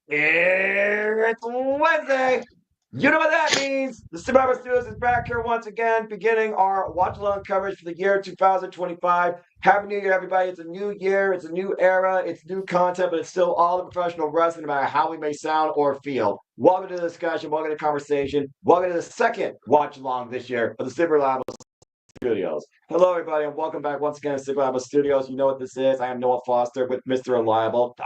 It's Wednesday. You know what that means. The Survivor Studios is back here once again, beginning our watch along coverage for the year 2025. Happy New Year, everybody. It's a new year, it's a new era, it's new content, but it's still all the professional wrestling, no matter how we may sound or feel. Welcome to the discussion, welcome to the conversation, welcome to the second watch along this year of the Super Live Studios. Hello, everybody, and welcome back once again to Super Reliable Studios. You know what this is. I am Noah Foster with Mr. Reliable,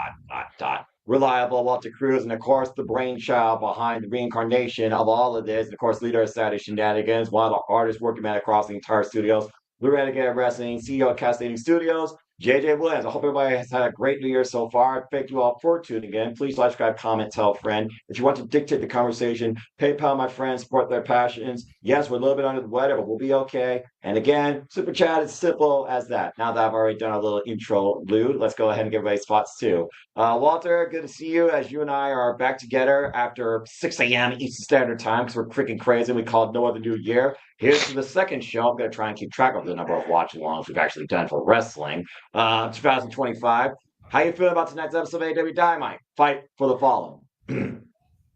Reliable, Walter Cruz, and of course, the brainchild behind the reincarnation of all of this, and of course, leader of Saturday Shenanigans, one of the hardest working men across the entire studios. We're Renegade Wrestling, CEO of Cassidy Studios, JJ Williams. I hope everybody has had a great New Year so far. Thank you all for tuning in. Please like, subscribe, comment, tell a friend. If you want to dictate the conversation, PayPal my friends, support their passions. Yes, we're a little bit under the weather, but we'll be okay. And again, Super Chat is simple as that. Now that I've already done a little intro lude, let's go ahead and give everybody spots too. Walter, good to see you as you and I are back together after 6 a.m. Eastern Standard Time because we're freaking crazy. We called No Other New Year. Here's to the second show. I'm going to try and keep track of the number of watch alongs we've actually done for wrestling. 2025. How you feeling about tonight's episode of AEW Dynamite? Fight for the Fallen.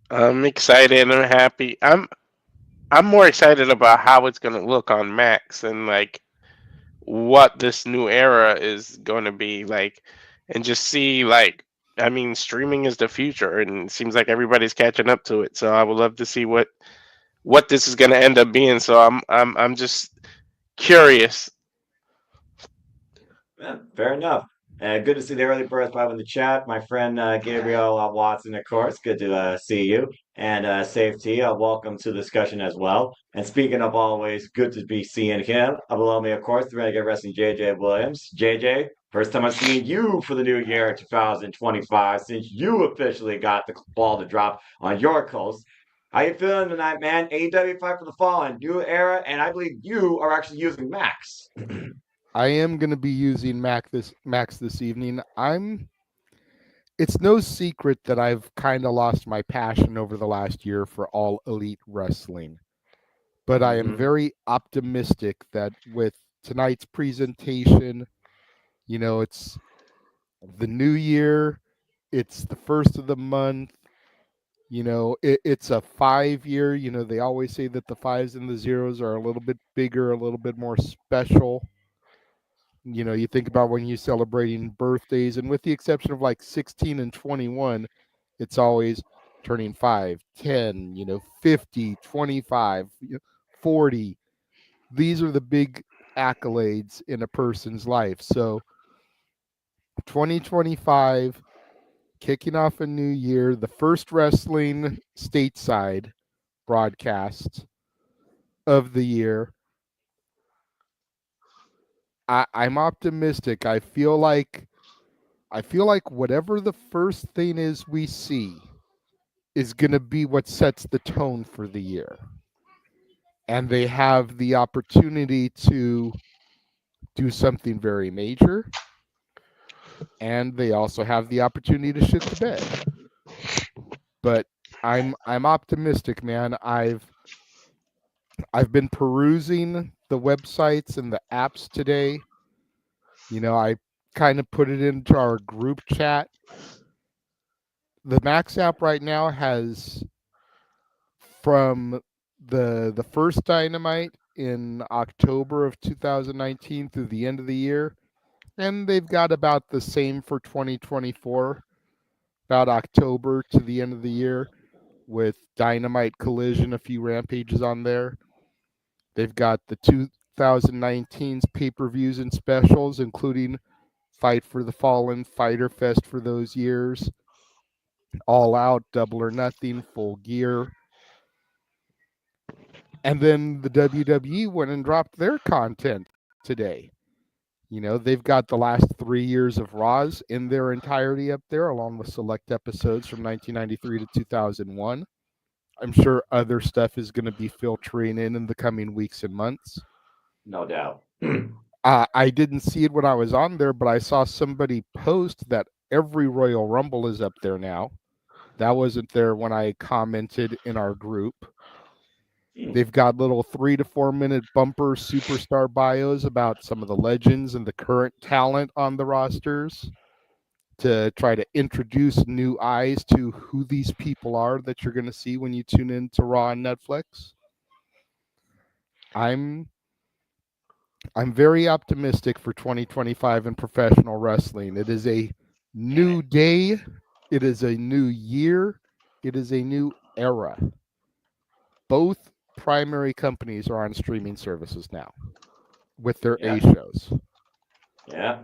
I'm excited. I'm happy. I'm more excited about how it's gonna look on Max and like what this new era is going to be like, and just see like I mean, streaming is the future, and it seems like everybody's catching up to it. So I would love to see what this is gonna end up being. So I'm just curious. Yeah, fair enough. Good to see the early birds live in the chat. My friend Gabriel Watson, of course. Good to see you. And Safety, welcome to the discussion as well. And speaking of always, good to be seeing him. Below me, of course, the Renegade Wrestling JJ Williams. JJ, first time I'm seeing you for the new year 2025 since you officially got the ball to drop on your coast. How you feeling tonight, man? AEW Fight for the Fallen, new era, and I believe you are actually using Max. I am going to be using Max this evening. It's no secret that I've kind of lost my passion over the last year for all elite wrestling. But I am very optimistic that with tonight's presentation, it's the new year, it's the first of the month, it's a 5 year. They always say that the fives and the zeros are a little bit bigger, a little bit more special. You think about when you're celebrating birthdays, and with the exception of like 16 and 21, it's always turning 5, 10, 50, 25, 40. These are the big accolades in a person's life. So 2025, kicking off a new year, the first wrestling stateside broadcast of the year. I'm optimistic. I feel like whatever the first thing is we see is going to be what sets the tone for the year. And they have the opportunity to do something very major. And they also have the opportunity to shit the bed. But I'm optimistic, man. I've been perusing the websites and the apps today. I kind of put it into our group chat. The Max app right now has, from the first Dynamite in October of 2019 through the end of the year, and they've got about the same for 2024, about October to the end of the year, with Dynamite, Collision, a few Rampages on there. They've got the 2019's pay-per-views and specials, including Fight for the Fallen, Fighter Fest for those years, All Out, Double or Nothing, Full Gear. And then the WWE went and dropped their content today. They've got the last 3 years of Raws in their entirety up there, along with select episodes from 1993 to 2001. I'm sure other stuff is going to be filtering in the coming weeks and months. No doubt. I didn't see it when I was on there, but I saw somebody post that every Royal Rumble is up there now. That wasn't there when I commented in our group. They've got little 3 to 4 minute bumper superstar bios about some of the legends and the current talent on the rosters. to try to introduce new eyes to who these people are that you're going to see when you tune in to Raw on Netflix. I'm very optimistic for 2025 in professional wrestling. It is a new day. It is a new year. It is a new era. Both primary companies are on streaming services now with their A shows. Yeah.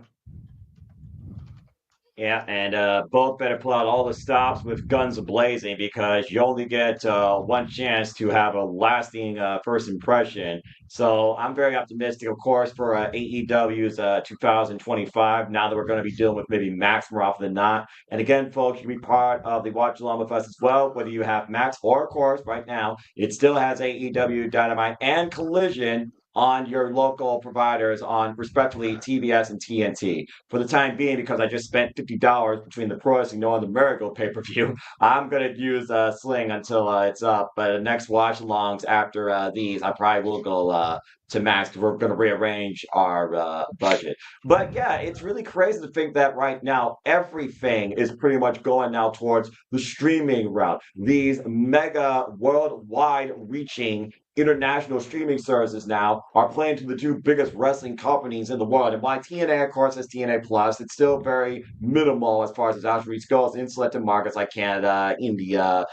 Yeah, and both better pull out all the stops with guns blazing because you only get one chance to have a lasting first impression. So I'm very optimistic, of course, for AEW's 2025. Now that we're going to be dealing with maybe Max more often than not. And again, folks, you can be part of the watch along with us as well, whether you have Max or, of course, right now, it still has AEW Dynamite and Collision on your local providers on respectively TBS and TNT. For the time being, because I just spent $50 between the Pro Wrestling No and the Miracle pay-per-view, I'm gonna use Sling until it's up. But the next watch-alongs after these, I probably will go to Max because we're gonna rearrange our budget. But yeah, it's really crazy to think that right now everything is pretty much going now towards the streaming route. These mega worldwide reaching international streaming services now are playing to the two biggest wrestling companies in the world. And while TNA, of course, is TNA Plus, it's still very minimal as far as its outreach goes in selected markets like Canada, India,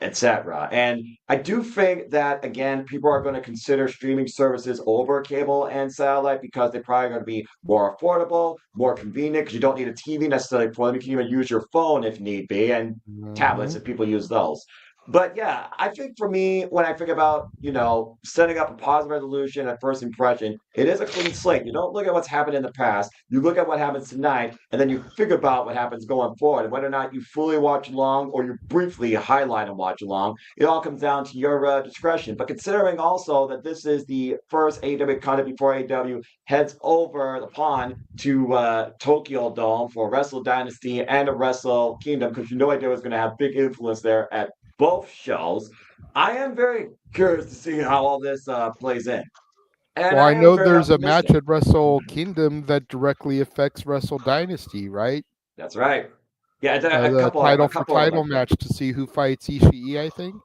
etc. And I do think that, again, people are going to consider streaming services over cable and satellite because they're probably going to be more affordable, more convenient, because you don't need a TV necessarily for them. You can even use your phone if need be, and tablets if people use those. But yeah, I think for me, when I think about, setting up a positive resolution at first impression, it is a clean slate. You don't look at what's happened in the past. You look at what happens tonight, and then you think about what happens going forward. And whether or not you fully watch along or you briefly highlight and watch along, it all comes down to your discretion. But considering also that this is the first AEW content before AEW heads over the pond to Tokyo Dome for Wrestle Dynasty and a Wrestle Kingdom, because AEW is going to have big influence there at both shows. I am very curious to see how all this plays in. And Well, I I am know very there's a match optimistic. at Wrestle Kingdom that directly affects Wrestle Dynasty, right? That's right. Yeah, a The couple, a title for couple of them, I title think. match to see who fights Ishii, I think.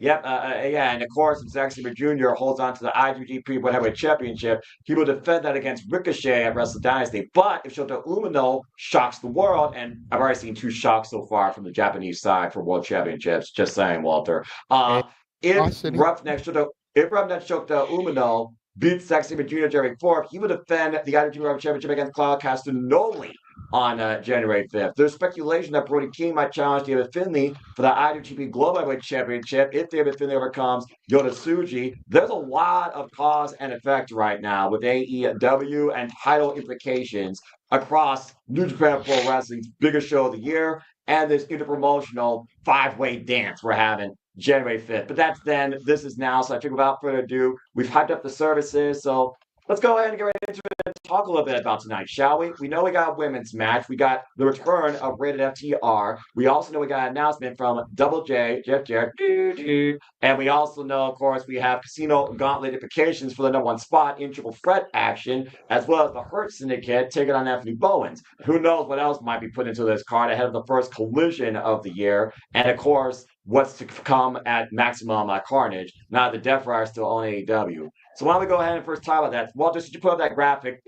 Yep, yeah, and of course, if Zack Sabre Jr. holds on to the IWGP Heavyweight Championship, he will defend that against Ricochet at Wrestle Dynasty. But if Shota Umino shocks the world, and I've already seen 2 shocks so far from the Japanese side for World Championships, just saying, Walter. And If Austin, Roughneck Shota Umino beats Zack Sabre Jr. January 4th, he will defend the IWGP World Championship against Claudio Castagnoli on January 5th. There's speculation that Brody King might challenge David Finlay for the IWGP Global Heavyweight Championship if David Finlay overcomes Yota Tsuji. There's a lot of cause and effect right now with AEW and title implications across New Japan Pro Wrestling's biggest show of the year and this interpromotional 5-way dance we're having January 5th. But that's then, this is now. So I think without further ado, we've hyped up the services. So let's go ahead and get right into it and talk a little bit about tonight, shall we? We know we got a women's match. We got the return of Rated FTR. We also know we got an announcement from Double J, Jeff Jarrett. And we also know, of course, we have Casino Gauntlet implications for the #1 spot in triple threat action, as well as the Hurt Syndicate taking on Anthony Bowens. Who knows what else might be put into this card ahead of the first collision of the year. And of course, what's to come at Maximum Carnage. Now the Death Rider still on AEW. So why don't we go ahead and first talk about that? Walter, since you put up that graphic,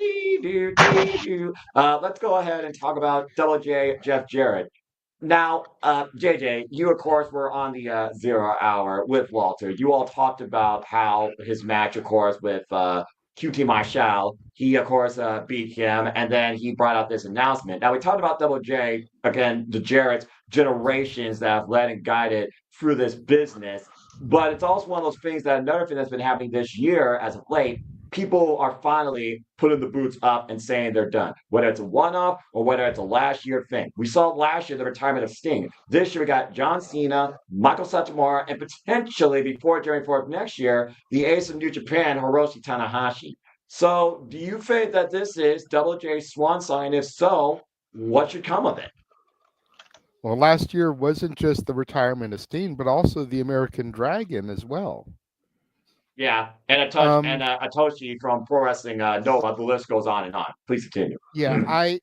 let's go ahead and talk about Double J, Jeff Jarrett. Now, JJ, you of course were on the 0 Hour with Walter. You all talked about how his match, of course, with QT Marshall, he of course beat him, and then he brought out this announcement. Now we talked about Double J again, the Jarrett's generations that have led and guided through this business. But it's also one of those things that another thing that's been happening this year as of late, people are finally putting the boots up and saying they're done, whether it's a one-off or whether it's a last year thing. We saw last year the retirement of Sting. This year we got John Cena, Michael Satomura, and potentially before January 4th next year, the ace of New Japan, Hiroshi Tanahashi. So do you think that this is Double J's swan song? And if so, what should come of it? well, last year wasn't just the retirement of Steen, but also the American Dragon as well. Yeah, and Atoshi from Pro Wrestling Nova. The list goes on and on. Please continue. Yeah,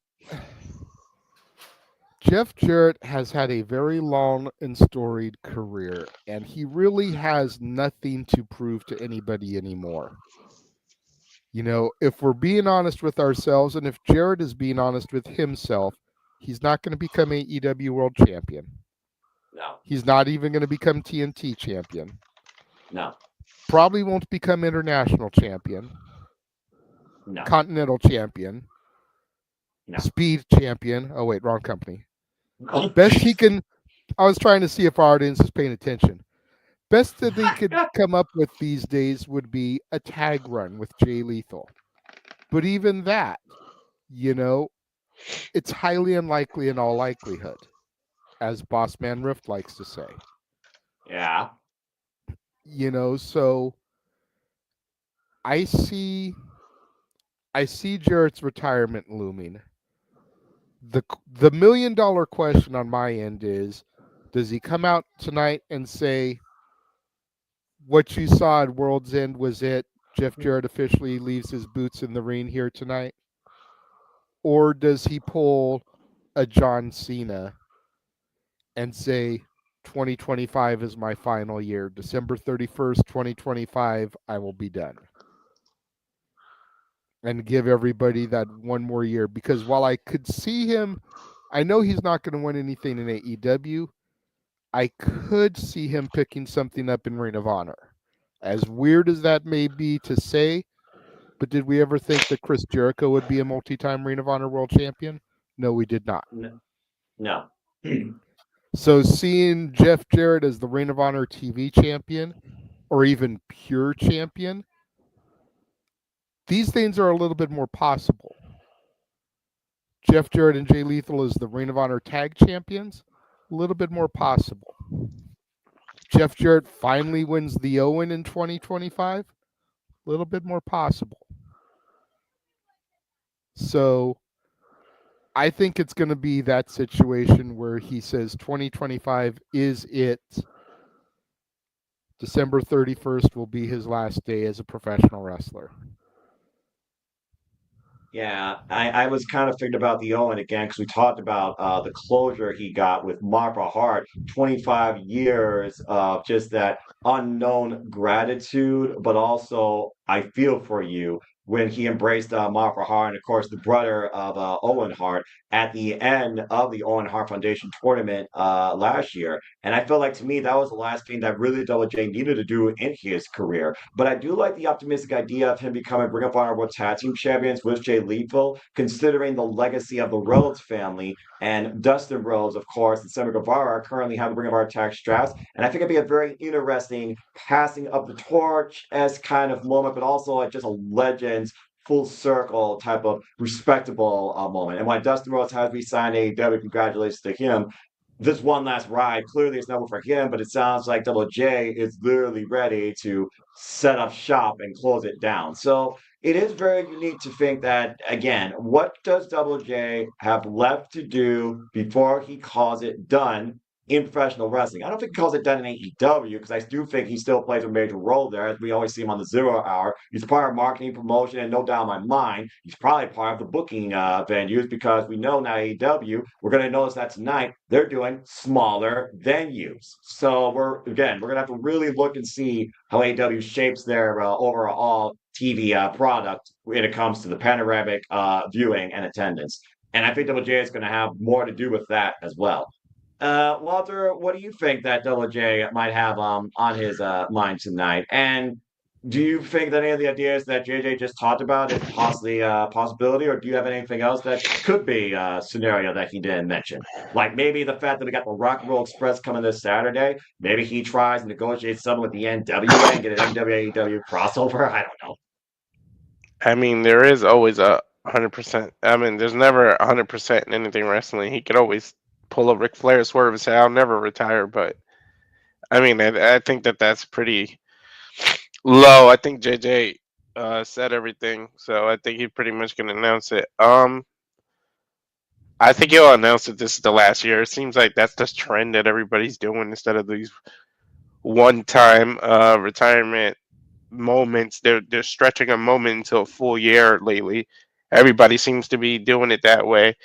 Jeff Jarrett has had a very long and storied career, and he really has nothing to prove to anybody anymore. You know, if we're being honest with ourselves, and if Jarrett is being honest with himself, he's not going to become AEW World Champion. No. He's not even going to become TNT Champion. No. Probably won't become International Champion. No. Continental Champion. No. Speed Champion. Oh, wait, wrong company. Best he can. I was trying to see if our audience is paying attention. Best that they could come up with these days would be a tag run with Jay Lethal. But even that, you know, it's highly unlikely in all likelihood, as Bossman Rift likes to say. Yeah. You know, so I see Jarrett's retirement looming. The $1 million question on my end is, does he come out tonight and say, what you saw at World's End was it? Jeff Jarrett officially leaves his boots in the ring here tonight? Or does he pull a John Cena and say, 2025 is my final year. December 31st, 2025, I will be done. And give everybody that one more year. Because while I could see him, I know he's not going to win anything in AEW. I could see him picking something up in Ring of Honor. As weird as that may be to say, but did we ever think that Chris Jericho would be a multi-time Ring of Honor World Champion? No, we did not. No. So seeing Jeff Jarrett as the Ring of Honor TV champion, or even pure champion, these things are a little bit more possible. Jeff Jarrett and Jay Lethal as the Ring of Honor tag champions, a little bit more possible. Jeff Jarrett finally wins the Owen in 2025, a little bit more possible. So I think it's going to be that situation where he says 2025 is it. December 31st will be his last day as a professional wrestler. Yeah, I was kind of thinking about the Owen again because we talked about the closure he got with Martha Hart, 25 years of just that unknown gratitude, but also I feel for you when he embraced Martha Hart and of course the brother of Owen Hart at the end of the Owen Hart Foundation tournament last year. And I feel like to me that was the last thing that really Double J needed to do in his career. But I do like the optimistic idea of him becoming Ring of Honor World Tag Team Champions with Jay Lethal, considering the legacy of the Rhodes family and Dustin Rhodes, of course, and Sammy Guevara currently have the Ring of Honor tag straps. And I think it'd be a very interesting passing of the torch as kind of moment, but also like just a Legends full circle type of respectable moment. And while Dustin Rhodes has re-signed AEW, congratulations to him. This one last ride, clearly it's never for him, but it sounds like Double J is literally ready to set up shop and close it down. So it is very unique to think that, again, what does Double J have left to do before he calls it done in professional wrestling? I don't think he calls it done in AEW because I do think he still plays a major role there, as we always see him on the Zero Hour. He's part of marketing, promotion, and no doubt in my mind, he's probably part of the booking venues because we know now AEW, we're going to notice that tonight, they're doing smaller venues. So we're going to have to really look and see how AEW shapes their overall TV product when it comes to the panoramic viewing and attendance. And I think Double J is going to have more to do with that as well. Walter, what do you think that Double J might have on his mind tonight? And do you think that any of the ideas that JJ just talked about is possibly a possibility, or do you have anything else that could be a scenario that he didn't mention? Like maybe the fact that we got the Rock and Roll Express coming this Saturday, maybe he tries and negotiates something with the NWA and get an NWA crossover. I don't know. I mean, there is always a 100%. I mean, there's never 100% in anything wrestling. He could always pull a Ric Flair swerve and say, "I'll never retire." But I mean, I think that that's pretty low. I think JJ said everything, so I think he's pretty much gonna announce it. I think he'll announce that this is the last year. It seems like that's the trend that everybody's doing instead of these one-time retirement moments. They're stretching a moment into a full year lately. Everybody seems to be doing it that way.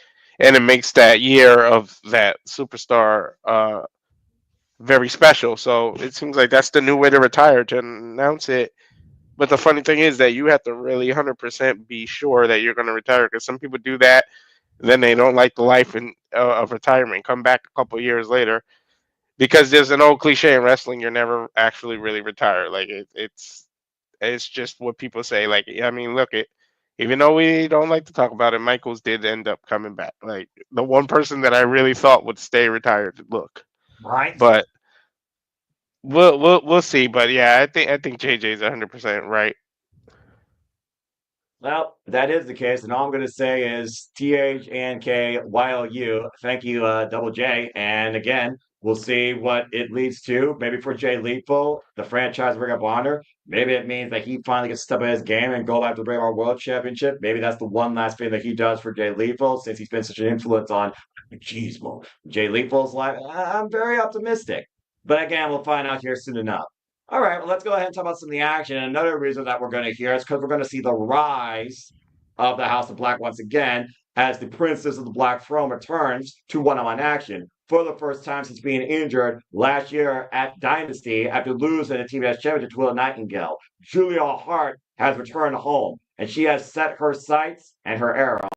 and it makes that year of that superstar very special. So it seems like that's the new way to retire, to announce it. But the funny thing is that you have to really 100% be sure that you're going to retire, because some people do that, then they don't like the life of retirement, come back a couple years later, because there's an old cliche in wrestling: you're never actually really retired. Like it's just what people say. Like, I mean, look, even though we don't like to talk about it, Michaels did end up coming back. Like, the one person that I really thought would stay retired. Look, Right. but we'll see. But yeah, I think JJ's 100% right. Well, that is the case, and all I'm going to say is THNKYLU. Thank you, Double J. And again, we'll see what it leads to. Maybe for Jay Lethal, the franchise Ring of Honor, maybe it means that he finally gets to step in his game and go after the Brave World Championship. Maybe that's the one last thing that he does for Jay Lethal, since he's been such an influence on Jay Lethal's life. I'm very optimistic. But again, we'll find out here soon enough. All right, well, let's go ahead and talk about some of the action. And another reason that we're going to hear is because we're going to see the rise of the House of Black once again, as the Princess of the Black Throne returns to one-on-one action for the first time since being injured last year at Dynasty after losing the TBS Championship to Will Nightingale. Julia Hart has returned home, and she has set her sights and her arrow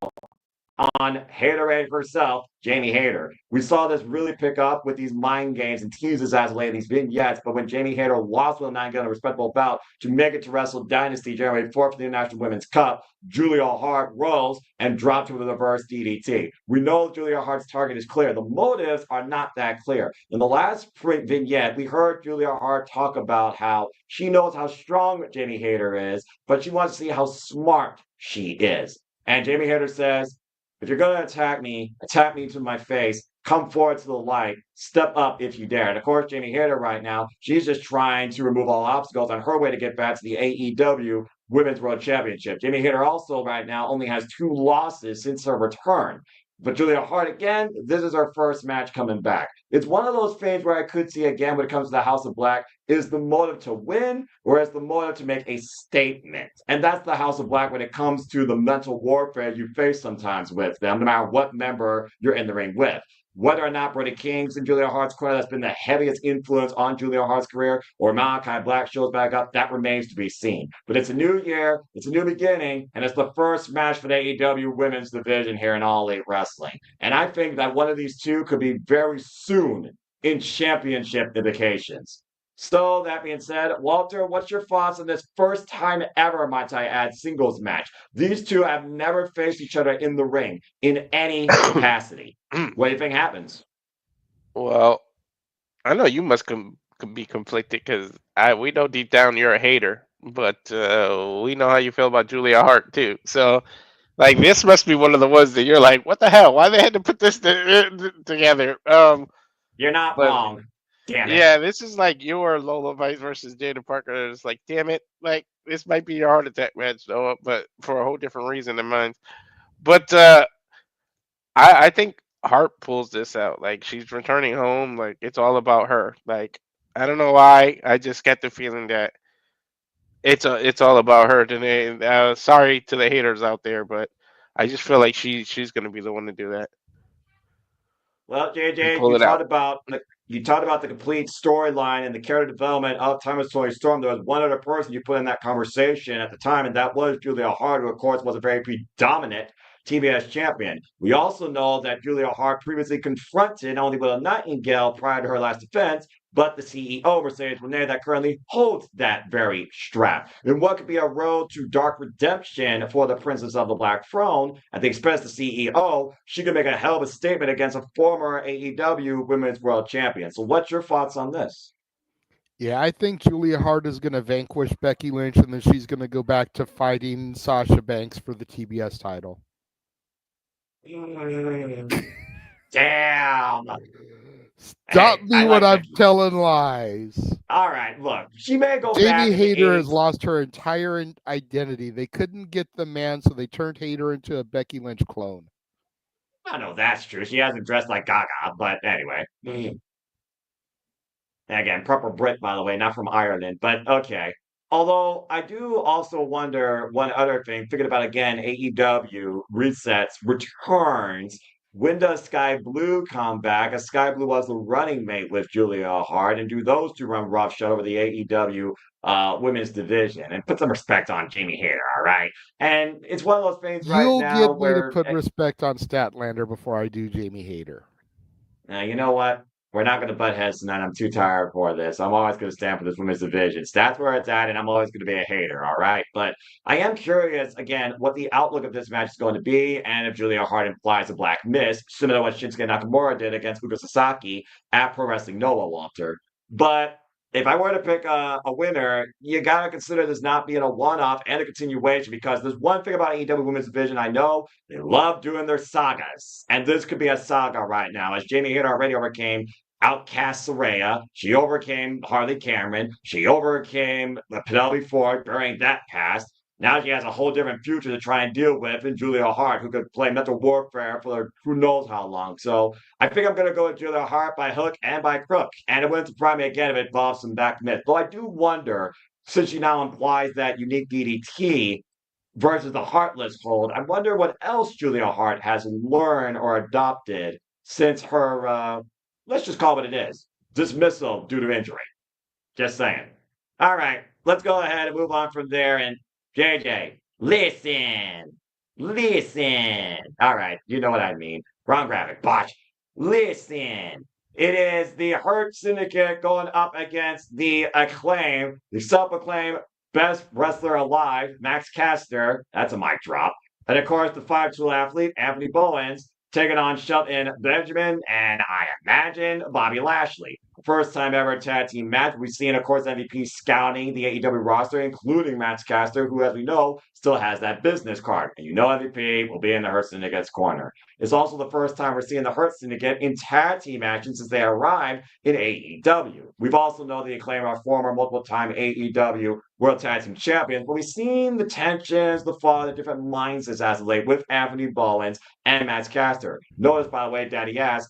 on Haterade herself, Jamie Hayter. We saw this really pick up with these mind games and teases as late, these vignettes, but when Jamie Hayter lost with a 9-gun respectable bout to make it to Wrestle Dynasty January 4th for the International Women's Cup, Julia Hart rose and dropped to a reverse DDT. We know Julia Hart's target is clear. The motives are not that clear. In the last print vignette, we heard Julia Hart talk about how she knows how strong Jamie Hayter is, but she wants to see how smart she is. And Jamie Hayter says, if you're going to attack me to my face, come forward to the light, step up if you dare. And of course, Jamie Hayter right now, she's just trying to remove all obstacles on her way to get back to the AEW Women's World Championship. Jamie Hayter also right now only has 2 losses since her return. But Julia Hart, again, this is her first match coming back. It's one of those things where I could see, again, when it comes to the House of Black, is the motive to win, or is the motive to make a statement? And that's the House of Black when it comes to the mental warfare you face sometimes with them, no matter what member you're in the ring with. Whether or not Brody King's in Julia Hart's corner, that's been the heaviest influence on Julia Hart's career, or Malachi Black shows back up, that remains to be seen. But it's a new year, it's a new beginning, and it's the first match for the AEW women's division here in All Elite Wrestling. And I think that one of these two could be very soon in championship indications. So that being said, Walter, what's your thoughts on this first time ever, might I add, singles match? These two have never faced each other in the ring in any capacity. What do you think happens? Well, I know you must be conflicted, because we know deep down you're a hater, but we know how you feel about Julia Hart too. So, like, this must be one of the ones that you're like, what the hell? Why they had to put this together? You're not But wrong. Damn it. yeah, this is like your Lola Vice versus Jada Parker. It's like, damn it, like, this might be your heart attack match, though, but for a whole different reason than mine. But I think Hart pulls this out. Like, she's returning home. Like, it's all about her. Like, I don't know why. I just get the feeling that it's all about her today. Sorry to the haters out there, but I just feel like she's gonna be the one to do that Well, and JJ, pull it out. You talked about the complete storyline and the character development of Thomas Tony Storm. There was one other person you put in that conversation at the time, and that was Julia Hart, who of course was a very predominant TBS champion. We also know that Julia Hart previously confronted not only Will Nightingale prior to her last defense, but the CEO, Mercedes Moné, that currently holds that very strap. And what could be a road to dark redemption for the Princess of the Black Throne at the expense of the CEO? She could make a hell of a statement against a former AEW Women's World Champion. So, what's your thoughts on this? Yeah, I think Julia Hart is going to vanquish Becky Lynch, and then she's going to go back to fighting Sasha Banks for the TBS title. Damn. Stop Hey, me I when like I'm Becky. telling lies. All right, look, she may go back Jamie to the Hayter has 80s. lost her entire identity. They couldn't get the man, so they turned Hayter into a Becky Lynch clone. I know that's true. She hasn't dressed like Gaga, but anyway. And again, proper Brit, by the way, not from Ireland, but okay. Although I do also wonder one other thing, thinking about again, AEW resets, returns. When does Sky Blue come back? As Sky Blue was the running mate with Julia Hart, and do those two run roughshod over the AEW women's division? And put some respect on Jamie Hayter, all right? And it's one of those things right You'll now get me to where put respect on Statlander before I do Jamie Hayter. you know what? We're not going to butt heads tonight. I'm too tired for this. I'm always going to stand for this women's division. That's where it's at, and I'm always going to be a hater, all right? But I am curious, again, what the outlook of this match is going to be, and if Julia Hart implies a black miss, similar to what Shinsuke Nakamura did against Ugo Sasaki at Pro Wrestling Noah, Walter. But if I were to pick a winner, you got to consider this not being a one-off and a continuation, because there's one thing about AEW Women's Division I know. They love doing their sagas. And this could be a saga right now, as Jamie Hayter already overcame Outcast Saraya. She overcame Harley Cameron. She overcame Penelope Ford during that past. Now she has a whole different future to try and deal with in Julia Hart, who could play mental warfare for who knows how long. So I think I'm going to go with Julia Hart by hook and by crook. And it wouldn't surprise me again if it involves some back myth. Though I do wonder, since she now implies that unique DDT versus the Heartless hold, I wonder what else Julia Hart has learned or adopted since her, let's just call it what it is, dismissal due to injury. Just saying. All right, let's go ahead and move on from there. And JJ, listen. All right, you know what I mean. Wrong graphic, botch. Listen. It is the Hurt Syndicate going up against the Acclaim, the self-acclaimed best wrestler alive, Max Caster. That's a mic drop. And of course, the 5-tool athlete, Anthony Bowens, taking on Shelton Benjamin and I imagine Bobby Lashley. First time ever tag team match. We've seen, of course, MVP scouting the AEW roster, including Max Caster, who, as we know, still has that business card. And you know MVP will be in the Hurt Syndicate's corner. It's also the first time we're seeing the Hurt Syndicate in tag team action since they arrived in AEW. We've also known the Acclaim are former multiple-time AEW World Tag Team Champions, but we've seen the tensions, the fall, the different mindsets as of late with Anthony Bowens and Max Caster. Notice, by the way, Daddy Ass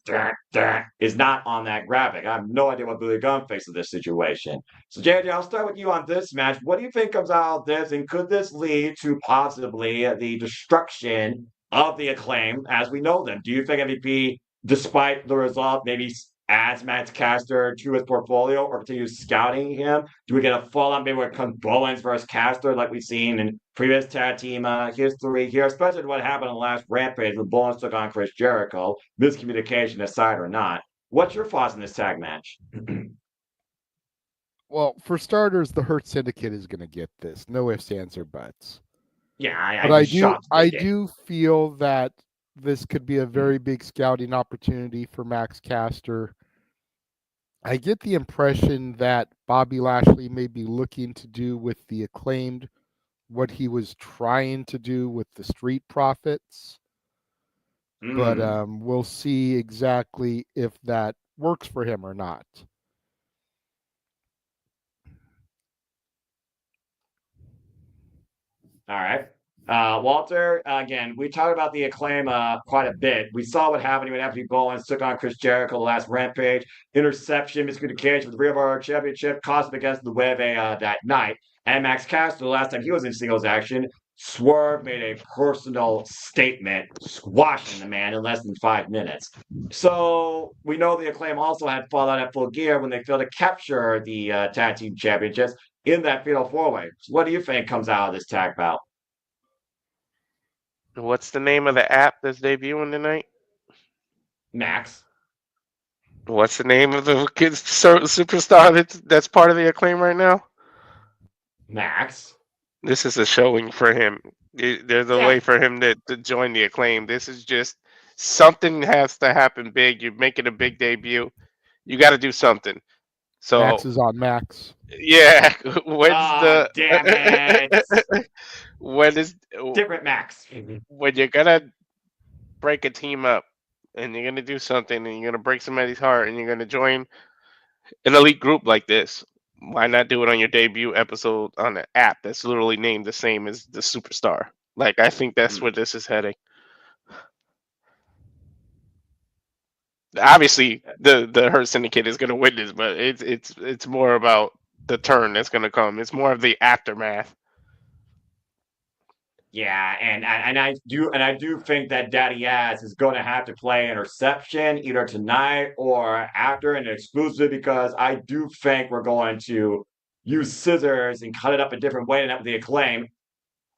is not on that graphic. I have no idea what Billy Gunn thinks of this situation. So, JJ, I'll start with you on this match. What do you think comes out of this, and could this lead to possibly the destruction of the Acclaim as we know them? Do you think MVP, despite the result, maybe adds Max Caster to his portfolio or continues scouting him? Do we get a fallout maybe with Bowens versus Caster like we've seen in previous tag team history here, especially what happened in the last Rampage when Bowens took on Chris Jericho, miscommunication aside or not? What's your thoughts on this tag match? Well, for starters, the Hurt Syndicate is going to get this. No ifs, ands, or buts. Yeah, but I do feel that this could be a very big scouting opportunity for Max Caster. I get the impression that Bobby Lashley may be looking to do with the Acclaimed what he was trying to do with the Street Profits. But we'll see exactly if that works for him or not. All right. Walter, again, we talked about the Acclaim quite a bit. We saw what happened when Anthony Bowens took on Chris Jericho the last Rampage. Interception, miscommunication with the Ring of Honor Championship, cost him against the Web that night. And Max Caster, the last time he was in singles action, Swerve made a personal statement, squashing the man in less than 5 minutes. So we know the Acclaim also had fallout at Full Gear when they failed to capture the tag team championships in that fatal four-way. So what do you think comes out of this tag bout? What's the name of the app that's debuting tonight? Max. What's the name of the kid's superstar that's part of the Acclaim right now? Max. This is a showing for him. There's a way for him to join the Acclaim. This is just something has to happen big. You're making a big debut. You got to do something. So Max is on Max. Yeah, when's damn it. when is different Max? When you're gonna break a team up and you're gonna do something and you're gonna break somebody's heart and you're gonna join an elite group like this, why not do it on your debut episode on an app that's literally named the same as the superstar? Like, I think that's where this is heading. Obviously, the Hurt Syndicate is going to win this, but it's more about the turn that's going to come. It's more of the aftermath. Yeah, and I do think that Daddy Yaz is going to have to play interception either tonight or after an exclusive because I do think we're going to use scissors and cut it up a different way than that with the Acclaim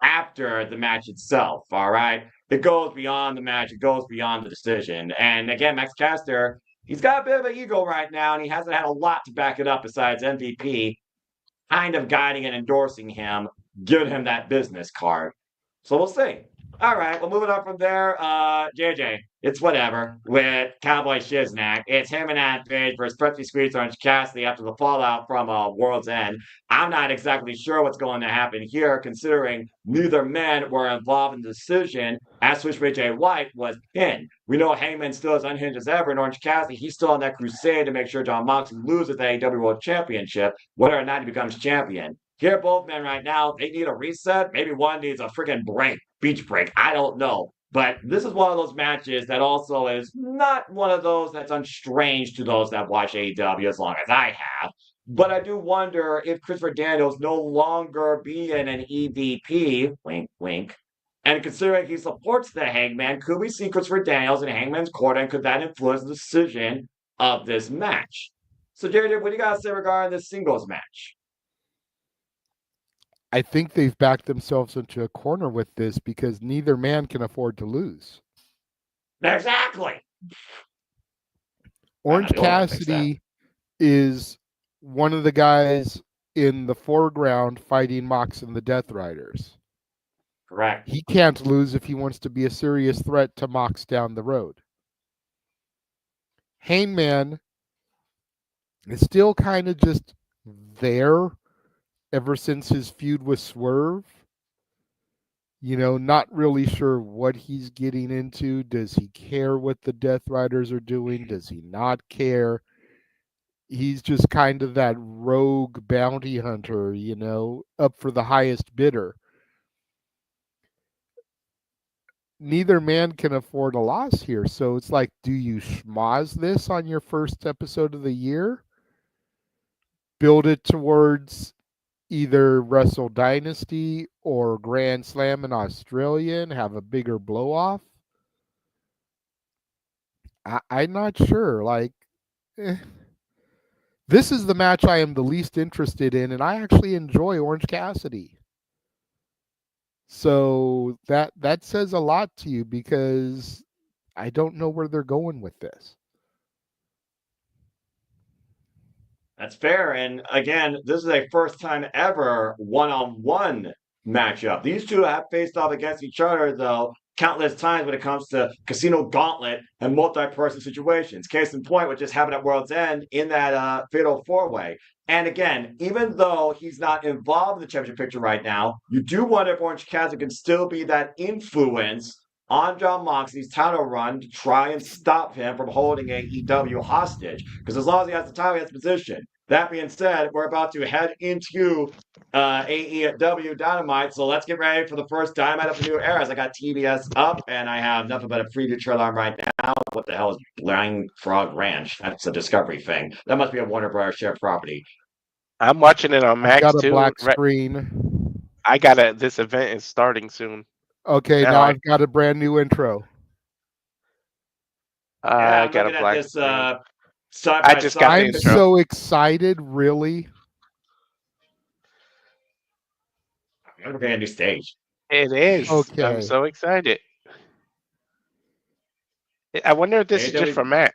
after the match itself. All right, it goes beyond the match. It goes beyond the decision. And again, Max Caster, he's got a bit of an ego right now, and he hasn't had a lot to back it up besides MVP kind of guiding and endorsing him, giving him that business card. So we'll see. All right, well, moving on from there, JJ, it's whatever with Cowboy Shiznak. It's him and Adam Page versus Pretty Sweets Orange Cassidy after the fallout from World's End. I'm not exactly sure what's going to happen here, considering neither men were involved in the decision as Switchblade Jay White was pinned. We know Hangman still as unhinged as ever, and Orange Cassidy, he's still on that crusade to make sure John Moxley loses the AEW World Championship, whether or not he becomes champion. Here, both men right now, they need a reset. Maybe one needs a freaking break, beach break. I don't know. But this is one of those matches that also is not one of those that's unstrange to those that watch AEW as long as I have. But I do wonder if Christopher Daniels no longer being an EVP, wink, wink, and considering he supports the Hangman, could we see Christopher Daniels in Hangman's corner, and could that influence the decision of this match? So, Jared, what do you got to say regarding this singles match? I think they've backed themselves into a corner with this because neither man can afford to lose. Exactly. Orange Cassidy is one of the guys in the foreground fighting Mox and the Death Riders. Correct. He can't lose if he wants to be a serious threat to Mox down the road. Hangman is still kind of just there ever since his feud with Swerve. You know, not really sure what he's getting into. Does he care what the Death Riders are doing? Does he not care? He's just kind of that rogue bounty hunter, you know, up for the highest bidder. Neither man can afford a loss here. So it's like, do you schmoz this on your first episode of the year? Build it towards either Wrestle Dynasty or Grand Slam in Australia and have a bigger blow off? I'm not sure. Like, this is the match I am the least interested in, and I actually enjoy Orange Cassidy. So that says a lot to you because I don't know where they're going with this. That's fair. And again, this is a first time ever one-on-one matchup. These two have faced off against each other, though, countless times when it comes to Casino Gauntlet and multi-person situations. Case in point, what just happened at World's End in that Fatal 4-Way. And again, even though he's not involved in the championship picture right now, you do wonder if Orange Cassidy can still be that influence on John Moxley's title run to try and stop him from holding AEW hostage. Because as long as he has the title, he has the position. That being said, we're about to head into AEW Dynamite, so let's get ready for the first Dynamite of the new era. As I got TBS up, and I have nothing but a preview trailer on right now. What the hell is Blind Frog Ranch? That's a Discovery thing. That must be a Warner Bros. Shared property. I'm watching it on Max got a too. black screen. I got this event is starting soon. Okay, now I've got a brand new intro. I got a black screen. I just got the I'm intro. so excited, really. I'm looking at a new stage. It is. Okay. I'm so excited. I wonder if this is just for Max.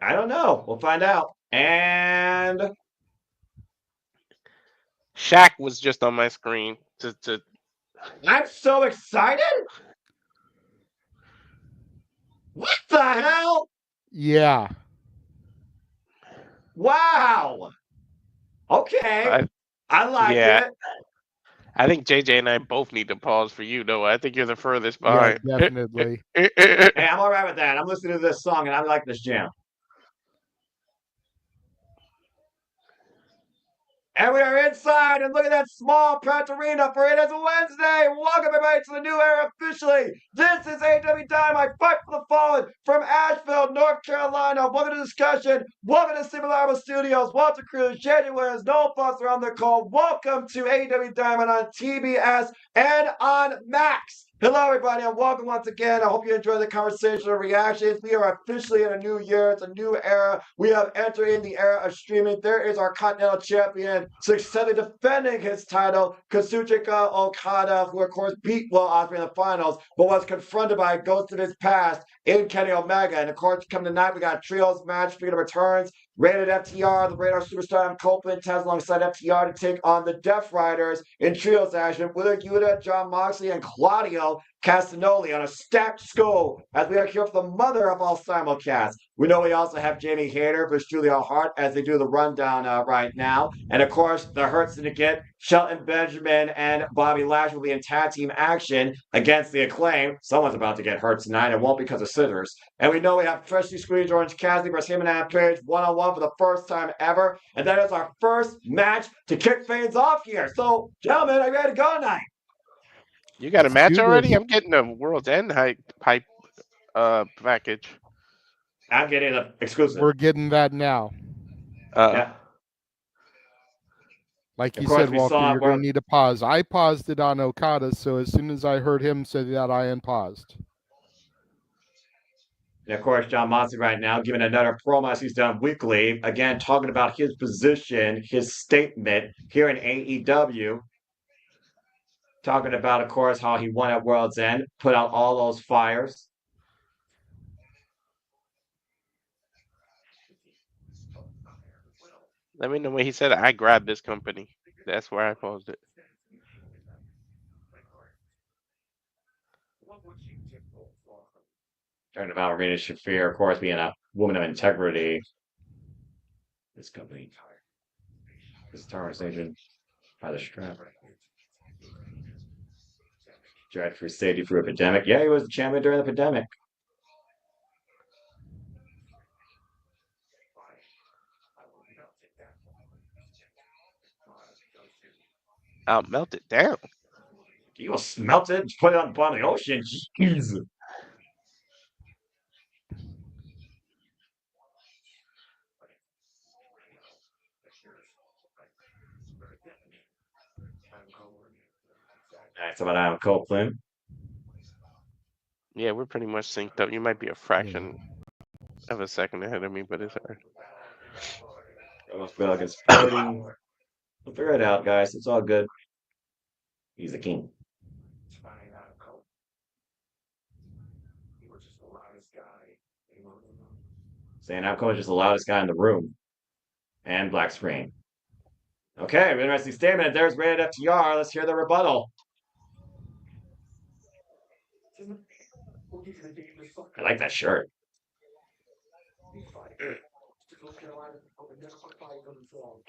I don't know. We'll find out. And Shaq was just on my screen. I'm so excited. What the hell? Yeah. Wow. Okay. I like it. I think JJ and I both need to pause for you, though. I think you're the furthest behind. Yeah, definitely. Hey, I'm all right with that. I'm listening to this song and I like this jam. And we are inside, and look at that small packed arena for it is Wednesday. Welcome everybody to the new era officially. This is AEW Dynamite Fight for the Fallen from Asheville, North Carolina. Welcome to the discussion. Welcome to Simulable Studios. Walter Cruz, Jenny Williams, Noel Foster on the call. Welcome to AEW Dynamite on TBS and on Max. Hello, everybody, and welcome once again. I hope you enjoy the conversation and reactions. We are officially in a new year. It's a new era. We have entered in the era of streaming. There is our Continental Champion, successfully defending his title, Kazuchika Okada, who, of course, beat Will Ospreay in the finals, but was confronted by a ghost of his past in Kenny Omega. And, of course, coming tonight, we got a trios match, Freedom Returns, Rated FTR, the Radar Superstar, Adam Copeland, Taz alongside FTR to take on the Death Riders in trios action with Yuta, John Moxley, and Claudio Castagnoli on a stacked skull as we are here for the mother of all simulcasts. We know we also have Jamie Hayter versus Julia Hart as they do the rundown right now. And of course, the Hurt Syndicate, Shelton Benjamin and Bobby Lashley will be in tag team action against the Acclaimed. Someone's about to get hurt tonight. It won't because of scissors. And we know we have freshly squeezed Orange Cassidy versus Hangman Page one-on-one for the first time ever. And that is our first match to kick things off here. So, gentlemen, are you ready to go tonight? You got a Let's match do already? this. I'm getting a World's End hype package. I'm getting an exclusive. We're getting that now. Yeah. Like Of you course, said, we Walter, saw you're where- going to need a pause. I paused it on Okada, so as soon as I heard him say that, I unpaused. And of course, John Moxley right now giving another promo as he's done weekly. Again, talking about his position, his statement here in AEW. Talking about, of course, how he won at World's End, put out all those fires. Let me know when he said I grabbed this company. That's where I paused it. Talking about Rena Shafir, of course, being a woman of integrity. This company, this terrorization by the strap. Dread for safety through a pandemic. Yeah, he was the champion during the pandemic. I'll melt it down. You will smelt it and put it on the bottom of the ocean. Jeez. That's about Adam Copeland. Yeah, we're pretty much synced up. You might be a fraction of a second ahead of me, but it's alright. Almost feel like it's 40. We'll figure it out, guys. It's all good. He's the king. Saying Adam Copeland is just the loudest guy in the room. And black screen. Okay, interesting statement. There's Rated FTR. Let's hear the rebuttal. I like that shirt.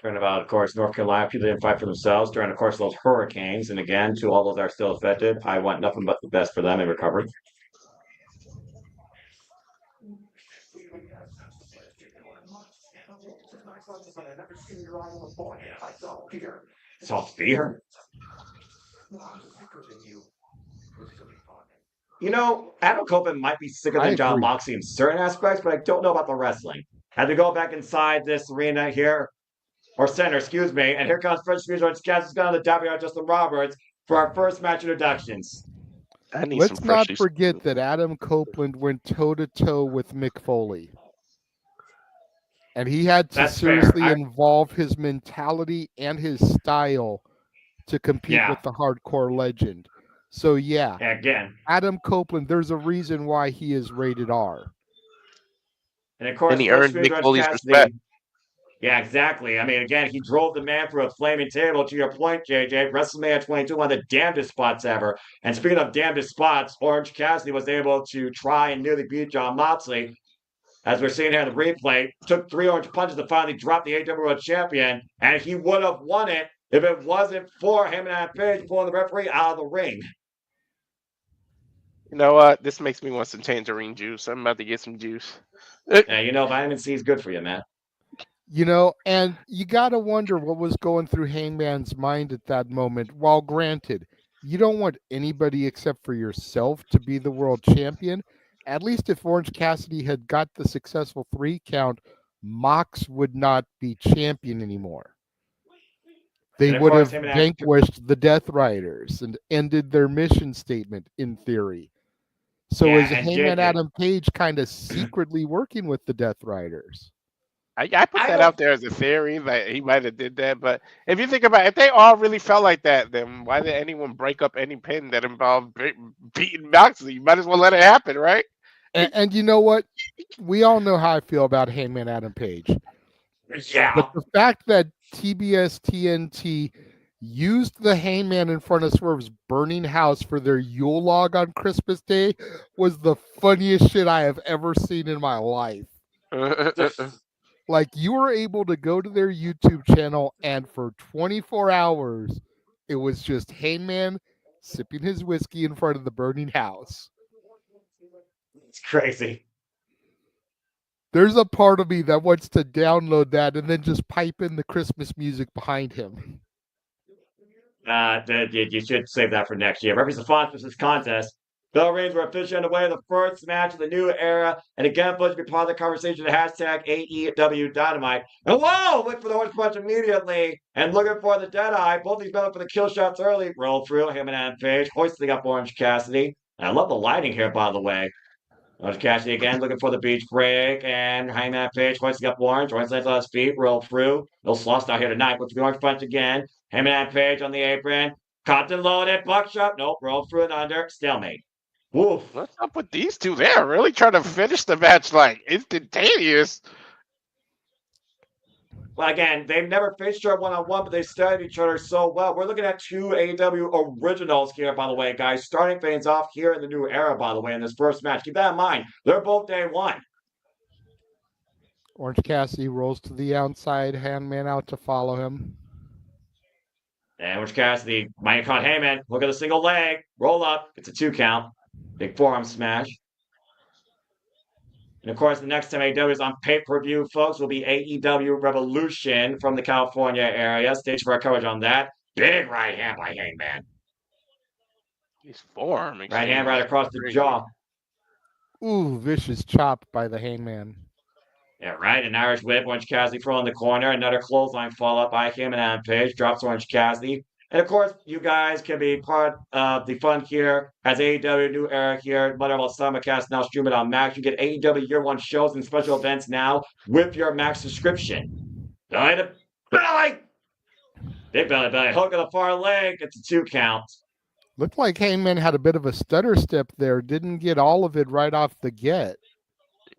Turning about, of course, North Carolina, people didn't fight for themselves during, of course, those hurricanes. And again, to all those that are still affected, I want nothing but the best for them in recovery. Saw fear. You know, Adam Copeland might be sicker than John Moxley in certain aspects, but I don't know about the wrestling. Had to go back inside this arena here, or center, excuse me, and here comes French Fusion Orange Cassidy's gone to the WR Justin Roberts for our first match introductions. Let's not forget that Adam Copeland went toe-to-toe with Mick Foley. And he had to seriously involve his mentality and his style to compete with the hardcore legend. So, yeah, again, Adam Copeland, there's a reason why he is rated R. And, of course, and he earned Mick Foley's respect. Yeah, exactly. I mean, again, he drove the man through a flaming table. To your point, JJ, WrestleMania 22, one of the damnedest spots ever. And speaking of damnedest spots, Orange Cassidy was able to try and nearly beat John Moxley. As we're seeing here in the replay, took 3 orange punches to finally drop the AEW World Champion, and he would have won it if it wasn't for Hangman Page pulling the referee out of the ring. You know what? This makes me want some tangerine juice. I'm about to get some juice. Yeah, you know, vitamin C is good for you, man. And you got to wonder what was going through Hangman's mind at that moment. While granted, you don't want anybody except for yourself to be the world champion. At least if Orange Cassidy had got the successful 3 count, Mox would not be champion anymore. They And of would course, have vanquished the Death Riders and ended their mission statement in theory. So is Hangman Adam Page kind of secretly working with the Death Riders? I put that out there as a theory, like he might have did that. But if you think about it, if they all really felt like that, then why did anyone break up any pin that involved beating Moxley? You might as well let it happen, right? And you know what? We all know how I feel about Hangman Adam Page. Yeah. But the fact that TBS TNT used the Hangman in front of Swerve's burning house for their Yule log on Christmas Day was the funniest shit I have ever seen in my life. Like, you were able to go to their YouTube channel, and for 24 hours, it was just Hangman sipping his whiskey in front of the burning house. It's crazy. There's a part of me that wants to download that and then just pipe in the Christmas music behind him. You should save that for next year. Reference the sponsor for this contest. Bell rings were officially underway. The first match of the new era. And again, please be part of the conversation. The hashtag AEW Dynamite. And whoa! Look for the Orange Punch immediately. And looking for the Deadeye. Both these men for the kill shots early. Roll through. Hangman Adam Page. Hoisting up Orange Cassidy. And I love the lighting here, by the way. Orange Cassidy again looking for the beach break. And Hangman Page hoisting up Orange. Orange lands on his feet. Roll through. No sloss out here tonight. But the Orange Punch again. Hangman Adam Page on the apron. Caught and loaded. Buckshot. Nope. Roll through and under. Stalemate. Woof. What's up with these two? They're really trying to finish the match like instantaneous. Well, again, they've never faced each other one-on-one, but they studied each other so well. We're looking at 2 AEW originals here, by the way, guys. Starting things off here in the new era, by the way, in this first match. Keep that in mind. They're both day one. Orange Cassidy rolls to the outside, Hangman out to follow him. And Orange Cassidy might have caught Hangman. Look at the single leg. Roll up. It's a 2 count. Big forearm smash. And of course, the next time AEW is on pay-per-view, folks, will be AEW Revolution from the California area. Stay tuned for our coverage on that. Big right hand by Hangman. His forearm. Right hand right across the jaw. Ooh, vicious chop by the Hangman. Yeah, right. An Irish whip. Orange Cassidy throw in the corner. Another clothesline follow-up by Hangman Adam Page. Drops Orange Cassidy. And of course, you guys can be part of the fun here as AEW New Era here. Whatever simulcast now stream it on Max. You get AEW Year One shows and special events now with your Max subscription. Belly to belly. Big belly. Hook of the far leg. It's a 2 count. Looked like Hangman had a bit of a stutter step there. Didn't get all of it right off the get.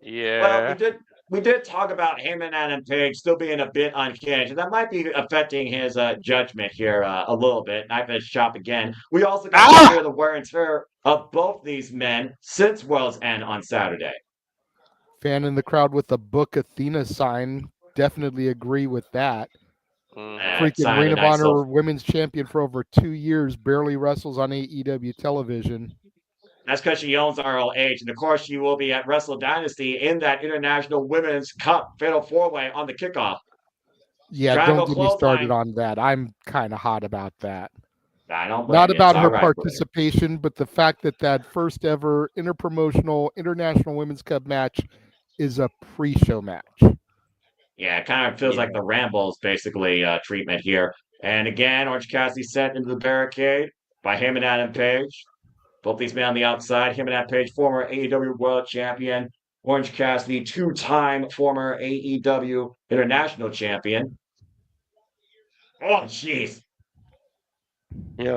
Yeah. Well, we did talk about Hangman Adam Page still being a bit unhinged, and that might be affecting his judgment here a little bit. Knife edge chop again. We also got to hear the wear and tear of both these men since World's End on Saturday. Fan in the crowd with the Book Athena sign. Definitely agree with that. Freaking Ring of Honor Women's Champion for over 2 years. Barely wrestles on AEW television. That's because she owns ROH. And of course, she will be at Wrestle Dynasty in that International Women's Cup Fatal 4-Way on the kickoff. Yeah, don't get me started on that. I'm kind of hot about that. I don't blame Not you. about It's her all right, participation, but the fact that first ever interpromotional International Women's Cup match is a pre-show match. Yeah, it kind of feels like the Rambles basically treatment here. And again, Orange Cassidy sent into the barricade by Hangman Adam Page. Both these men on the outside. Hangman Adam Page, former AEW World Champion. Orange Cassidy, 2-time former AEW International Champion. Oh, jeez.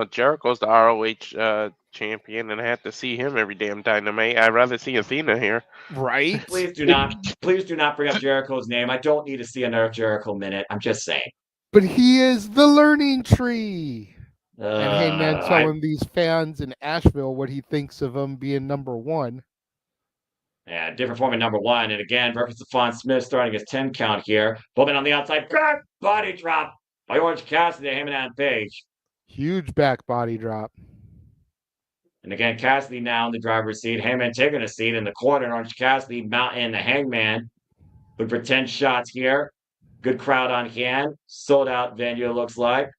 Jericho's the ROH champion, and I have to see him every damn Dynamite. I'd rather see Athena here. Right? Please do not bring up Jericho's name. I don't need to see another Jericho minute. I'm just saying. But he is the learning tree. And Hangman telling these fans in Asheville what he thinks of him being number 1. Yeah, different form of number 1. And again, reference to Fawn Smith starting his 10 count here. Bowman on the outside. Body drop by Orange Cassidy to Hangman Adam Page. Huge back body drop. And again, Cassidy now in the driver's seat. Hangman taking a seat in the corner. Orange Cassidy mounting the Hangman. Looking for 10 shots here. Good crowd on hand. Sold out venue, it looks like.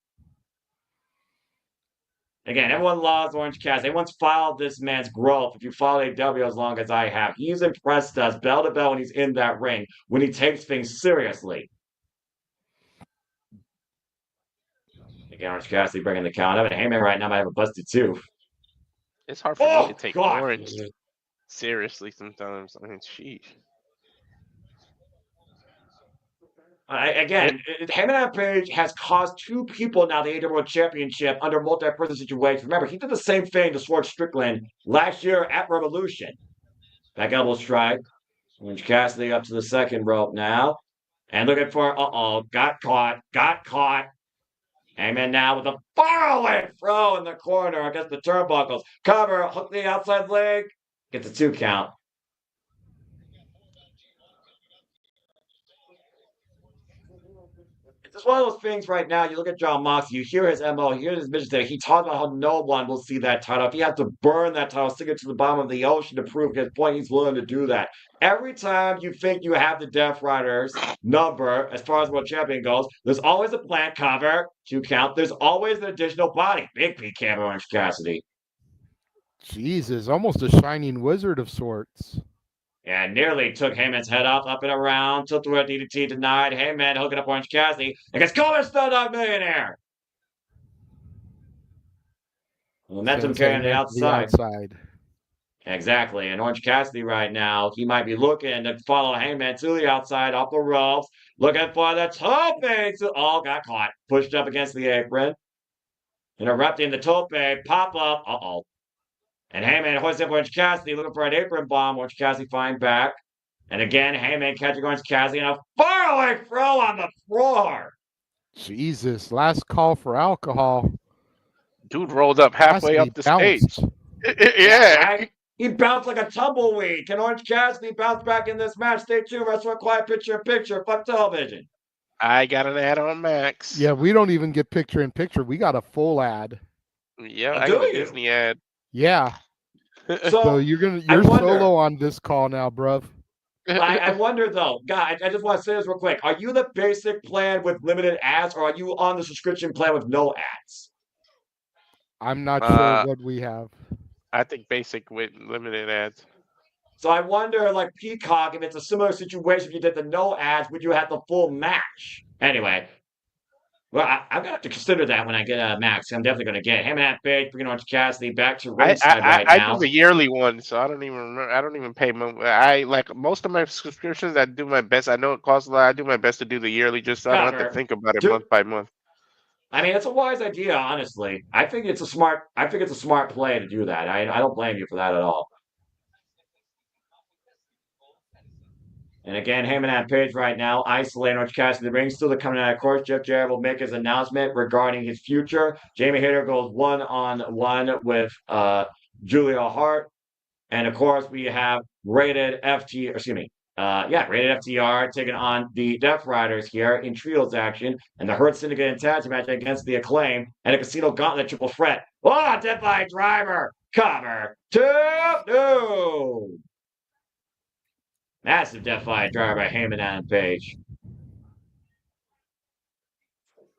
Again, everyone loves Orange Cassidy. Everyone's followed this man's growth. If you follow AEW as long as I have, he's impressed us bell to bell when he's in that ring, when he takes things seriously. Again, Orange Cassidy bringing the count up, and Heyman right now might have a busted too. It's hard for me to take God. Orange seriously sometimes. I mean, sheesh. Again, Hangman Page has caused 2 people now the AEW World Championship under multi-person situations. Remember, he did the same thing to Swerve Strickland last year at Revolution. Back elbow strike. Orange Cassidy up to the second rope now. And looking for, got caught. Hangman now with a faraway throw in the corner against the turnbuckles. Cover, hook the outside leg. Gets a 2 count. It's one of those things right now. You look at John Moxley, you hear his MO, you hear his vision there. He talks about how no one will see that title. If he has to burn that title, stick it to the bottom of the ocean to prove his point, he's willing to do that. Every time you think you have the Death Riders number as far as world champion goes, there's always a plant cover, 2 count. There's always an additional body. Big PK Orange Cassidy. Jesus, almost a shining wizard of sorts. Yeah, nearly took Heyman's head off, up and around. Tilt-a-whirl DDT denied. Heyman hooking up Orange Cassidy. Against Coleman Stone Millionaire. Momentum carrying the outside. Exactly. And Orange Cassidy right now, he might be looking to follow Heyman to the outside, off the ropes. Looking for the tope. Got caught. Pushed up against the apron. Interrupting the tope. Pop up. And Heyman hoists up Orange Cassidy, looking for an apron bomb. Orange Cassidy flying back. And again, Heyman catching Orange Cassidy and a faraway throw on the floor. Jesus, last call for alcohol. Dude rolled up halfway up the stage. Yeah. He bounced like a tumbleweed. Can Orange Cassidy bounce back in this match? Stay tuned. Wrestling Quiet picture. Fuck television. I got an ad on Max. Yeah, we don't even get picture-in-picture. We got a full ad. Yeah, I got a Disney ad. Yeah. So you're solo on this call now, bruv. I wonder though, God, I just want to say this real quick. Are you the basic plan with limited ads, or are you on the subscription plan with no ads? I'm not sure what we have. I think basic with limited ads. So I wonder, like Peacock, if it's a similar situation, if you did the no ads, would you have the full match? Anyway, well, I'm gonna have to consider that when I get a Max. I'm definitely gonna get him at big, bringing Orange Cassidy back to ringside right now. I do the yearly one, so I don't even remember. I don't even pay. I like most of my subscriptions. I do my best. I know it costs a lot. I do my best to do the yearly, just so I don't have to think about it month by month. I mean, it's a wise idea, honestly. I think it's a smart play to do that. I don't blame you for that at all. And again, Heyman and Page right now, isolating Orange Cassidy in the ring. Still coming out, of course. Jeff Jarrett will make his announcement regarding his future. Jamie Hayter goes 1-on-1 with Julia Hart. And of course, we have rated FTR taking on the Death Riders here in trios action. And the Hurt Syndicate and tag team match against the Acclaimed and a Casino Gauntlet triple threat. Oh, Death by Driver. Cover 2. No. Massive Death-Fire Driver by Heyman and Page.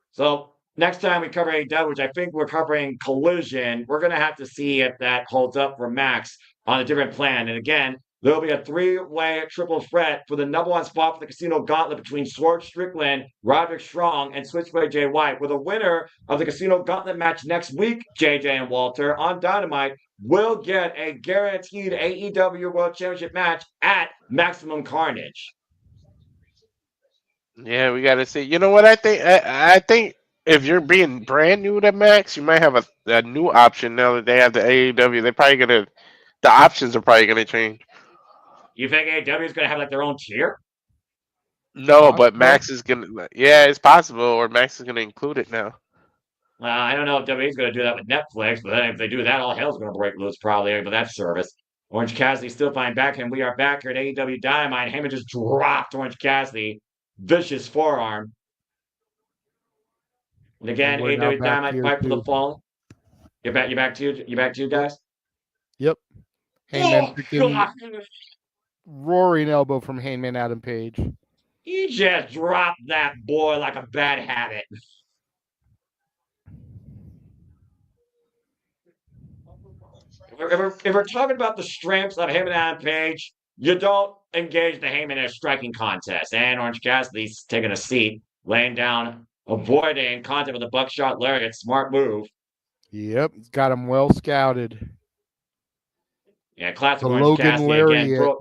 So, next time we cover AEW, which I think we're covering Collision, we're going to have to see if that holds up for Max on a different plan. And again, there'll be a 3-way triple threat for the number 1 spot for the Casino Gauntlet between Swerve Strickland, Roderick Strong, and Switchblade Jay White. With a winner of the Casino Gauntlet match next week, JJ and Walter, on Dynamite, will get a guaranteed AEW World Championship match at Maximum Carnage. Yeah, we got to see. You know what I think? I think if you're being brand new to Max, you might have a new option now that they have the AEW. The options are probably gonna change. You think AEW is gonna have like their own tier? No, but Max is gonna. Yeah, it's possible, or Max is gonna include it now. I don't know if WWE's going to do that with Netflix, but then if they do that, all hell's going to break loose probably with that service. Orange Cassidy still flying back, and we are back here at AEW Dynamite. Heyman just dropped Orange Cassidy. Vicious forearm. And again, AEW Dynamite fight for the fall. You back to guys? Yep. Heyman roaring elbow from Heyman Adam Page. He just dropped that boy like a bad habit. If we're talking about the strengths of Heyman and Adam Page, you don't engage the Heyman in a striking contest. And Orange Cassidy's taking a seat, laying down, avoiding contact with a buckshot lariat. Smart move. Yep, got him well scouted. Yeah, classic The Orange Logan Cassidy lariat.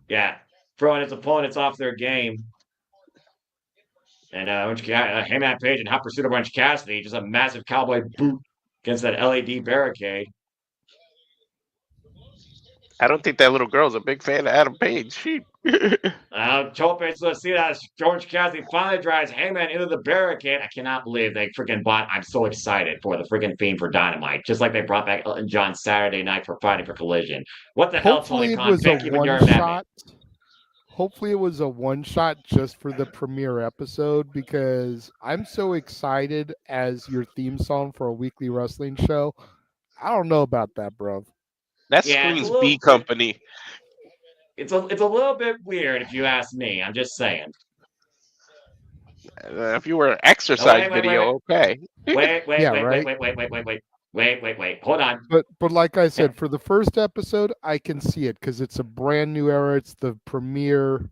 again. Throwing his opponents off their game. And Heyman Page in hot pursuit of Orange Cassidy, just a massive cowboy boot against that LED barricade. I don't think that little girl's a big fan of Adam Page. She... Tope's let's see that Orange Cassidy finally drives Heyman into the barricade. I cannot believe they freaking bought. I'm so excited for the freaking theme for Dynamite, just like they brought back Elton John Saturday night for Fighting for Collision. What the hell, Tony Khan? Thank you for your amendment. Hopefully it was a one shot just for the premiere episode, because I'm so excited as your theme song for a weekly wrestling show. I don't know about that, bro. That screams B Company. It's a little bit weird if you ask me. I'm just saying. If you were an exercise video, okay. Wait. Hold on. But like I said, for the first episode, I can see it because it's a brand new era. It's the premiere.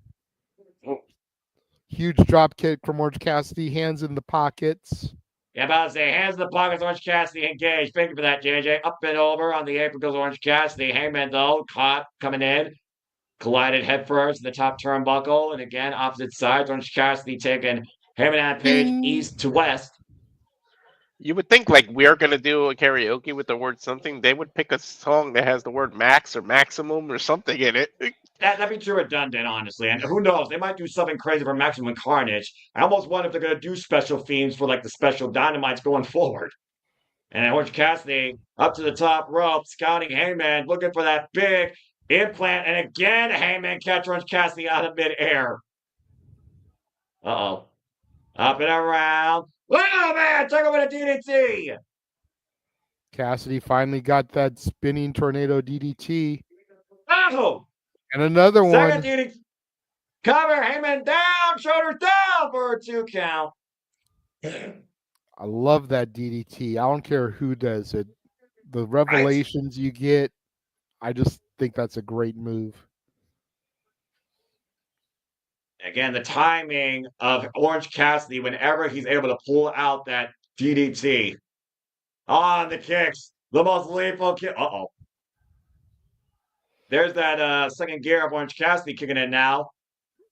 Huge drop kick from Orange Cassidy, hands in the pockets. Yeah, about to say, hands in the pockets, Orange Cassidy engaged. Thank you for that, JJ. Up and over on the apron goes Orange Cassidy. Heyman, though, caught coming in. Collided headfirst in the top turnbuckle. And again, opposite sides, Orange Cassidy taking Heyman and Page east to west. You would think, like, we're going to do a karaoke with the word something. They would pick a song that has the word max or maximum or something in it. That'd be too redundant, honestly. And who knows? They might do something crazy for Maximum Carnage. I almost wonder if they're going to do special themes for, like, the special Dynamites going forward. And Orange Cassidy up to the top rope, scouting Heyman, looking for that big implant. And again, Heyman catch Orange Cassidy out of midair. Uh-oh. Up and around. Oh, man! Take over the DDT! Cassidy finally got that spinning tornado DDT. Oh! And another Second one. DDT. Cover, Heyman down, shoulders down for a 2 count. I love that DDT. I don't care who does it. The revelations you get, I just think that's a great move. Again, the timing of Orange Cassidy whenever he's able to pull out that DDT. On the kicks. The most lethal kick. Uh-oh. There's that second gear of Orange Cassidy kicking in now.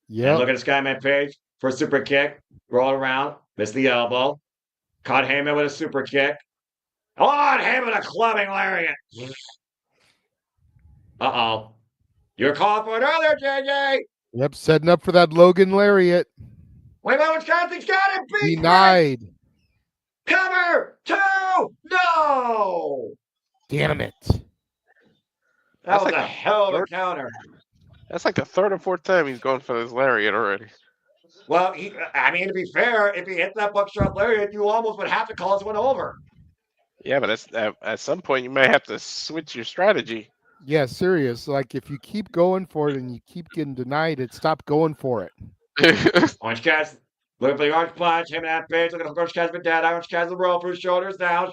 Yeah. Look at this guy, man, Page, for a super kick. Roll around. Missed the elbow. Caught Heyman with a super kick. Oh, and Heyman a clubbing lariat. Uh-oh. You were calling for it earlier, JJ. Yep, setting up for that Logan lariat. Wait a minute, Cassidy's got it. Beat denied. Cover 2. No. Damn it. That was like a hell of a counter. That's like the third or fourth time he's going for this lariat already. Well, I mean, to be fair, if he hit that buckshot lariat, you almost would have to call this one over. Yeah, but at some point, you might have to switch your strategy. Yeah, serious. Like, if you keep going for it and you keep getting denied it, stop going for it. Orange Cassidy. Looking for the orange punch. Him and that Page. Looking for Orange Cassidy. Dead. Orange Cassidy roll through. Shoulders down.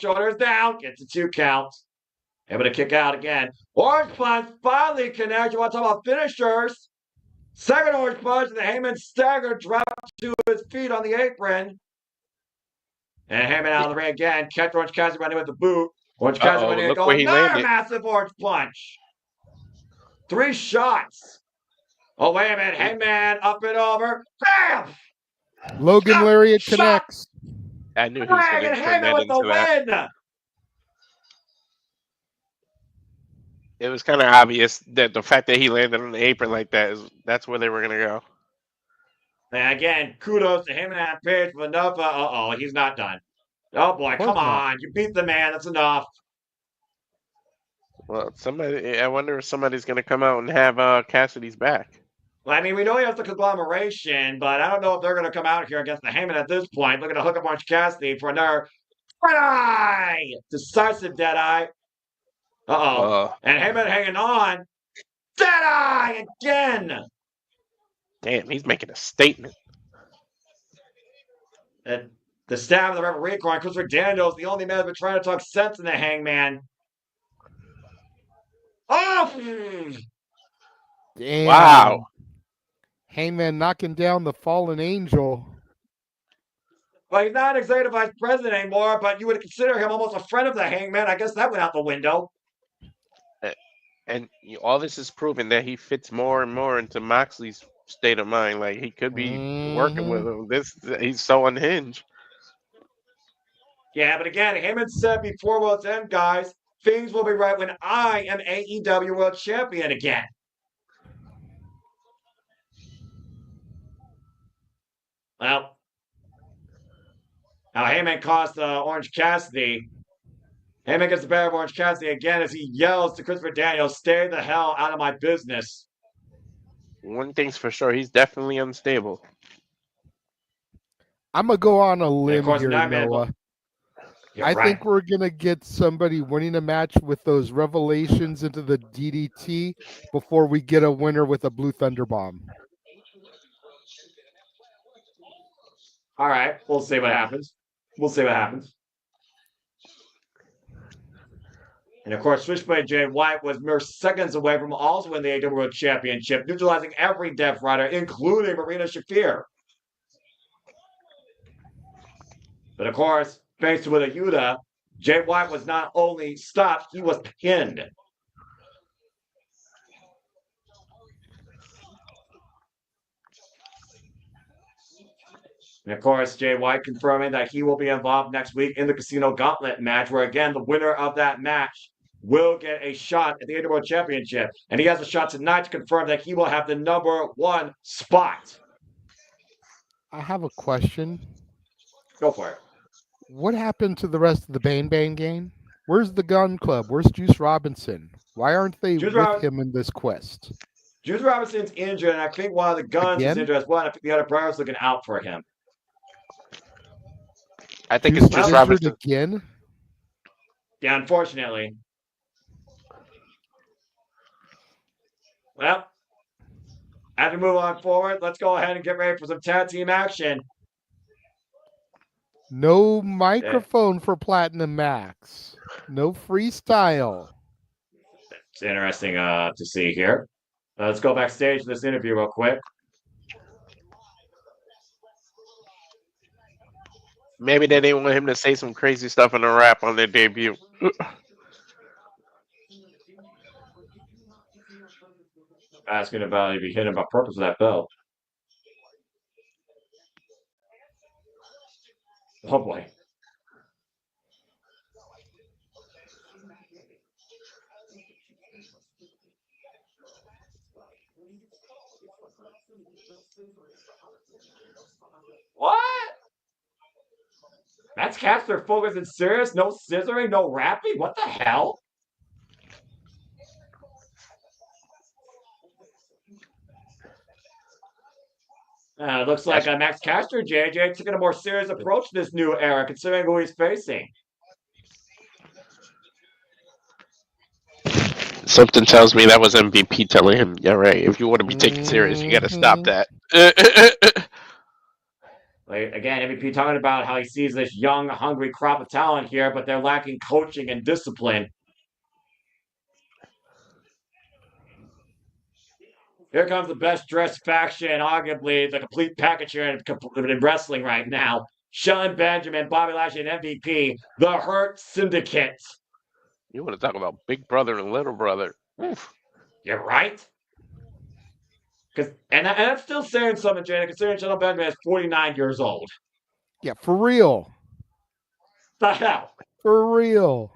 Gets a 2 count. Able to kick out again. Orange punch finally connects. You want to talk about finishers? Second orange punch. The Heyman stagger dropped to his feet on the apron. And Heyman out of the ring again. Catch Orange Cassidy running with the boot. Orange Cassidy running and going. Another massive orange punch. 3 shots. Oh, wait a minute. Heyman up and over. Bam! Logan lariat connects. I knew he was going to turn that into that. Win. It was kind of obvious that the fact that he landed on the apron like that that's where they were going to go. And again, kudos to him and that Page for enough. He's not done. Oh boy, come on! You beat the man. That's enough. Well, I wonder if somebody's going to come out and have Cassidy's back. Well, I mean, we know he has the conglomeration, but I don't know if they're going to come out here against the Heyman at this point. Looking to hook up Orange Cassidy for another Deadeye! Decisive Deadeye. And Heyman hanging on. Deadeye again! Damn, he's making a statement. And the stab of the referee corner, Christopher Daniels, the only man that's been trying to talk sense in the Hangman. Oh! Damn. Wow. Hangman knocking down the fallen angel. Well, he's not an executive vice president anymore, but you would consider him almost a friend of the Hangman. I guess that went out the window. And all this is proving that he fits more and more into Moxley's state of mind. Like he could be working with him. He's so unhinged. Yeah, but again, Heyman said before World's End, guys, things will be right when I am AEW World Champion again. Well, now Heyman cost Orange Cassidy. Heyman gets the better of Orange Cassidy again as he yells to Christopher Daniels, "Stay the hell out of my business." One thing's for sure, he's definitely unstable. I'm going to go on a limb course, here, Nightmare- Noah. You're I right. think we're going to get somebody winning a match with those revelations into the DDT before we get a winner with a Blue Thunder Bomb. All right, we'll see what happens. We'll see what happens. And of course, Switchblade Jay White was mere seconds away from also winning the AEW World Championship, neutralizing every Death Rider, including Marina Shafir. But of course, faced with a Yuta, Jay White was not only stopped, he was pinned. And of course, Jay White confirming that he will be involved next week in the Casino Gauntlet match, where again, the winner of that match will get a shot at the AEW World Championship. And he has a shot tonight to confirm that he will have the #1 spot. I have a question. Go for it. What happened to the rest of the Bang Bang gang? Where's the Gun Club? Where's Juice Robinson? Why aren't they with him in this quest? Juice Robinson's injured, and I think one of the Guns is injured as well. And I think the other brother's looking out for him. I think it's Juice Robinson again. Yeah, unfortunately. Well, as we move on forward, let's go ahead and get ready for some tag team action. No microphone for Platinum Max. No freestyle. It's interesting to see here. Let's go backstage to this interview real quick. Maybe they didn't want him to say some crazy stuff in a rap on their debut. Asking about if he hit him by purpose with that belt. Oh boy. What? That's Caster focused and serious? No scissoring, no rapping? What the hell? It looks like Max Caster, JJ, taking a more serious approach to this new era, considering who he's facing. Something tells me that was MVP telling him, "Yeah, right. If you want to be taken serious, you got to stop that." Like, again, MVP talking about how he sees this young, hungry crop of talent here, but they're lacking coaching and discipline. Here comes the best dressed faction, arguably the complete package here in wrestling right now. Shelton Benjamin, Bobby Lashley, and MVP, the Hurt Syndicate. You want to talk about big brother and little brother? Oof. You're right. And I'm still saying something, Jada, considering Shelton Benjamin is 49 years old. Yeah, for real. The hell? For real.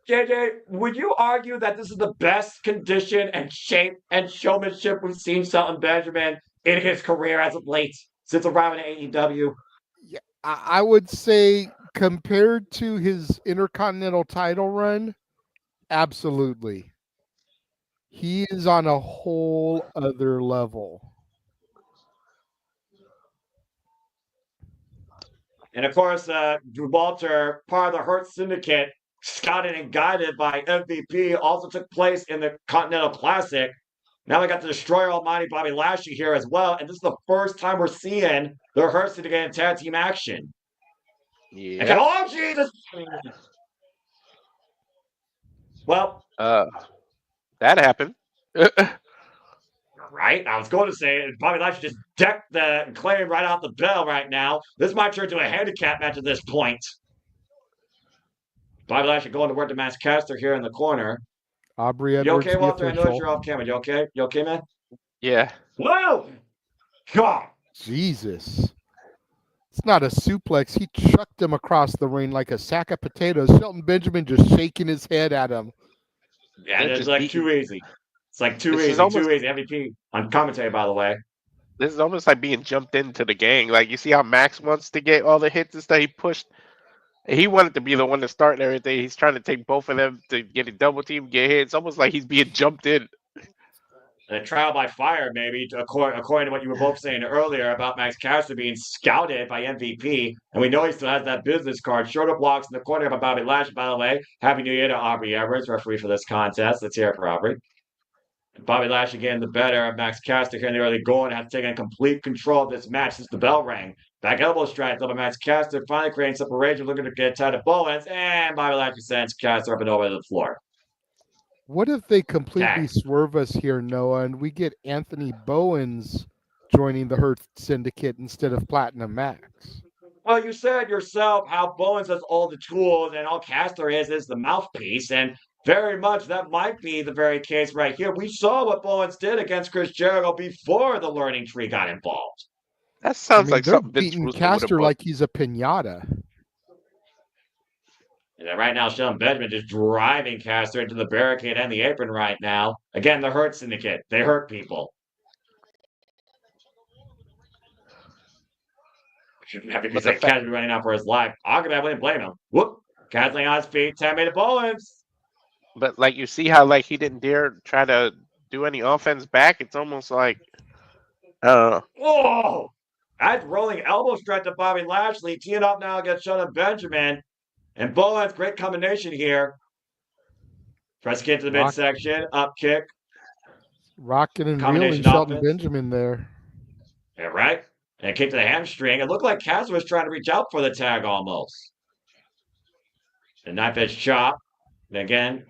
JJ, would you argue that this is the best condition and shape and showmanship we've seen Shelton Benjamin in his career as of late, since arriving at AEW? Yeah, I would say compared to his Intercontinental title run, absolutely. He is on a whole other level. And of course, Drew Walter, part of the Hurt Syndicate, scouted and guided by MVP, also took place in the Continental Classic. Now we got the Destroyer Almighty Bobby Lashley here as well, and this is the first time we're seeing the Hurt Syndicate in tag team action. Yeah. Oh, Jesus! Well, that happened. right? I was going to say Bobby Lashley just decked the Acclaimed right out the bell right now. This might turn to a handicap match at this point. Bobby Lashley going to work the Max Caster here in the corner. Aubrey You Edwards, okay, the Walter? I know official. you're off camera. You okay? You okay, man? Yeah. Whoa! God! Jesus. It's not a suplex. He chucked him across the ring like a sack of potatoes. Shelton Benjamin just shaking his head at him. Yeah, it's like too easy. It's like too easy. Too easy. MVP on commentary, by the way. This is almost like being jumped into the gang. Like, you see how Max wants to get all the hits and stuff? He pushed. He wanted to be the one to start and everything. He's trying to take both of them to get a double team, get hit. It's almost like he's being jumped in. A trial by fire, maybe, according to what you were both saying earlier about Max Caster being scouted by MVP. And we know he still has that business card. Shoulder blocks in the corner by Bobby Lashley, by the way. Happy New Year to Aubrey Edwards, referee for this contest. Let's hear it for Aubrey. Bobby Lashley getting the better of Max Caster here in the early going, has taken complete control of this match since the bell rang. Back elbow strike, up by Max Caster, finally creating separation, looking to get tied to Bowens, and Bobby Lashley sends Caster up and over to the floor. What if they completely swerve us here, Noah, and we get Anthony Bowens joining the Hurt Syndicate instead of Platinum Max? Well, you said yourself how Bowens has all the tools and all Caster is the mouthpiece, and very much that might be the very case right here. We saw what Bowens did against Chris Jericho before the learning tree got involved. That sounds like they're something Vince beating Russo Caster like he's a pinata. And right now, Shelton Benjamin just driving Caster into the barricade and the apron right now. Again, the Hurt Syndicate. They hurt people. Happy to say Cassidy running out for his life. I wouldn't blame him. Whoop. Cassidy on his feet. 10-minute Bowens. But like, you see how like he didn't dare try to do any offense back? It's almost like whoa! That's rolling elbow strike to Bobby Lashley. Teeing up now against Shelton Benjamin. And Bowens, great combination here. Tries to get to the midsection. Up kick. Rocking and reeling Shelton Benjamin there. Yeah, right? And kick to the hamstring. It looked like Caster was trying to reach out for the tag almost. The knife edge chop. And again,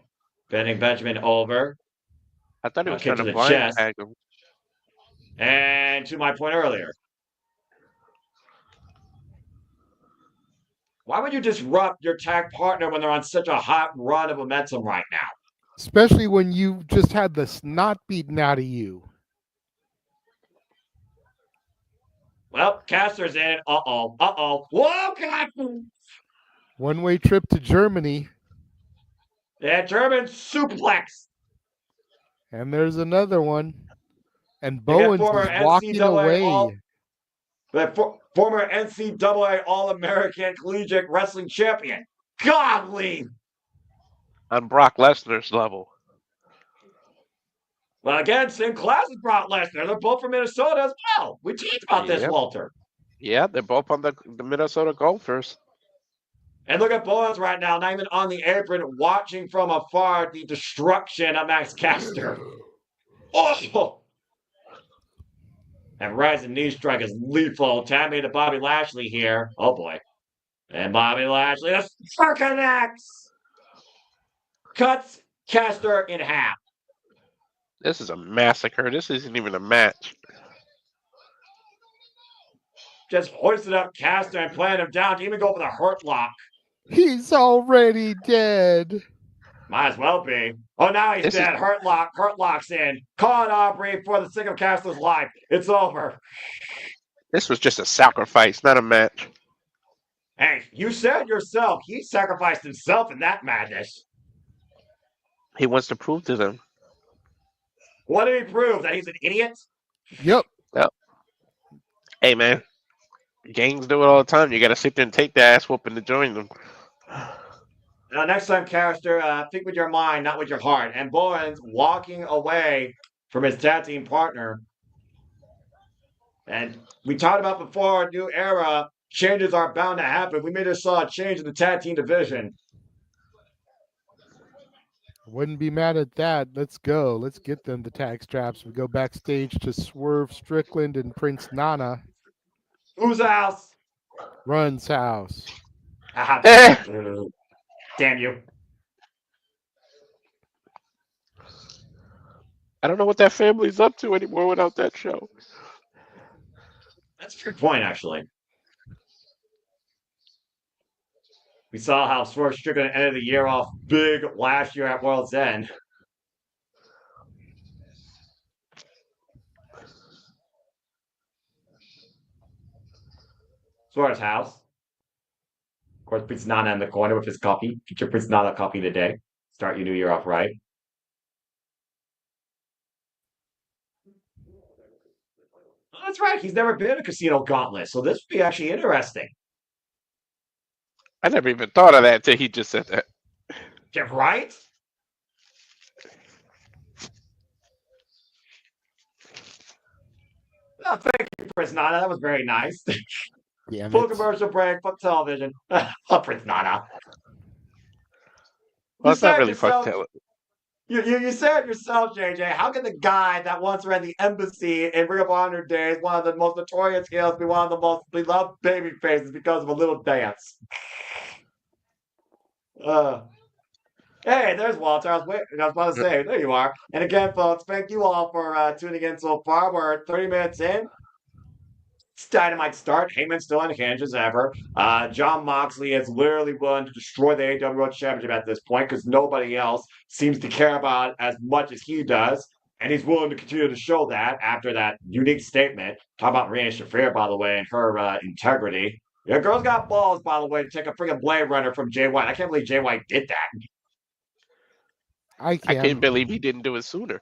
bending Benjamin over. I thought he was trying to blind tag him. And to my point earlier, why would you disrupt your tag partner when they're on such a hot run of momentum right now? Especially when you just had the snot beaten out of you. Well, Caster's in. Uh-oh. Whoa, God! One-way trip to Germany. Yeah, German suplex. And there's another one. And Bowens is walking away. Former NCAA All-American Collegiate Wrestling Champion. Godly! On Brock Lesnar's level. Well, again, same class as Brock Lesnar. They're both from Minnesota as well. We talked about this, Walter. Yeah, they're both on the Minnesota Gophers. And look at Bowens right now, not even on the apron, watching from afar the destruction of Max Caster. Oh! And rising knee strike is lethal. Tammy to Bobby Lashley here. Oh, boy. And Bobby Lashley, the connects. Cuts Caster in half. This is a massacre. This isn't even a match. Just hoisted up Caster and planted him down to even go for the hurt lock. He's already dead. Might as well be. Oh, now he's dead. Hurt lock's in. Call it, Aubrey, for the sake of Caster's life. It's over. This was just a sacrifice, not a match. Hey, you said yourself he sacrificed himself in that madness. He wants to prove to them. What did he prove? That he's an idiot? Yep. Hey, man. Gangs do it all the time. You got to sit there and take the ass whooping to join them. Now, next time, Caster, think with your mind, not with your heart. And Bowens walking away from his tag team partner. And we talked about before, new era, changes are bound to happen. We may just saw a change in the tag team division. Wouldn't be mad at that. Let's go. Let's get them the tag straps. We go backstage to Swerve Strickland and Prince Nana. Whose house? Run's house. Ah, damn you. I don't know what that family's up to anymore without that show. That's a good point, actually. We saw how Swerve Strickland ended the year off big last year at World's End. Swerve's house. Of course, Prince Nana in the corner with his coffee. Get your Prince Nana coffee today. Start your new year off right. Oh, that's right. He's never been in a casino gauntlet, so this would be actually interesting. I never even thought of that until he just said that. Yeah, right? Oh, thank you, Prince Nana. That was very nice. Damn Full it. commercial break, fuck television. Oh, Prince Nana. Well, You it's not said really fuck yourself, television. you said yourself, JJ, how can the guy that once ran the embassy in Ring of Honor days, one of the most notorious heels, be one of the most beloved baby faces because of a little dance? Hey, there's Walter. I was about to say, there you are. And again, folks, thank you all for tuning in so far. We're 30 minutes in. It's Dynamite start. Heyman's still unhinged as ever. John Moxley is literally willing to destroy the AEW World Championship at this point because nobody else seems to care about it as much as he does. And he's willing to continue to show that after that unique statement. Talk about Rhea Shafir, by the way, and her integrity. Yeah, girl's got balls, by the way, to take a freaking Blade Runner from Jay White. I can't believe Jay White did that. I I can. can't believe he didn't do it sooner.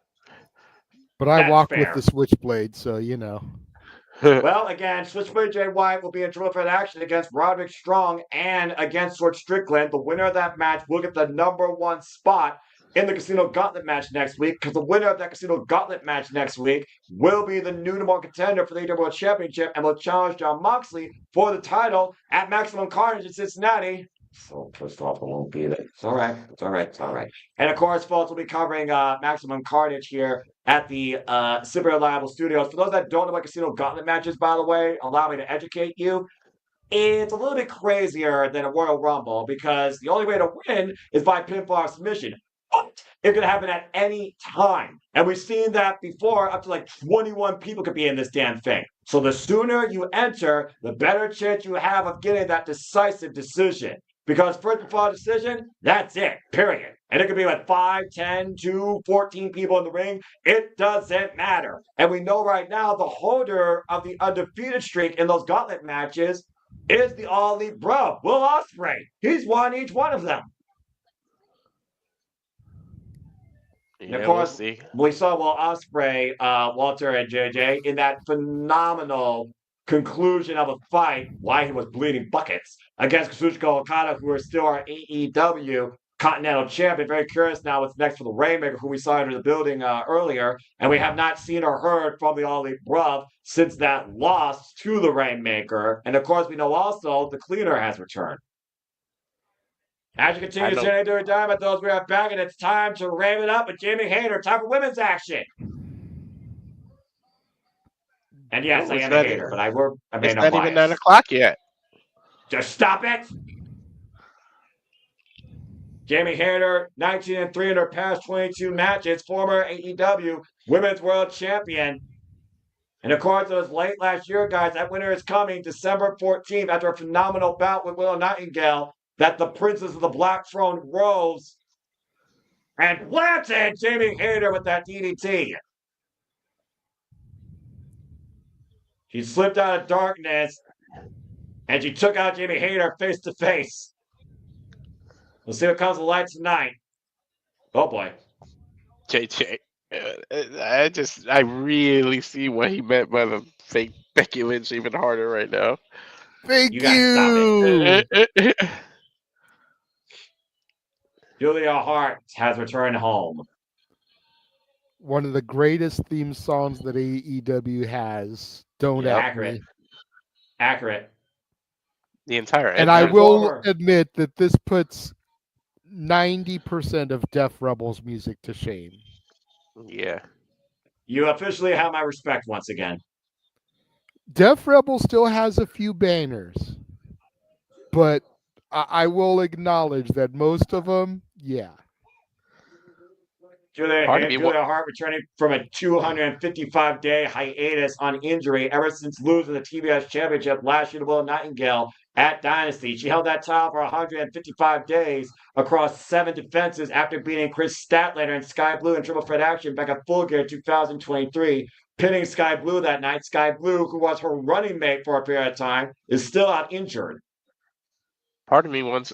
But I That's walk fair. with the switchblade, so you know. Well, again, Switchblade Jay White will be in triple threat action against Roderick Strong and against Swerve Strickland. The winner of that match will get the #1 spot in the Casino Gauntlet match next week, because the winner of that Casino Gauntlet match next week will be the new #1 contender for the AEW World Championship and will challenge John Moxley for the title at Maximum Carnage in Cincinnati. So pissed off I won't be there. It's all right. It's all right. It's all right. And of course, folks, we'll be covering Maximum Carnage here at the Super Reliable Studios. For those that don't know about Casino Gauntlet matches, by the way, allow me to educate you. It's a little bit crazier than a Royal Rumble because the only way to win is by pinfall or submission. But it could happen at any time. And we've seen that before, up to like 21 people could be in this damn thing. So the sooner you enter, the better chance you have of getting that decisive decision. Because first and final decision, that's it, period. And it could be like 5, 10, 2, 14 people in the ring. It doesn't matter. And we know right now the holder of the undefeated streak in those gauntlet matches is the All Elite Bro, Will Ospreay. He's won each one of them. And Yeah, of we'll course, see. we saw Will Ospreay, Walter and JJ in that phenomenal conclusion of a fight, why he was bleeding buckets against Kazuchika Okada, who is still our AEW Continental Champion. Very curious now what's next for the Rainmaker, who we saw enter the building earlier, and we have not seen or heard from the All Elite Bruv since that loss to the Rainmaker. And of course, we know also the Cleaner has returned. As you continue to say during time at those we are back, and it's time to rave it up with Jamie Hayter. Time for women's action. And yes, I am a hater, but I may It's not not even bias. 9 o'clock yet. Just stop it. Jamie Hayter, 19-3 in her past 22 matches, former AEW Women's World Champion. And of course, it was late last year, guys. That winner is coming December 14th after a phenomenal bout with Willow Nightingale that the Princess of the Black Throne rose and planted Jamie Hayter with that DDT. She slipped out of darkness and she took out Jamie Hayter face to face. We'll see what comes to light tonight. Oh boy. JJ. I really see what he meant by the fake Becky Lynch even harder right now. Thank You gotta stop you. Julia Hart has returned home. One of the greatest theme songs that AEW has. Don't Yep. at me. Accurate. The entire And I ending. will admit that this puts 90% of Def Rebel's music to shame. Yeah. You officially have my respect once again. Def Rebel still has a few bangers, but I will acknowledge that most of them, yeah. Julia Part of me, Hart returning from a 255-day hiatus on injury ever since losing the TBS Championship last year to Will Nightingale at Dynasty. She held that title for 155 days across 7 defenses after beating Chris Statlander and Sky Blue in triple threat action back at Full Gear 2023. Pinning Sky Blue that night. Sky Blue, who was her running mate for a period of time, is still out injured. part of me wants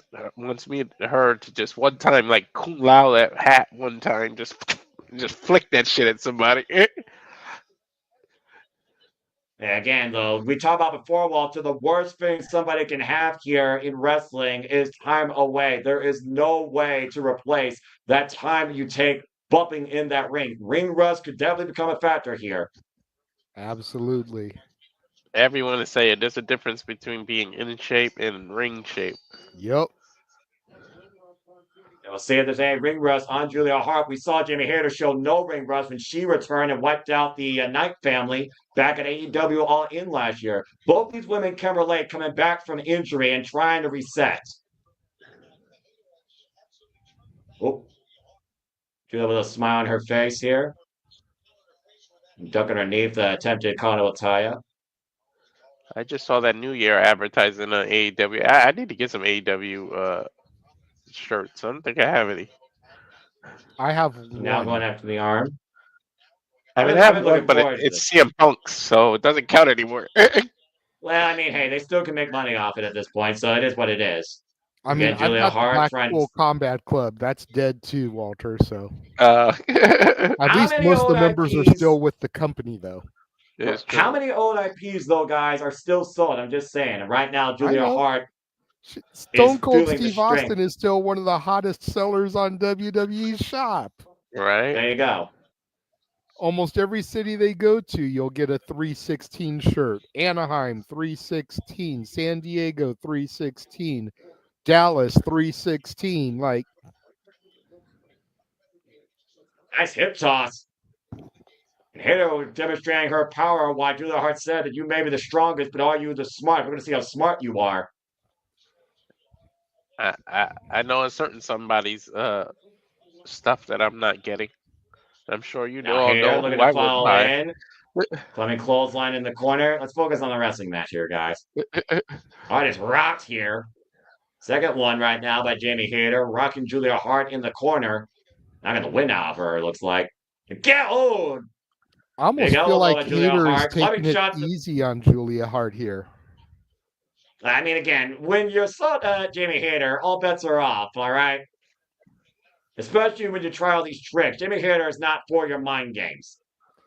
me and her to just one time like kung lao that hat one time, just flick that shit at somebody. Again, though, we talked about before, Walter, the worst thing somebody can have here in wrestling is time away. There is no way to replace that time you take bumping in that ring. Ring rust could definitely become a factor here. Absolutely. Everyone is saying there's a difference between being in shape and ring shape. Yep. We'll see if there's any ring rust on Julia Hart. We saw Jamie Hayter show no ring rust when she returned and wiped out the Knight family back at AEW All In last year. Both these women can relate coming back from injury and trying to reset. Oh, Julia with a smile on her face here. Ducking underneath the attempted Kono Ataya. I just saw that New Year advertising on AEW. I need to get some AEW shirts. I don't think I have any. I have Now one. going after the arm. I mean, I I've have been one, looking but forward to it's CM Punk's, so it doesn't count anymore. Well, I mean, hey, they still can make money off it at this point, so it is what it is. I mean, Again, I've Julia got the Hart trying Blackpool Combat Club. That's dead too, Walter. So uh, at How least many most of old the members are IPs still with the company, though. it's How true. many old IPs, though, guys, are still sold? I'm just saying. And right now, I Julia know. Hart Stone is Cold feeling the Steve strength. Austin is still one of the hottest sellers on WWE's shop. Right? There you go. Almost every city they go to, you'll get a 316 shirt. Anaheim 316, San Diego 316, Dallas 316. Like, Nice hip toss. Hayter demonstrating her power while Julia Hart said that you may be the strongest, but are you the smart? We're going to see how smart you are. I know a certain somebody's stuff that I'm not getting. I'm sure you Now all Hayter know looking who to I wouldn't follow buy. in. Climbing clothesline in the corner. Let's focus on the wrestling match here, guys. Hart is rocked here. Second one right now by Jamie Hayter, rocking Julia Hart in the corner. Not going to win out of her, it looks like. Get old. I almost Big feel elbow like by Julia Hayter is Hart. Clubbing taking it shots. easy on Julia Hart here. I mean, again, when you're Jamie Hayter, all bets are off, all right? Especially when you try all these tricks. Jamie Hayter is not for your mind games.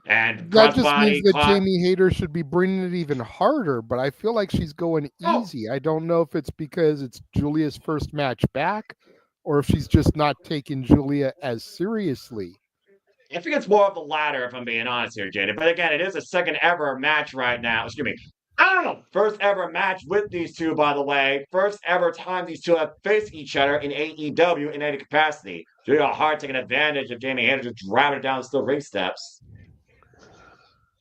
And That just means crossbody, that clock. Jamie Hayter should be bringing it even harder, but I feel like she's going easy. I don't know if it's because it's Julia's first match back or if she's just not taking Julia as seriously. I think it's more of the latter, if I'm being honest here, Jada. But again, it is a second ever match right now. Excuse me. I don't know. First ever match with these two, by the way. First ever time these two have faced each other in AEW in any capacity. Julia Hart taking advantage of Jamie Hayter just driving her down the steel ring steps.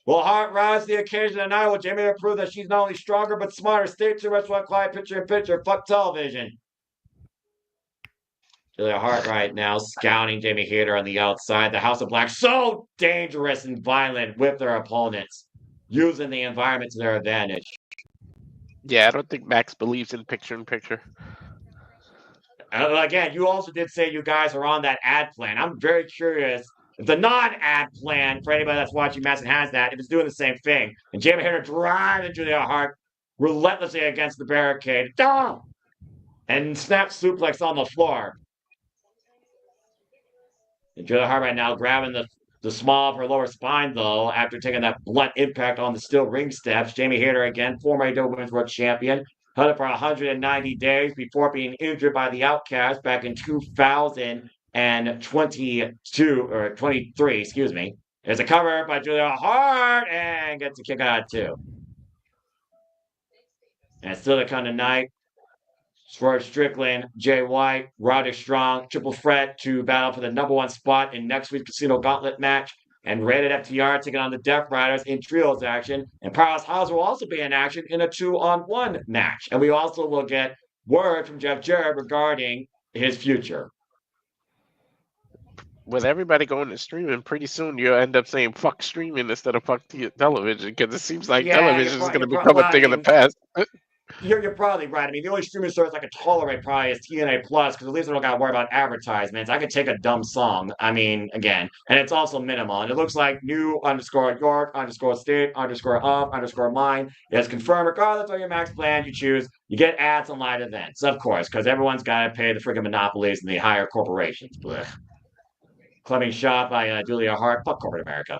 Will Hart rise to the occasion tonight? Will Jamie prove that she's not only stronger but smarter? Stay tuned, Restaurant Client, picture in picture. Fuck television. Julia Hart right now scouting Jamie Hayter on the outside. The House of Black so dangerous and violent with their opponents, using the environment to their advantage. Yeah, I don't think Max believes in picture in picture. Again, you also did say you guys are on that ad plan. I'm very curious if the non-ad plan, for anybody that's watching Madison has that, if it's doing the same thing. And Jamie Hayter driving Julia Hart relentlessly against the barricade. Oh! And snap suplex on the floor. And Julia Hart right now grabbing the small of her lower spine, though, after taking that blunt impact on the steel ring steps. Jamie Hayter, again, former AEW Women's World Champion, held it for 190 days before being injured by the Outcast back in 2022, or 23, excuse me. There's a cover by Julia Hart, and gets a kick out, too. And it's still the kind of night. Swerve Strickland, Jay White, Roderick Strong, triple threat to battle for the #1 spot in next week's Casino Gauntlet match. And Rated FTR taking on the Death Riders in trios action. And Powerhouse Hobbs will also be in action in a 2-on-1 match. And we also will get word from Jeff Jarrett regarding his future. With everybody going to streaming, pretty soon you'll end up saying "fuck streaming" instead of "fuck television" because it seems like television is going to become a thing of the past. You're probably right. I mean, the only streaming service I could tolerate probably is TNA Plus because at least I don't got to worry about advertisements. I could take a dumb song. I mean, again, and it's also minimal. And it looks like new _York_state_of_mine is confirmed. Regardless of your max plan you choose, you get ads on live events, of course, because everyone's got to pay the freaking monopolies and the higher corporations. Blech. Clubbing shot by Julia Hart. Fuck corporate America.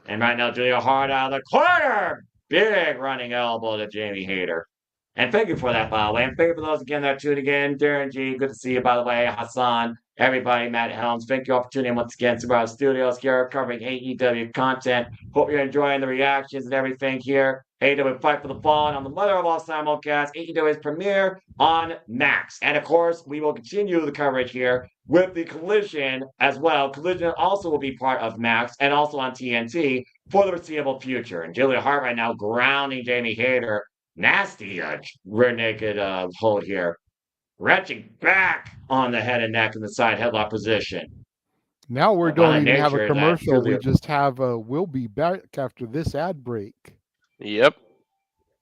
And right now, Julia Hart out of the corner. Big running elbow to Jamie Hayter. And thank you for that, by the way. And thank you for those again that tuned again. Darren G, good to see you, by the way. Hassan, everybody, Matt Helms. Thank you all for tuning in once again. Super Studios here covering AEW content. Hope you're enjoying the reactions and everything here. AEW Fight for the Fallen on the mother of all simulcasts. AEW's premiere on Max. And of course, we will continue the coverage here with the Collision as well. Collision also will be part of Max and also on TNT for the foreseeable future. And Julia Hart right now grounding Jamie Hayter. Nasty rear naked hold here. Wrenching back on the head and neck in the side headlock position. Now we don't even have a commercial. We just have a "we'll be back" after this ad break. Yep.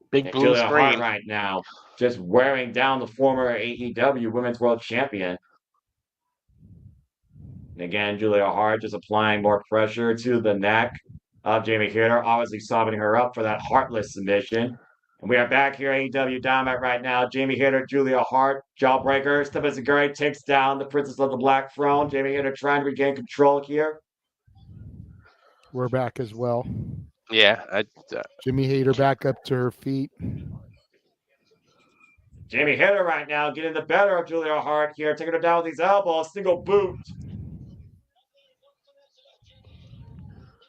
Big blue Julia screen Hart right now, just wearing down the former AEW Women's World Champion. And again, Julia Hart just applying more pressure to the neck of Jamie Hayter, obviously softening her up for that heartless submission. And we are back here, AEW Dynamite right now. Jamie Hayter, Julia Hart, jawbreaker. Stephen Zaguri takes down the Princess of the Black Throne. Jamie Hayter trying to regain control here. We're back as well. Yeah. Jamie Hayter back up to her feet. Jamie Hayter right now getting the better of Julia Hart here, taking her down with these elbows, single boot.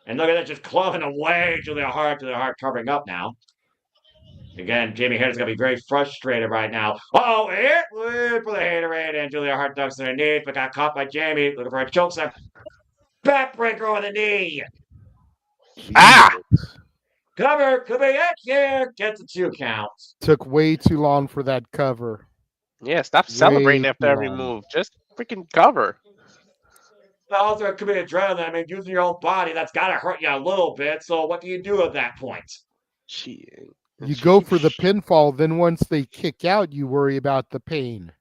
And look at that, just clubbing away Julia Hart covering up now. Again, Jamie Hayter's going to be very frustrated right now. Oh, it for the Haterade, and Julia Hart ducks to her knees, but got caught by Jamie, looking for a chokeslam. Backbreaker over the knee. Ah! Cover, could be it here. Gets a 2 count. Took way too long for that cover. Yeah, stop celebrating after every move. Just freaking cover. Also, it could be adrenaline. I mean, using your own body, that's got to hurt you a little bit. So what do you do at that point? You go for the pinfall, then once they kick out, you worry about the pain.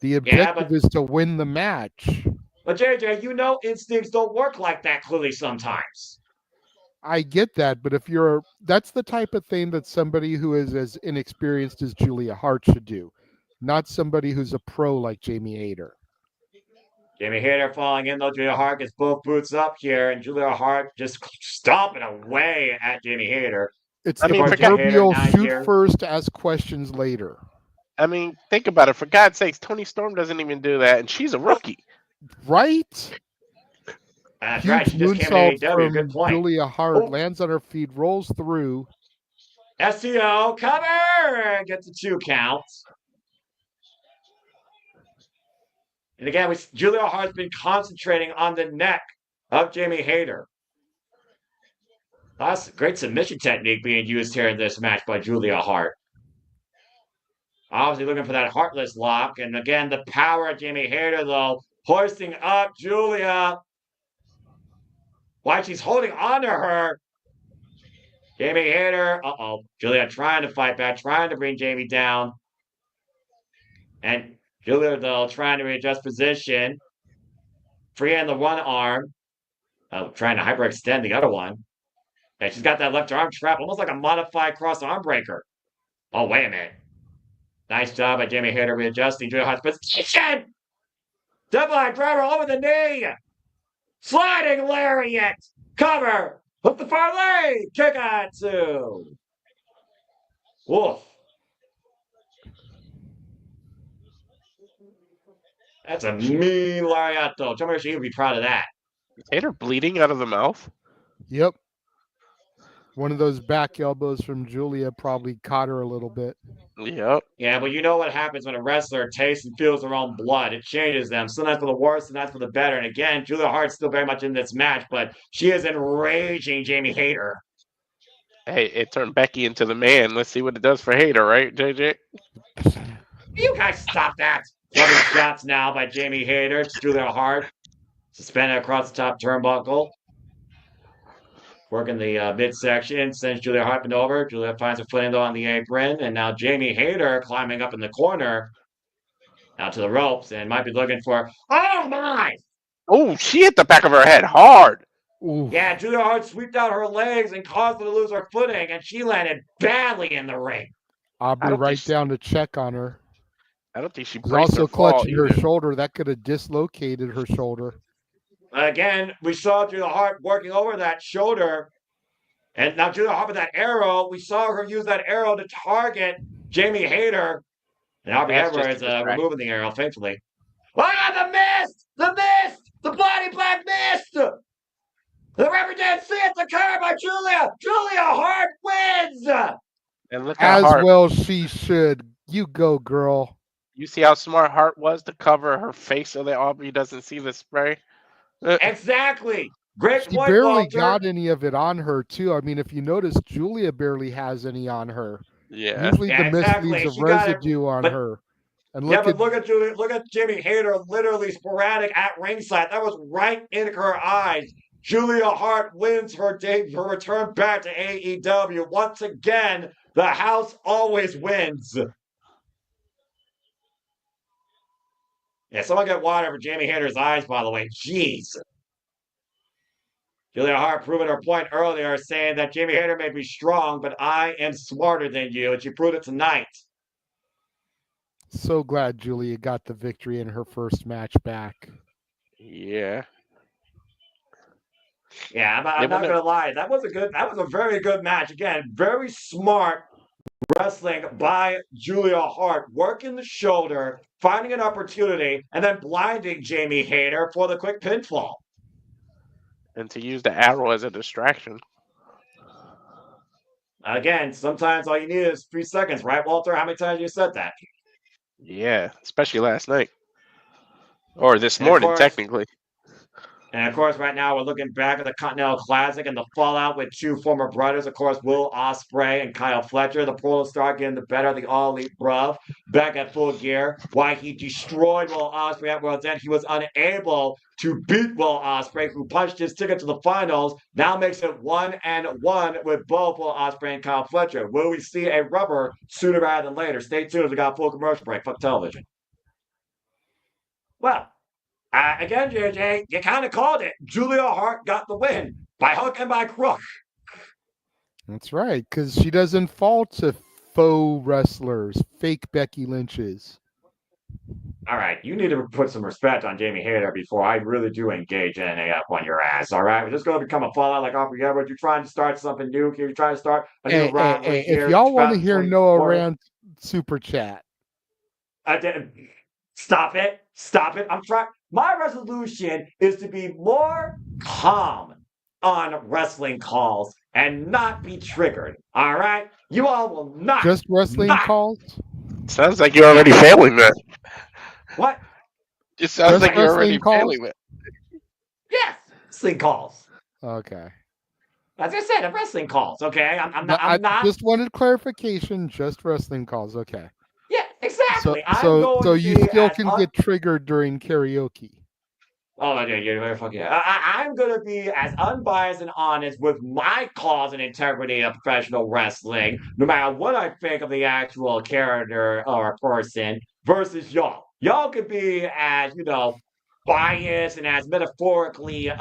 The objective is to win the match. But JJ, you know instincts don't work like that clearly sometimes. I get that, but that's the type of thing that somebody who is as inexperienced as Julia Hart should do, not somebody who's a pro like Jamie Hayter. Jamie Hayter falling in, though. Julia Hart gets both boots up here, and Julia Hart just stomping away at Jamie Hayter. It's the proverbial shoot first, ask questions later. I mean, think about it. For God's sakes, Toni Storm doesn't even do that, and she's a rookie. Right? That's huge right. She just came to AEW. Good point. Julia Hart lands on her feet, rolls through. STO cover! Gets a 2 count. And again, Julia Hart's been concentrating on the neck of Jamie Hayter. That's a great submission technique being used here in this match by Julia Hart. Obviously looking for that heartless lock. And again, the power of Jamie Hayter, though, hoisting up Julia. While she's holding on to her. Jamie Hayter, Julia trying to fight back, trying to bring Jamie down. And Julia, though, trying to readjust position. Freeing the one arm. Trying to hyperextend the other one. And she's got that left arm trap, almost like a modified cross arm breaker. Oh, wait a minute. Nice job by Jamie Hayter readjusting Julia Hart's position. Double eye driver over the knee. Sliding lariat. Cover. Hook the far leg. Kick out 2. Woof. That's a mean lariat, though. She would be proud of that. Is Hayter bleeding out of the mouth? Yep. One of those back elbows from Julia probably caught her a little bit. Yep. Yeah, but you know what happens when a wrestler tastes and feels their own blood. It changes them. Sometimes for the worse, sometimes for the better. And again, Julia Hart's still very much in this match, but she is enraging Jamie Hayter. Hey, it turned Becky into the man. Let's see what it does for Hayter, right, JJ? You guys stop that. Clubbing shots now by Jamie Hayter. It's Julia Hart. Suspended across the top turnbuckle. Working the midsection, sends Julia Hartman over. Julia finds her footing though on the apron, and now Jamie Hayter climbing up in the corner, out to the ropes, and might be looking for. Oh my! Oh, she hit the back of her head hard. Oof. Yeah, Julia Hart swept out her legs and caused her to lose her footing, and she landed badly in the ring. Aubrey right down to check on her. I don't think she She's braced also her fall clutching her either. shoulder. That could have dislocated her shoulder. Again, we saw Julia Hart working over that shoulder. And now Julia Hart with that arrow, we saw her use that arrow to target Jamie Hayter. And Aubrey That's just Edwards a distraction. removing the arrow, thankfully. Oh, the mist! The mist! The bloody black mist! The referee didn't see it. The cover by Julia. Julia Hart wins! And look how As Hart. well she should. You go, girl. You see how smart Hart was to cover her face so that Aubrey doesn't see the spray? Exactly. Great She point, barely Walter. got any of it on her, too. I mean, if you notice, Julia barely has any on her. Yeah. Usually Yeah, the mist exactly. leaves a She got it, residue on but- her. And Yeah, look but at look at Julia. Look at Jamie Hayter, literally sporadic at ringside. That was right in her eyes. Julia Hart wins her return back to AEW. Once again, the house always wins. Yeah, someone get water for Jamie Hayter's eyes, by the way. Jeez. Julia Hart proving her point earlier, saying that Jamie Hayter may be strong, but I am smarter than you, and she proved it tonight. so glad Julia got the victory in her first match back. Yeah. Yeah, I'm not gonna lie. That was a very good match. Again, very smart wrestling by Julia Hart, working the shoulder, finding an opportunity, and then blinding Jamie Hayter for the quick pinfall. And to use the arrow as a distraction. Again, sometimes all you need is 3 seconds, right, Walter? How many times you said that? Yeah, especially last night. Or this And of morning, course- technically. And of course, right now we're looking back at the Continental Classic and the fallout with two former brothers, of course, Will Ospreay and Kyle Fletcher. The Polar Star getting the better of the All Elite bruv back at Full Gear. Why he destroyed Will Ospreay at World's End. He was unable to beat Will Ospreay, who punched his ticket to the finals. Now makes it 1-1 with both Will Ospreay and Kyle Fletcher. Will we see a rubber sooner rather than later? Stay tuned as we got a full commercial break. Fuck television. Well. Again, JJ, you kind of called it. Julia Hart got the win by hook and by crook. That's right, because she doesn't fall to faux wrestlers, fake Becky Lynches. All right, you need to put some respect on Jamie Hayter before I really do engage in a on your ass. All right, we're just going to become a fallout like Aubrey Edwards. You're trying to start something new. You're trying to start a new rivalry here. If y'all want to hear Noah 2024. Rand super chat, Stop it. Stop it. I'm trying. My resolution is to be more calm on wrestling calls and not be triggered. All right? You all will not. just wrestling not- calls. Sounds like you're already failing that. What? It sounds Just like you're already wrestling calls? failing that. Yes. Wrestling calls. Okay. As I said, wrestling calls. Okay? I'm I not. just wanted clarification. Just wrestling calls. Okay. Yeah, exactly. So you still can get triggered during karaoke. Oh, yeah, fuck yeah. I'm going to be as unbiased and honest with my cause and integrity of professional wrestling, no matter what I think of the actual character or person, versus y'all. Y'all could be as, biased and as metaphorically,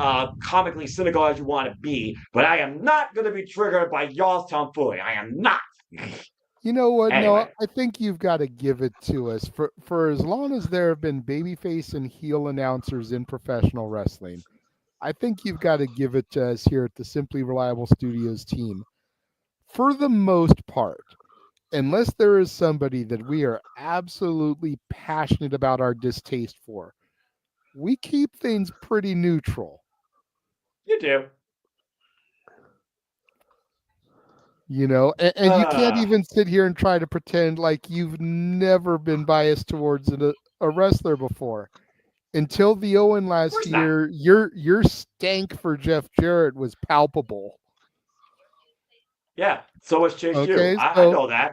comically cynical as you want to be, but I am not going to be triggered by y'all's tomfoolery. I am not. You know what? Anyway. No, I think you've got to give it to us. For as long as there have been babyface and heel announcers in professional wrestling, I think you've got to give it to us here at the Simply Reliable Studios team. For the most part, unless there is somebody that we are absolutely passionate about our distaste for, we keep things pretty neutral. You do. You know, and you can't even sit here and try to pretend like you've never been biased towards a wrestler before. Until the Owen last year, your stank for Jeff Jarrett was palpable. Yeah, so was Chase U. Okay, I know that.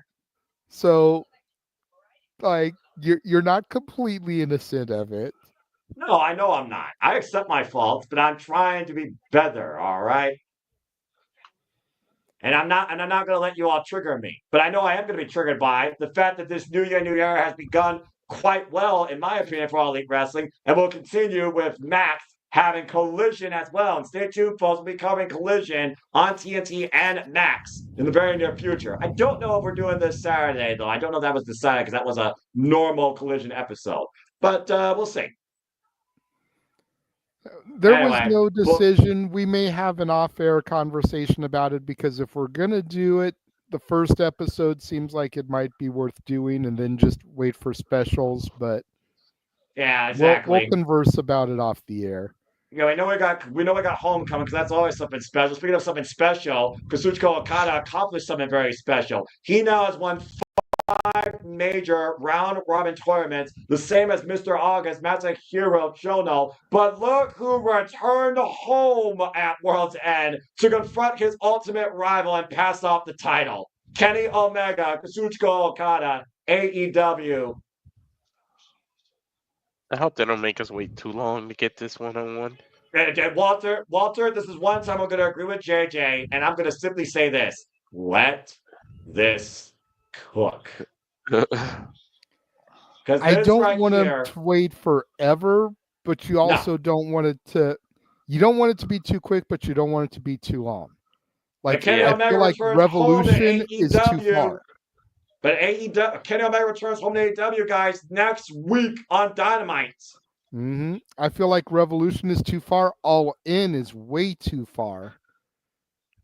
So, like, you're not completely innocent of it. No, I know I'm not. I accept my faults, but I'm trying to be better, all right? And I'm not gonna let you all trigger me. But I know I am gonna be triggered by the fact that this new year, new era has begun quite well, in my opinion, for All Elite Wrestling, and will continue with Max having Collision as well. And stay tuned, folks. We'll be covering Collision on TNT and Max in the very near future. I don't know if we're doing this Saturday, though. I don't know if that was decided because that was a normal Collision episode. But we'll see. There was no decision. We may have an off-air conversation about it because if we're gonna do it, the first episode seems like it might be worth doing, and then just wait for specials. But yeah, exactly. We'll converse about it off the air. You know, we know we got Homecoming because that's always something special. Speaking of something special, Kazuchika Okada accomplished something very special. He now has won 5 major round robin tournaments, the same as Mr. August, Masahiro Chono. But look who returned home at World's End to confront his ultimate rival and pass off the title. Kenny Omega, Kazuchika Okada, AEW. I hope they don't make us wait too long to get this one-on-one. Walter, this is one time I'm going to agree with JJ, and I'm going to simply say this. Let this cook. I don't want to wait forever, but you also don't want it to. You don't want it to be too quick, but you don't want it to be too long. Like I feel like Revolution is too far. But Kenny Omega returns home to AEW, guys, next week on Dynamite. I feel like Revolution is too far. All In is way too far.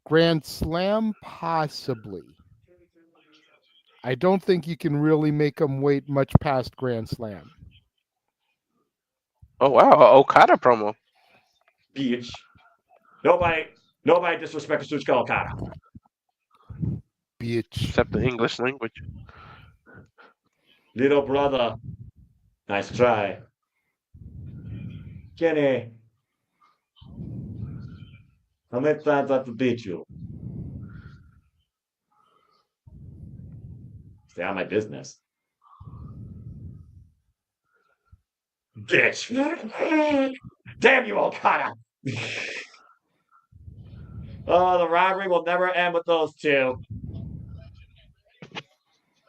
Grand Slam, possibly. I don't think you can really make them wait much past Grand Slam. Oh, wow. Okada promo. Bitch. Nobody disrespects Kazuchika Okada. Bitch. Except the English language. Little brother. Nice try. Kenny. How many times I have to beat you? Stay out of my business. Bitch. Damn you, Okada. Oh, the rivalry will never end with those two.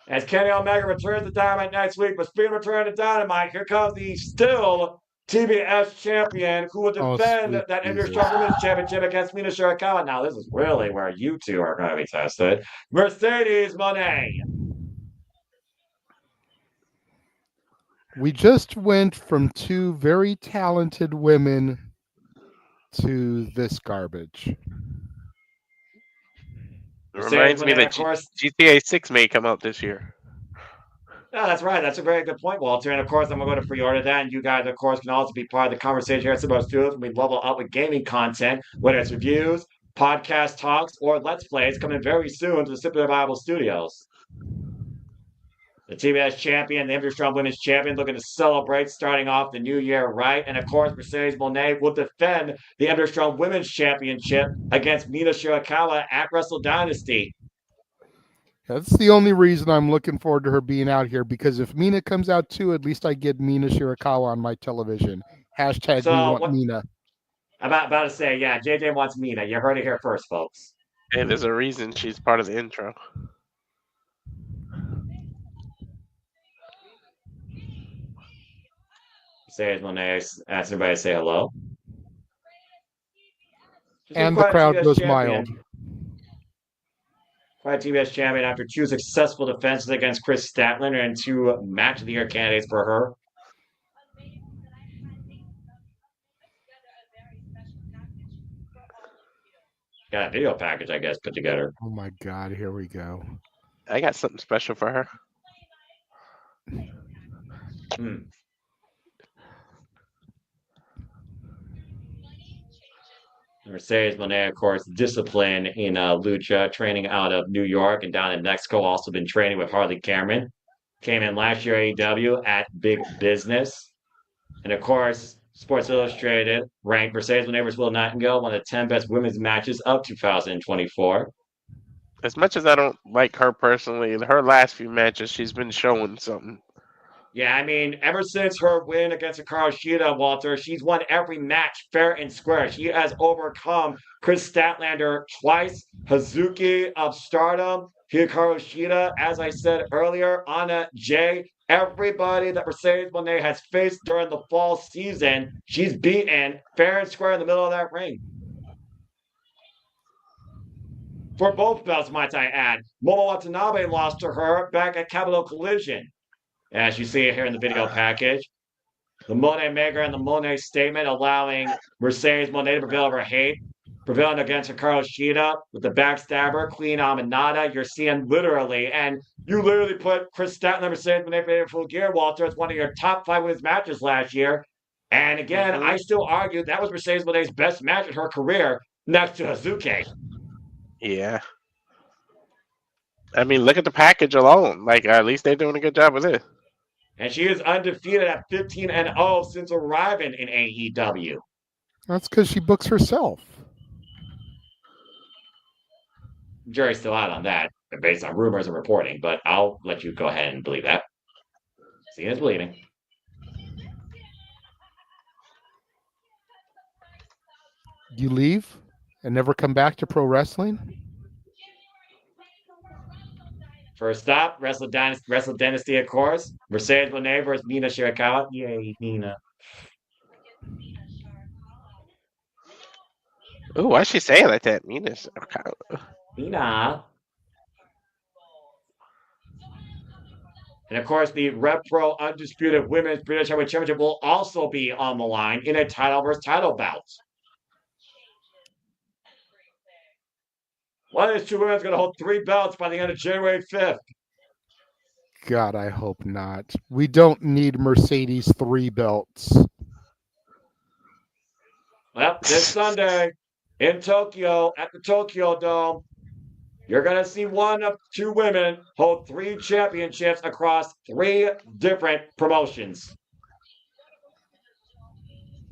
As Kenny Omega returns to Dynamite next week, but speaking of return to Dynamite, here comes the still TBS champion who will defend that Inter-Strong Women's Championship against Mina Shirakawa. Now, this is really where you two are going to be tested. Mercedes Moné. We just went from 2 very talented women to this garbage. It reminds me that GTA 6 may come out this year. Yeah, that's right. That's a very good point, Walter. And of course, I'm going to pre-order that. And you guys, of course, can also be part of the conversation here at Super Studios when we level up with gaming content, whether it's reviews, podcast talks, or Let's Plays coming very soon to the Super Bible Studios. The TBS champion, the Inter-Strong Women's Champion, looking to celebrate starting off the new year right. And of course, Mercedes Moné will defend the Inter-Strong Women's Championship against Mina Shirakawa at Wrestle Dynasty. That's the only reason I'm looking forward to her being out here, because if Mina comes out too, at least I get Mina Shirakawa on my television. Hashtag we want Mina. I'm about to say, yeah, JJ wants Mina. You heard it here first, folks. And there's a reason she's part of the intro. Say when they ask everybody to say hello. And the crowd goes mild. Quiet TBS champion after 2 successful defenses against Chris Statlander and 2 match of the year candidates for her. Got a video package, I guess, put together. Oh my God, here we go. I got something special for her. Mercedes Monet, of course, discipline in lucha, training out of New York and down in Mexico. Also been training with Harley Cameron. Came in last year AEW at Big Business. And of course, Sports Illustrated ranked Mercedes Monet versus Will Nightingale one of the 10 best women's matches of 2024. As much as I don't like her personally, her last few matches, she's been showing something. Yeah, I mean, ever since her win against Hikaru Shida, Walter, she's won every match fair and square. She has overcome Chris Statlander twice, Hazuki of Stardom, Hikaru Shida, as I said earlier, Anna Jay. Everybody that Mercedes Moné has faced during the fall season, she's beaten fair and square in the middle of that ring. For both belts, might I add. Momo Watanabe lost to her back at Capital Collision. As you see it here in the video package. The Monet Maker and the Monet Statement allowing Mercedes Moné to prevail over Hate, prevailing against Hikaru Shida with the backstabber, Queen Aminata. You're seeing literally, and you literally put Chris Statlander, Mercedes Moné for full gear, Walter. It's one of your top 5 women's matches last year. And again, I still argue that was Mercedes Moné's best match in her career next to Hazuki. Yeah. I mean, look at the package alone. Like, at least they're doing a good job with it. And she is undefeated at 15-0 since arriving in AEW. That's because she books herself. Jury's still out on that, based on rumors and reporting, but I'll let you go ahead and believe that. Seeing is believing. You leave and never come back to pro wrestling? First up, Wrestle Dynasty, of course. Mercedes Moné versus Mina Shirakawa. Yay, Mina. Ooh, why's she saying like that? Mina. Mina. And of course, the Rev Pro Undisputed Women's British Heavyweight Championship will also be on the line in a title versus title bout. One of these two women is going to hold 3 belts by the end of January 5th. God, I hope not. We don't need Mercedes 3 belts. Well, this Sunday in Tokyo at the Tokyo Dome, you're going to see one of 2 women hold 3 championships across 3 different promotions.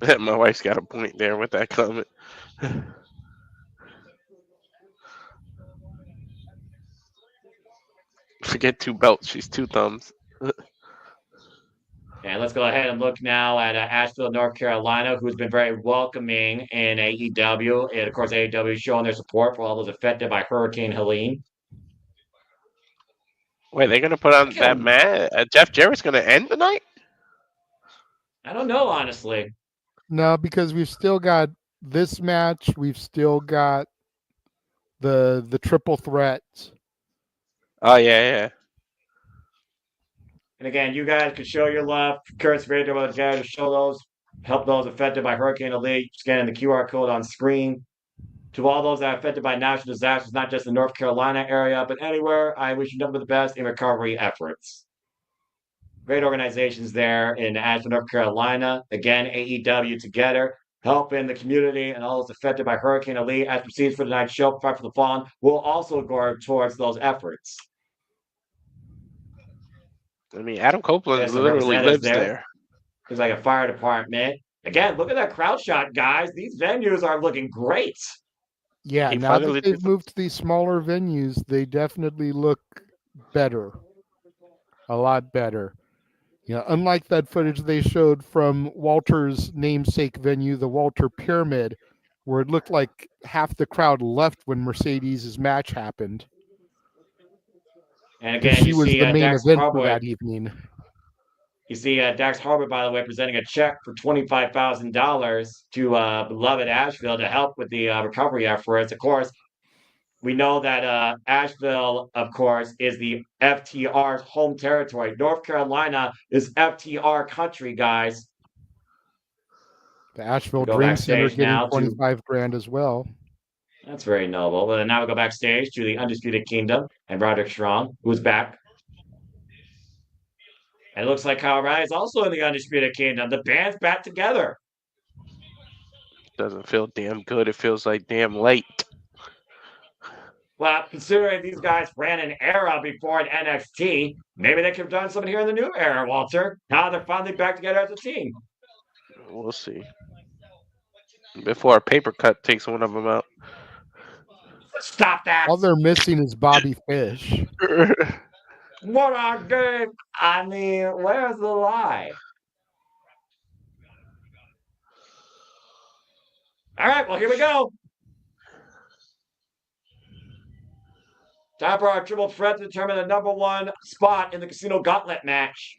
My wife's got a point there with that comment. Forget 2 belts. She's 2 thumbs. And let's go ahead and look now at Asheville, North Carolina, who's been very welcoming in AEW. And of course, AEW is showing their support for all those affected by Hurricane Helene. Wait, they're going to put on that match? Jeff Jarrett's going to end the night? I don't know, honestly. No, because we've still got this match. We've still got the triple threat. Oh, yeah. And again, you guys can show your love. Kurt's video about to show those, help those affected by Hurricane Helene, scanning the QR code on screen. To all those that are affected by natural disasters, not just the North Carolina area, but anywhere, I wish you nothing but the best in recovery efforts. Great organizations there in Asheville, North Carolina. Again, AEW together, helping the community and all those affected by Hurricane Helene. As proceeds for tonight's show, Fight for the Fallen will also go towards those efforts. I mean, Adam Copeland literally lives there. There's like a fire department. Again, look at that crowd shot, guys. These venues are looking great. Yeah, now that they've moved to these smaller venues, they definitely look better. A lot better. You know, unlike that footage they showed from Walter's namesake venue, the Walter Pyramid, where it looked like half the crowd left when Mercedes' match happened. And again, she was the main Dax event Harwood for that evening. You see Dax Harwood, by the way, presenting a check for $25,000 to beloved Asheville to help with the recovery efforts. Of course, we know that Asheville, of course, is the FTR's home territory. North Carolina is FTR country, guys. The Asheville Dream Center getting 25 grand as well. That's very noble. But now we go backstage to the Undisputed Kingdom and Roderick Strong, who's back. And it looks like Kyle O'Reilly is also in the Undisputed Kingdom. The band's back together. Doesn't feel damn good. It feels like damn late. Well, considering these guys ran an era before in NXT, maybe they could have done something here in the new era, Walter. Now they're finally back together as a team. We'll see. Before a paper cut takes one of them out. Stop that! All they're missing is Bobby Fish. What a game! I mean, where's the lie? All right, well, here we go. Time for our triple threat to determine the number one spot in the Casino Gauntlet match.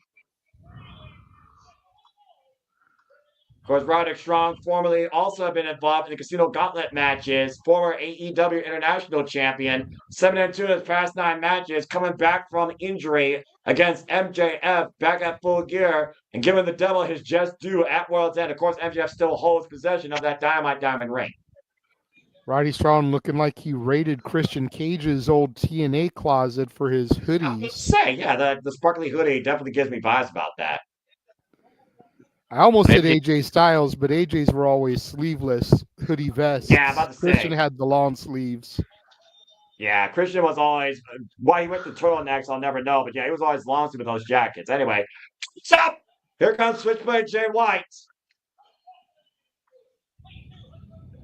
Of course, Roderick Strong formerly also have been involved in the Casino Gauntlet matches. Former AEW International Champion, 7-2 in his past 9 matches, coming back from injury against MJF, back at full gear, and giving the devil his just due at World's End. Of course, MJF still holds possession of that Dynamite Diamond ring. Roddy Strong looking like he raided Christian Cage's old TNA closet for his hoodies. Yeah, the sparkly hoodie definitely gives me vibes about that. I almost said AJ Styles, but AJ's were always sleeveless hoodie vests. Yeah, I'm about to Christian say. had the long sleeves. Yeah, Christian was always, why he went to turtlenecks, I'll never know, but yeah, he was always long sleeve with those jackets. Anyway, stop! Here comes Switchblade Jay White.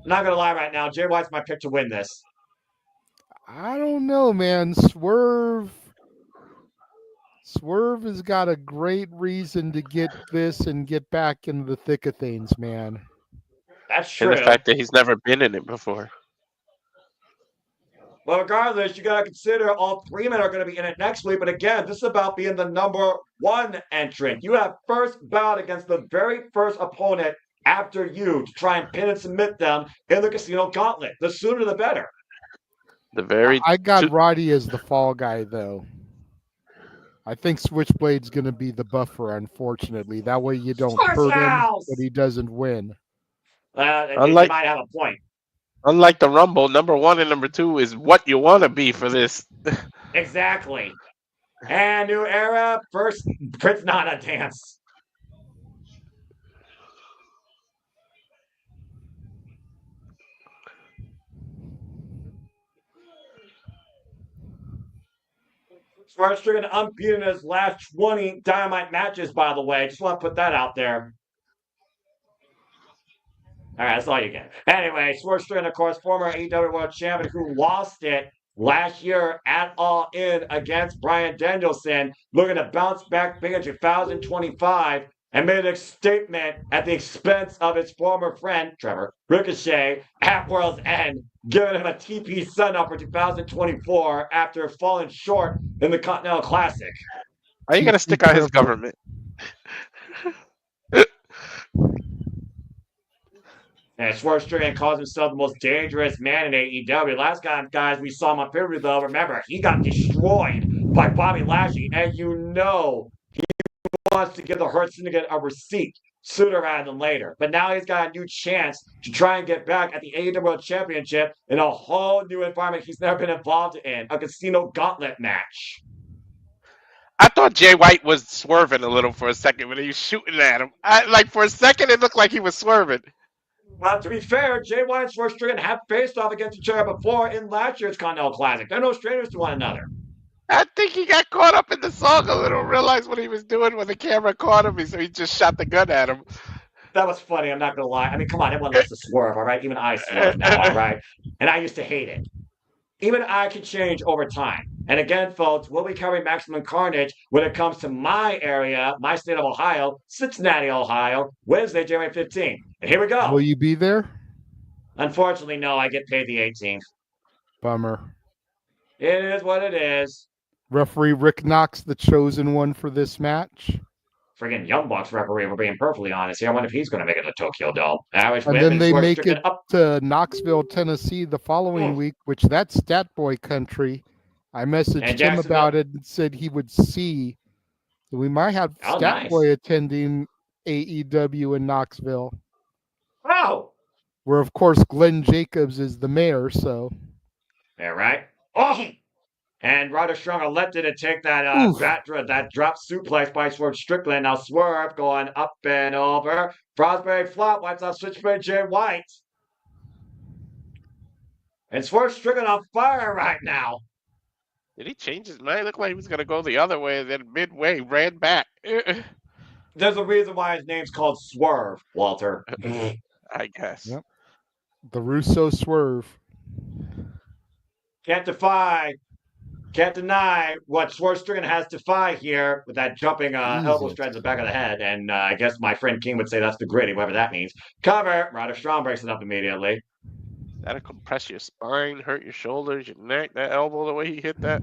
Not gonna lie right now, Jay White's my pick to win this. I don't know, man. Swerve has got a great reason to get this and get back into the thick of things, man. That's true. And the fact that he's never been in it before. Well, regardless, you got to consider all 3 men are going to be in it next week. But again, this is about being the number 1 entrant. You have first bout against the very first opponent after you to try and pin and submit them in the Casino Gauntlet. The sooner the better. I got Roddy as the fall guy, though. I think Switchblade's going to be the buffer, unfortunately. That way you don't hurt him, but he doesn't win. You might have a point. Unlike the Rumble, number 1 and number 2 is what you want to be for this. Exactly. And new era, first Prince Nana dance. Schwarzenegger unbeaten in his last 20 Dynamite matches, by the way. Just want to put that out there. All right, that's all you get. Anyway, Schwarzenegger, of course, former AEW World Champion who lost it last year at All In against Bryan Danielson, looking to bounce back big in 2025 and made a statement at the expense of his former friend, Trevor Ricochet, at World's End, giving him a TP Sun-Up for 2024 after falling short in the Continental Classic. Are you going to stick out his government? And Schwarzenegger calls himself the most dangerous man in AEW. Last time, guys, we saw him on pay-per-view, though. Remember, he got destroyed by Bobby Lashley, and you know he wants to give the Hurt Syndicate a receipt sooner rather than later. But now he's got a new chance to try and get back at the AEW World Championship in a whole new environment he's never been involved in, a Casino Gauntlet match. I thought Jay White was swerving a little for a second when he was shooting at him. For a second, it looked like he was swerving. Well, to be fair, Jay White and Schwarzenegger have faced off against each other before in last year's Continental Classic. They're no strangers to one another. I think he got caught up in the song a little, realized what he was doing when the camera caught him, so he just shot the gun at him. That was funny, I'm not going to lie. I mean, come on, everyone loves to swerve, all right? Even I swerve now, all right? And I used to hate it. Even I can change over time. And again, folks, we'll be covering Maximum Carnage when it comes to my area, my state of Ohio, Cincinnati, Ohio, Wednesday, January 15th. And here we go. Will you be there? Unfortunately, no. I get paid the 18th. Bummer. It is what it is. Referee Rick Knox, the chosen one for this match. Friggin' Young Bucks referee, we're being perfectly honest here. I wonder if he's going to make it to Tokyo Dome. And then they make it up to Knoxville, Tennessee the following week, which that's Stat Boy country. I messaged him about it and said he would see. We might have Stat Boy attending AEW in Knoxville. Oh! Where, of course, Glenn Jacobs is the mayor, so. Yeah, right? Oh! And Roderick Strong elected to take that that drop suplex by Swerve Strickland. Now Swerve going up and over. Frostberry flop wipes out Switchblade Jay White. And Swerve Strickland on fire right now. Did he change his mind? It looked like he was going to go the other way, and then midway ran back. There's a reason why his name's called Swerve, Walter. I guess. Yep. The Russo swerve. Can't deny what Swerve Strickland has to defy here with that jumping elbow straight to the back of the head. And I guess my friend King would say that's the gritty, whatever that means. Cover. Roderick Strong breaks it up immediately. That'll compress your spine, hurt your shoulders, your neck, that elbow, the way he hit that.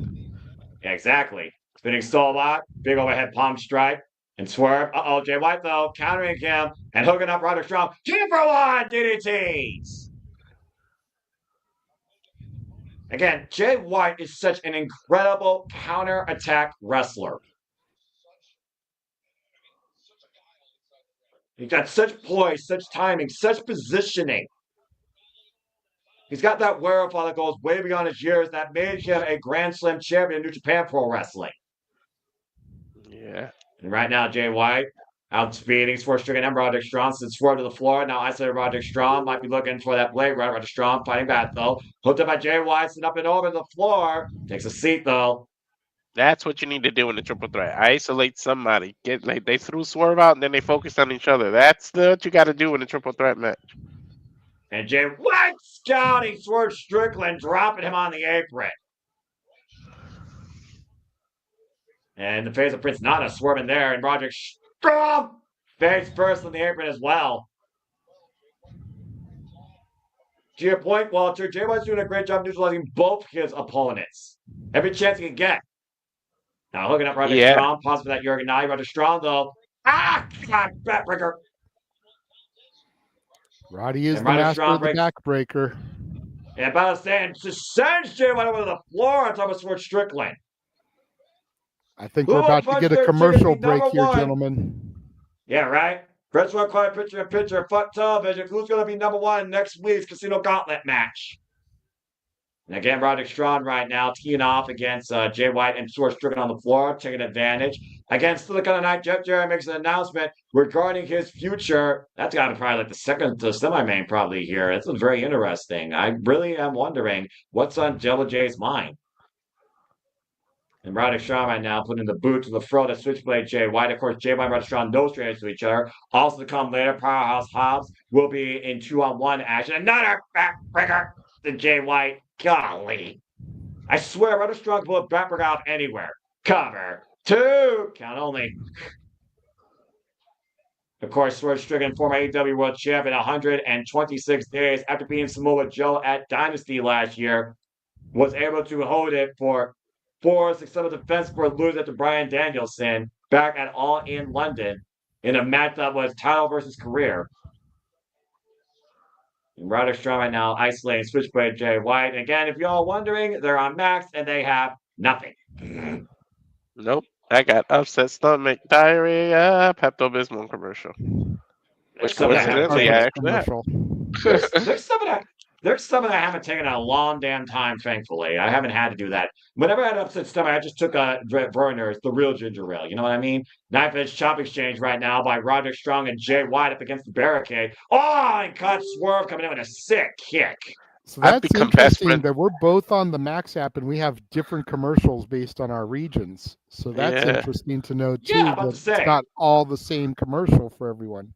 Yeah, exactly. Spinning stall lock, big overhead palm strike, and Swerve. Uh-oh, Jay White, though, countering him and hooking up Roderick Strong. 2-for-1 DDTs! Again, Jay White is such an incredible counter-attack wrestler. He's got such poise, such timing, such positioning. He's got that wherewithal that goes way beyond his years that made him a Grand Slam champion in New Japan Pro Wrestling. Yeah. And right now, Jay White outspeeding Swerve Strickland and Roderick Strong. Since Swerve to the floor, now isolated Roderick Strong might be looking for that blade. Roderick Strong fighting back, though. Hooked up by Jay White, sitting up and over the floor. Takes a seat, though. That's what you need to do in the triple threat. Isolate somebody. They threw Swerve out and then they focused on each other. That's what you got to do in a triple threat match. And Jay White scouting Swerve Strickland, dropping him on the apron. And the face of Prince Nana swerving there, and Roderick Strong face first on the apron as well. To your point, Walter, Jay White's doing a great job neutralizing both his opponents. Every chance he can get. Now hooking up Roderick Strong, pause for that Jurgen Nye. Roderick Strong, though. God, backbreaker. Roddy is the master of the backbreaker. Yeah, about to say, and just sends Jay White over the floor on top of Swerve Strickland. I think we're about to get a commercial break here, gentlemen. Yeah, right? French One Quiet Picture in Picture, Fuck Television. Who's going to be number one next week's Casino Gauntlet match? And again, Roderick Strong right now teeing off against Jay White and Swerve Strickland on the floor, taking advantage. Against Silicon of the Night, Jeff Jarrett makes an announcement regarding his future. That's got to be probably like the second to semi-main probably here. This is very interesting. I really am wondering what's on Jello Jay's mind. And Roderick Strong right now putting the boot to the throat of Switchblade Jay White. Of course, Jay White and Roderick Strong no strangers to each other. Also to come later, Powerhouse Hobbs will be in 2-on-1 action. Another backbreaker to Jay White. Golly. I swear, Roderick Strong can pull a backbreaker out anywhere. Cover. 2. Count only. Of course, Swerve Strickland, former AEW World Champion, 126 days after beating Samoa Joe at Dynasty last year, was able to hold it for 4 successful defense for losing to Bryan Danielson back at All In London in a match that was title versus career. And Roderick Strong right now isolating Switchblade Jay White. And again, if y'all wondering, they're on Max and they have nothing. Nope. I got upset stomach, diarrhea, Pepto-Bismol commercial. Which coincidentally, I actually have. There's some that I haven't taken a long damn time, thankfully. I haven't had to do that. Whenever I had upset stomach, I just took a Verner's, the real ginger ale. You know what I mean? Knife Edge Chop Exchange right now by Roderick Strong and Jay White up against the barricade. Oh, and cut Swerve coming in with a sick kick. So that's interesting that we're both on the Max app and we have different commercials based on our regions. So that's interesting to know, too. Yeah, that it's not all the same commercial for everyone.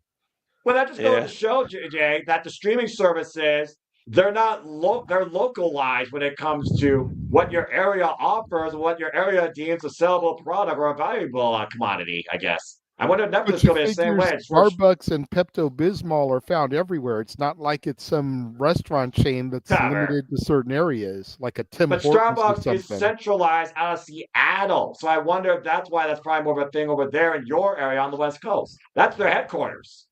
Well, that just goes to show, Jay, that the streaming services, they're not they're localized when it comes to what your area offers, what your area deems a sellable product or a valuable commodity, I guess. I wonder if Netflix is going to be the same way. Starbucks and Pepto-Bismol are found everywhere. It's not like it's some restaurant chain that's limited to certain areas, like a Tim Hortons. But Starbucks is centralized out of Seattle. So I wonder if that's why that's probably more of a thing over there in your area on the West Coast. That's their headquarters.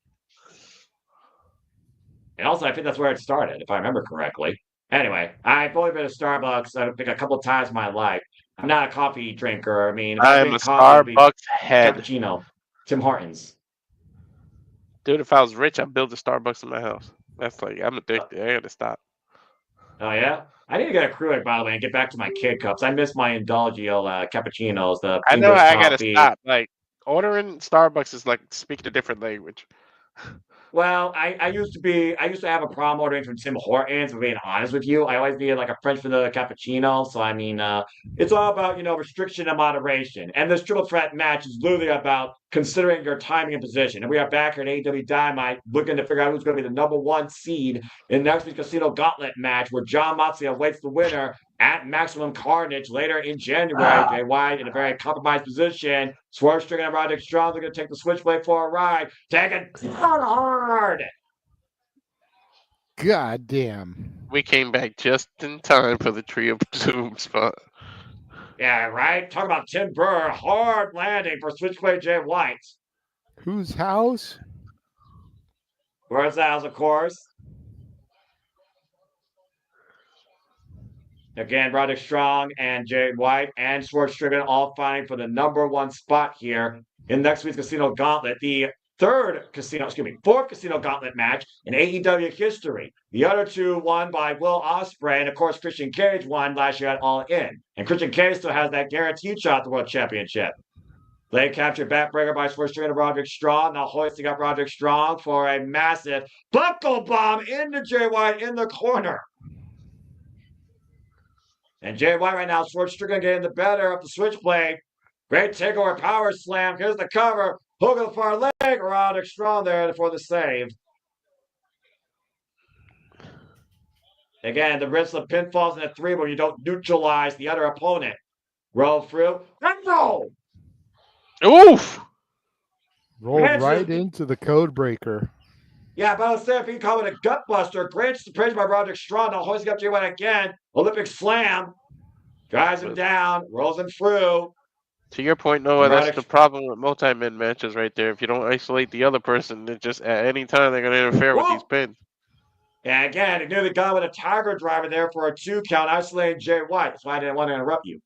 And also, I think that's where it started, if I remember correctly. Anyway, I've only been to Starbucks, I think, a couple of times in my life. I'm not a coffee drinker. I mean, I'm a Starbucks head. Cappuccino. Tim Hortons. Dude, if I was rich, I'd build a Starbucks in my house. That's like, I'm addicted. I gotta stop. Oh yeah, I need to get a Keurig, by the way, and get back to my kid cups. I miss my Indulgio cappuccinos, the I know English I gotta coffee. stop. Like ordering Starbucks is like speaking a different language. Well, I used to have a problem ordering from Tim Hortons, for being honest with you. I always needed like a French vanilla cappuccino. So I mean it's all about, restriction and moderation. And this triple threat match is literally about considering your timing and position. And we are back here at AEW Dynamite looking to figure out who's gonna be the number one seed in next week's Casino Gauntlet match, where John Moxley awaits the winner at Maximum Carnage later in January. Jay White in a very compromised position. Swerve Strickland and Roderick Strong are going to take the Switchblade for a ride. Take it down hard. God damn. We came back just in time for the Tree of Doom spot. Yeah, right? Talk about Tim Burr. Hard landing for Switchblade Jay White. Whose house? Where's the house, of course? Again, Roderick Strong and Jay White and Swerve Strickland all fighting for the number one spot here in next week's Casino Gauntlet, the fourth Casino Gauntlet match in AEW history. The other two won by Will Ospreay, and of course Christian Cage won last year at All In. And Christian Cage still has that guaranteed shot at the World Championship. They captured backbreaker by Swerve Strickland and Roderick Strong, now hoisting up Roderick Strong for a massive buckle bomb into Jay White in the corner. And Jay White right now, Swerve Strickland getting the better of the Switchblade. Great takeover power slam. Here's the cover. Hook of the far leg. Roderick Strong there for the save. Again, the risk of pinfalls in a three where you don't neutralize the other opponent. Roll through. And no! Oof! Rolled right into the code breaker. Yeah, but I was saying if you can call it a gut buster, great praise by Roderick Strong. Now hoisting up Jay White again. Olympic slam. Drives him down. Rolls him through. To your point, Noah, that's the problem with multi-man matches right there. If you don't isolate the other person, they just at any time they're going to interfere with these pins. And again, he nearly got with a Tiger driver there for a 2 count, isolating Jay White. That's why I didn't want to interrupt you.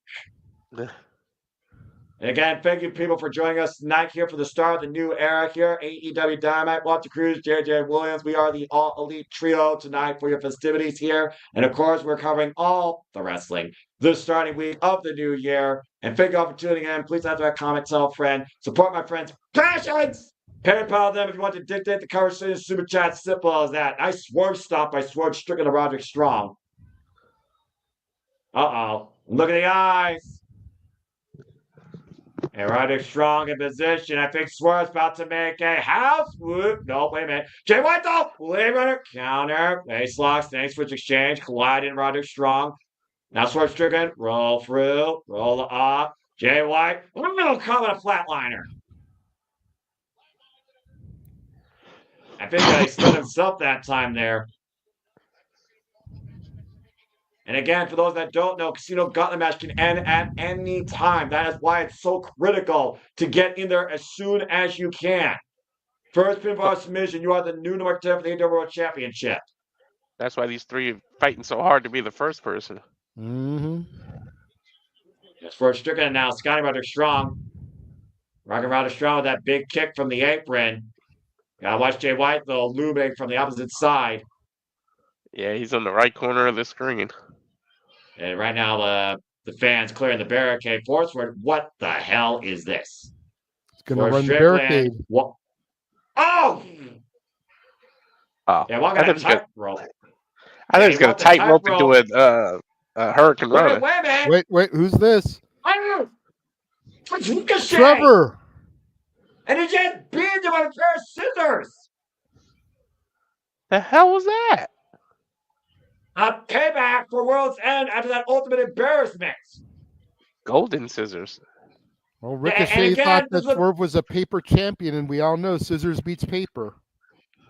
And again, thank you people for joining us tonight here for the start of the new era here. AEW Dynamite, Walter Cruz, JJ Williams. We are the All Elite Trio tonight for your festivities here. And of course, we're covering all the wrestling this starting week of the new year. And thank you all for tuning in. Please after that comment, tell a friend. Support my friends' passions. PayPal them if you want to dictate the conversation. Super chat, simple as that. Nice swerve stop by Swerve Strickland and Roderick Strong. Uh-oh. Look at the eyes. And Roderick Strong in position. I think Swerve's about to make a house whoop. No, wait a minute. Jay White though. Blade Runner. Counter. Face locks. Thanks switch exchange. Colliding Roderick Strong. Now Swerve Strickland. Roll through. Roll up. Jay White. I'm going to call it a flatliner. I think he stood himself that time there. And again, for those that don't know, Casino Gauntlet match can end at any time. That is why it's so critical to get in there as soon as you can. First pinfall submission, you are the new number 10 for the AEW World Championship. That's why these three are fighting so hard to be the first person. Mm-hmm. Yes, for Strickland now, Scotty Roderick Strong. Rocking Roderick Strong with that big kick from the apron. Gotta watch Jay White, though, looming from the opposite side. Yeah, he's on the right corner of the screen. And right now, the fans clearing the barricade for us. What the hell is this? It's going to run the barricade. What? Oh! Oh, Yeah, one got a tightrope. I think he's going to tightrope into a Hurricane Rana. Wait a minute! Wait, who's this? I don't know. It's Ricochet! Trevor! And he just beamed him with a pair of scissors! The hell was that? A payback for World's End after that ultimate embarrassment. Golden scissors. Well, Ricochet thought that Swerve was a paper champion, and we all know scissors beats paper.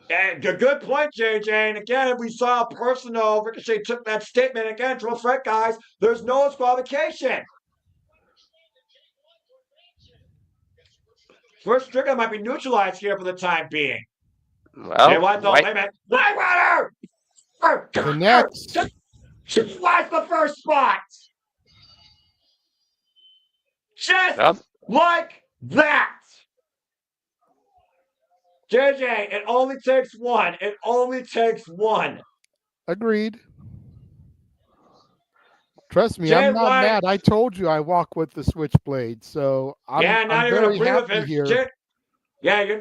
And a good point, JJ. And again, we saw personal. Ricochet took that statement again. Triple threat, guys. There's no disqualification. First Strickland might be neutralized here for the time being. Well, wait a minute. Light Rider! The next. She flies the first spot. Just like that. JJ, it only takes one. It only takes one. Agreed. Trust me, Jay I'm not White. mad. I told you I walk with the switchblade, so I'm Now you're very gonna breathe with happy him. here.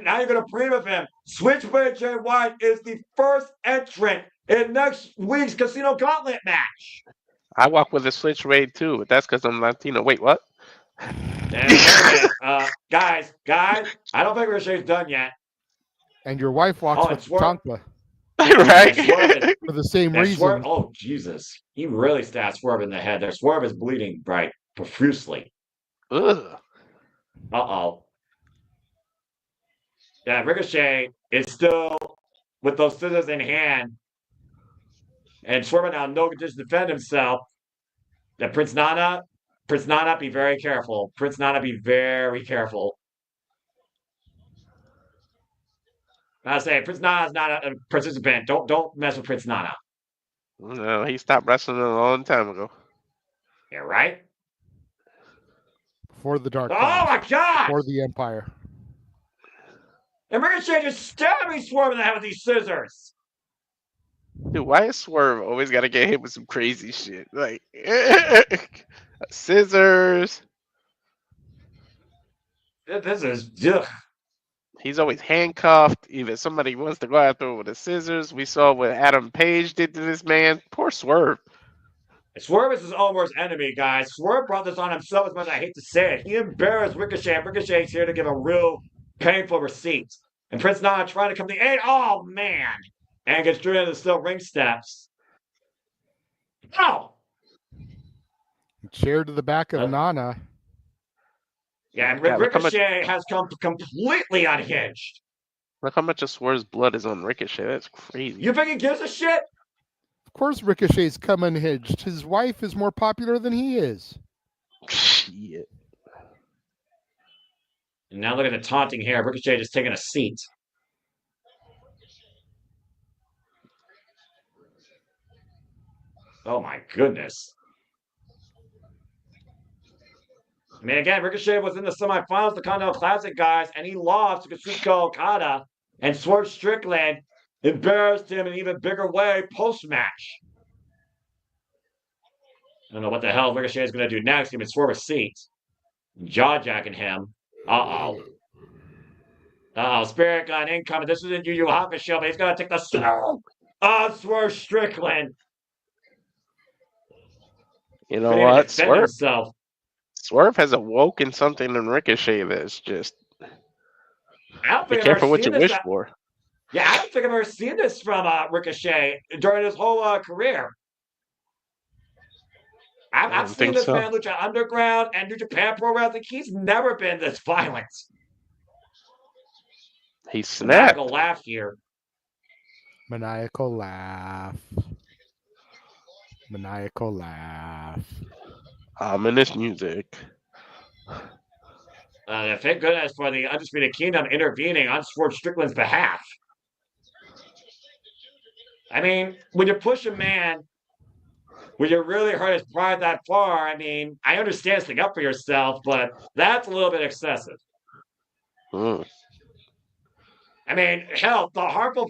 Now you're gonna breathe with him. Switchblade Jay White is the first entrant in next week's Casino Gauntlet match. I walk with a switch raid too, but that's because I'm Latino. Wait, what? Wait a minute, guys, I don't think Ricochet's done yet. And your wife walks with Tatanka Right? for the same reason. Oh, Jesus. He really stabbed Swerve in the head. Their Swerve is bleeding profusely. Ugh. Uh-oh. Yeah, Ricochet is still with those scissors in hand. And Swerve now no condition to defend himself. That Prince Nana, be very careful. Prince Nana, be very careful. I say, Prince Nana's not a participant. Don't mess with Prince Nana. No, he stopped wrestling a long time ago. Yeah, right? Before the Dark Oh, Times. my God! Before the Empire. And Ricochet just stabbing Swerve in the head with these scissors. Dude, why is Swerve always got to get hit with some crazy shit? Like, scissors. This is... Ugh. He's always handcuffed. Either somebody wants to go after him with the scissors. We saw what Adam Page did to this man. Poor Swerve. Swerve is his own worst enemy, guys. Swerve brought this on himself as much as I hate to say it. He embarrassed Ricochet. Ricochet's here to give a real painful receipt. And Prince Nana trying to come to the aid. Oh, man. And gets through into the steel ring steps. Oh! Chair to the back of Nana. Yeah, and Ricochet has come completely unhinged. Look how much of Swerve's blood is on Ricochet. That's crazy. You think he gives a shit? Of course Ricochet's come unhinged. His wife is more popular than he is. Shit. And now look at the taunting here. Ricochet just taking a seat. Oh my goodness. I mean, again, Ricochet was in the semifinals, the Continental Classic, guys, and he lost to Kazuchika Okada, and Swerve Strickland embarrassed him in an even bigger way post-match. I don't know what the hell Ricochet is going to do next. He's going to swerve a seat. Jaw-jacking him. Uh-oh. Uh-oh, Spirit Gun incoming. This isn't Yu Yu Hakusho, but he's going to take the Swerve Strickland. You know what? Himself. Swerve has awoken something in Ricochet that's just... Be careful what you wish for. Yeah, I don't think I've ever seen this from Ricochet during his whole career. I've seen this man Lucha Underground and New Japan Pro Wrestling. He's never been this violent. He snapped. Maniacal laugh here. Maniacal laugh. Maniacal laugh. Ominous music. Thank goodness for the Undisputed Kingdom intervening on Swerve Strickland's behalf. I mean, when you push a man, when you really hurt his pride that far, I mean, I understand sticking up for yourself, but that's a little bit excessive. Mm. I mean, hell, the harmful...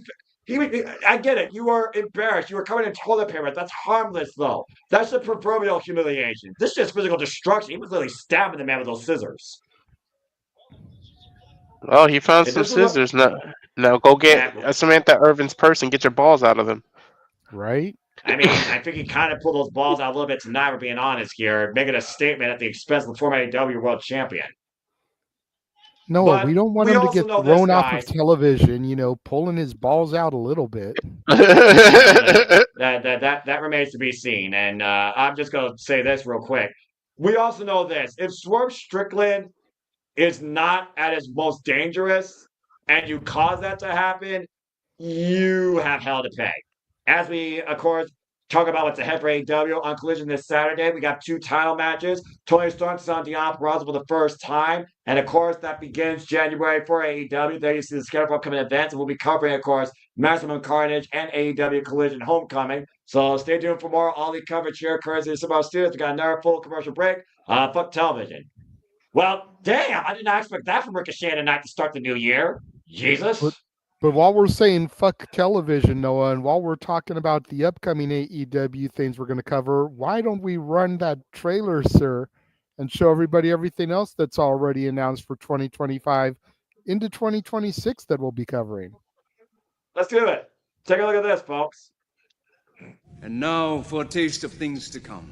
I get it. You were embarrassed. You were covered in toilet paper. That's harmless, though. That's the proverbial humiliation. This is just physical destruction. He was literally stabbing the man with those scissors. Oh, he found some scissors. Now go get Samantha Irvin's purse and get your balls out of them. Right? I mean, I think he kind of pulled those balls out a little bit tonight, we're being honest here, making a statement at the expense of the former AEW World Champion. No, but we don't want him to get thrown off of television, pulling his balls out a little bit. That remains to be seen. And I'm just going to say this real quick. We also know this. If Swerve Strickland is not at his most dangerous and you cause that to happen, you have hell to pay. As we, of course, talk about what's ahead for AEW on Collision this Saturday, we got 2 title matches. Tony Storm on Deon Purrazzo for the first time. And, of course, that begins January for AEW. There you see the schedule for upcoming events. And we'll be covering, of course, Maximum Carnage and AEW Collision Homecoming. So stay tuned for more All Elite coverage here, courtesy of Subaru Studios. We got another full commercial break. Fuck television. Well, damn, I did not expect that from Ricochet tonight to start the new year. Jesus. But while we're saying fuck television, Noah, and while we're talking about the upcoming AEW things we're going to cover, why don't we run that trailer, sir, and show everybody everything else that's already announced for 2025 into 2026 that we'll be covering? Let's do it. Take a look at this, folks. And now for a taste of things to come.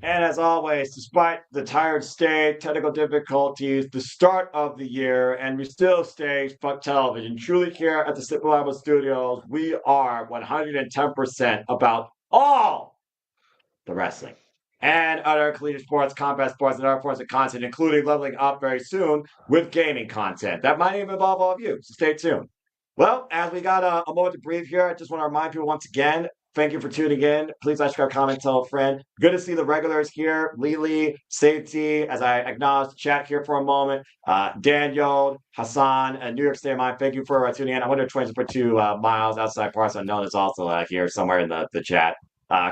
And as always, despite the tired state, technical difficulties, the start of the year, and we still stay fuck television. Truly here at the Slip.stream Studios, we are 110% about all the wrestling and other collegiate sports, combat sports, and other forms of content, including leveling up very soon with gaming content. That might even involve all of you, so stay tuned. Well, as we got a moment to breathe here, I just want to remind people once again, thank you for tuning in. Please like, subscribe, comment, tell a friend. Good to see the regulars here. Lily, Safety, as I acknowledge the chat here for a moment. Daniel, Hassan, and New York State Mind, thank you for tuning in. I wonder if 20 miles outside parts unknown is also here somewhere in the chat.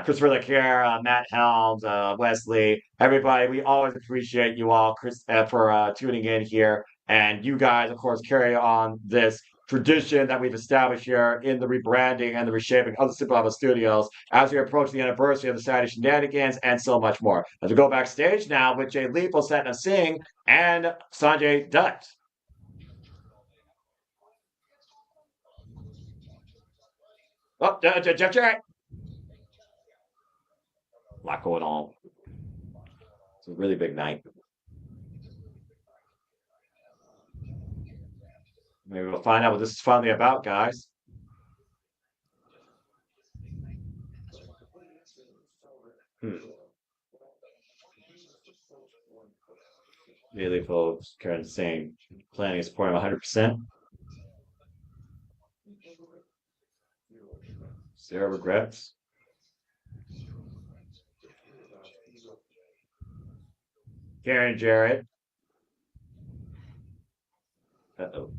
Christopher LeClaire, Matt Helms, Wesley, everybody, we always appreciate you all for tuning in here. And you guys, of course, carry on this tradition that we've established here in the rebranding and the reshaping of the Super Studios as we approach the anniversary of the Saturday Shenanigans and so much more. As we go backstage now with Jay Lethal, Satna Singh, and Sanjay Dutt. Oh, Jeff Jarrett. A lot going on. It's a really big night. Maybe we'll find out what this is finally about, guys. Really, folks, Karen saying planning is supporting 100%. Zero regrets. Karen Jarrett. Uh-oh.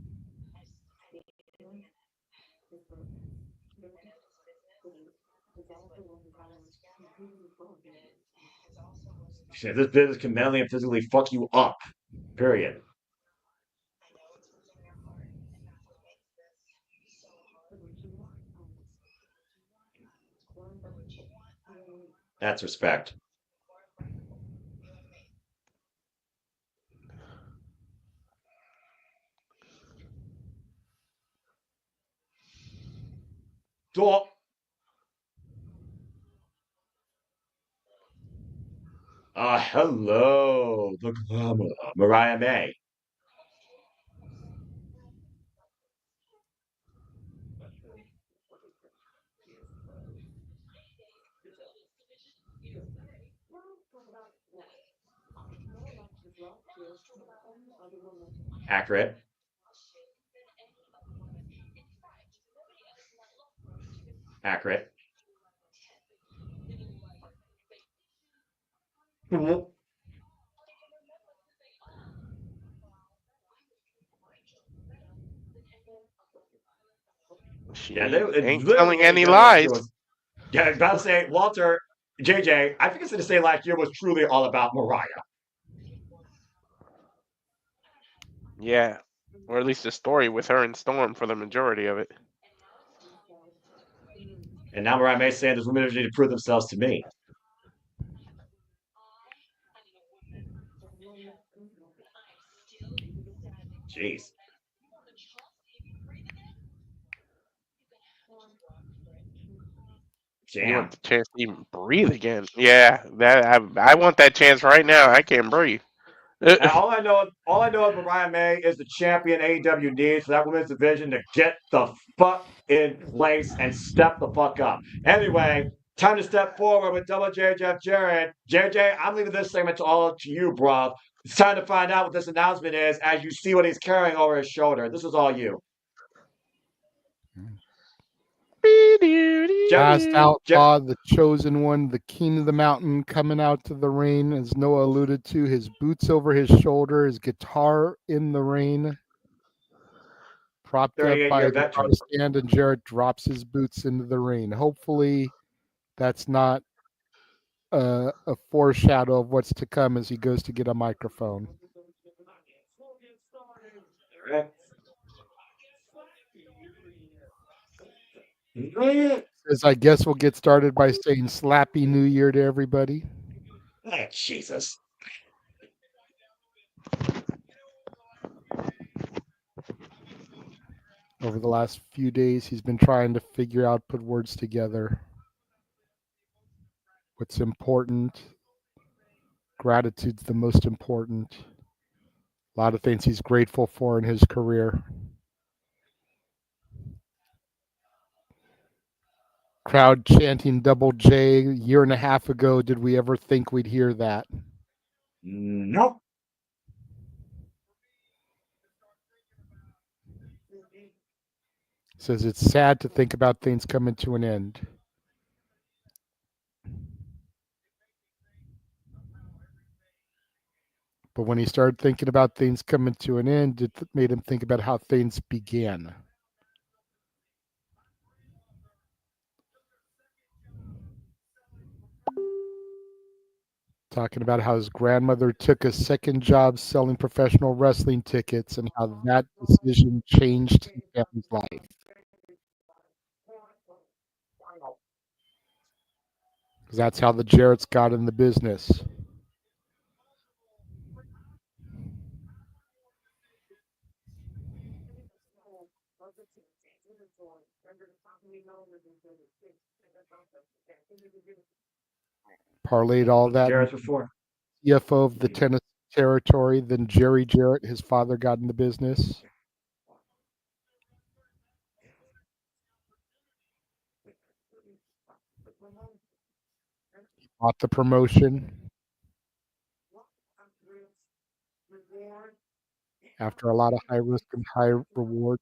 This business can mentally and physically fuck you up. Period. That's respect. Door. Hello, the glamour, Mariah May. Accurate. Accurate. She Yeah, ain't telling any lies. Yeah, I was about to say, Walter, JJ, I think it's going to say last year was truly all about Mariah. Yeah, or at least a story with her and Storm for the majority of it. And now Mariah May saying there's women who need to prove themselves to me. Jeez. You want Damn. the chance to even breathe again? Yeah, that I want that chance right now. I can't breathe. And all I know of Mariah May is the champion AEW needs for that women's division to get the fuck in place and step the fuck up. Anyway, time to step forward with Double J Jeff Jarrett. JJ, I'm leaving this segment to you, bro. It's time to find out what this announcement is as you see what he's carrying over his shoulder. This is all you. Last Jeff, outlaw, the chosen one, the king of the mountain, coming out to the ring, as Noah alluded to, his boots over his shoulder, his guitar in the rain, propped up by 38-year a guitar veteran. stand, and Jarrett drops his boots into the rain. Hopefully, that's not a foreshadow of what's to come as he goes to get a microphone. Says, I guess we'll get started by saying Slappy New Year to everybody. Oh, Jesus. Over the last few days, he's been trying to figure out, put words together. What's important. Gratitude's the most important. A lot of things he's grateful for in his career. Crowd chanting Double J. A year and a half ago, did we ever think we'd hear that? Nope. Says it's sad to think about things coming to an end. But when he started thinking about things coming to an end, it made him think about how things began. Talking about how his grandmother took a second job selling professional wrestling tickets and how that decision changed his family's life. Because that's how the Jarretts got in the business. Parlayed all that. Jarrett's before. CFO of the Tennessee territory. Then Jerry Jarrett, his father, got in the business. He bought the promotion. After a lot of high risk and high reward,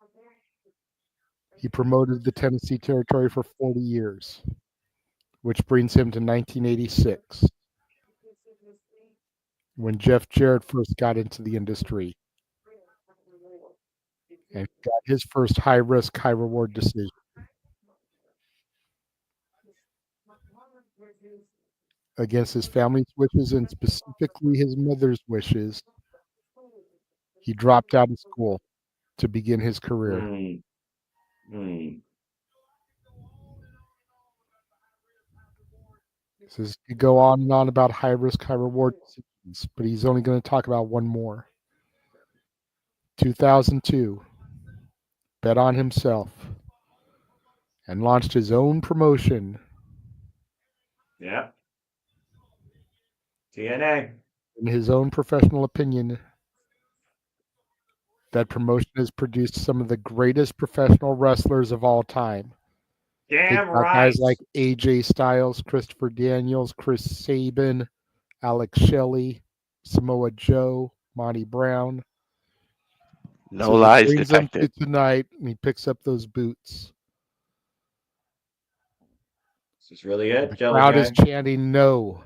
he promoted the Tennessee territory for 40 years, which brings him to 1986, when Jeff Jarrett first got into the industry and got his first high risk, high reward decision. Against his family's wishes and specifically his mother's wishes, he dropped out of school to begin his career. Says he go on and on about high risk, high reward decisions, but he's only going to talk about one more. 2002, bet on himself and launched his own promotion. Yeah. TNA. In his own professional opinion, that promotion has produced some of the greatest professional wrestlers of all time. Damn right. Guys like AJ Styles, Christopher Daniels, Chris Sabin, Alex Shelley, Samoa Joe, Monty Brown. No lies he brings them detected. to tonight, and he picks up those boots. This is really it. The crowd is chanting no.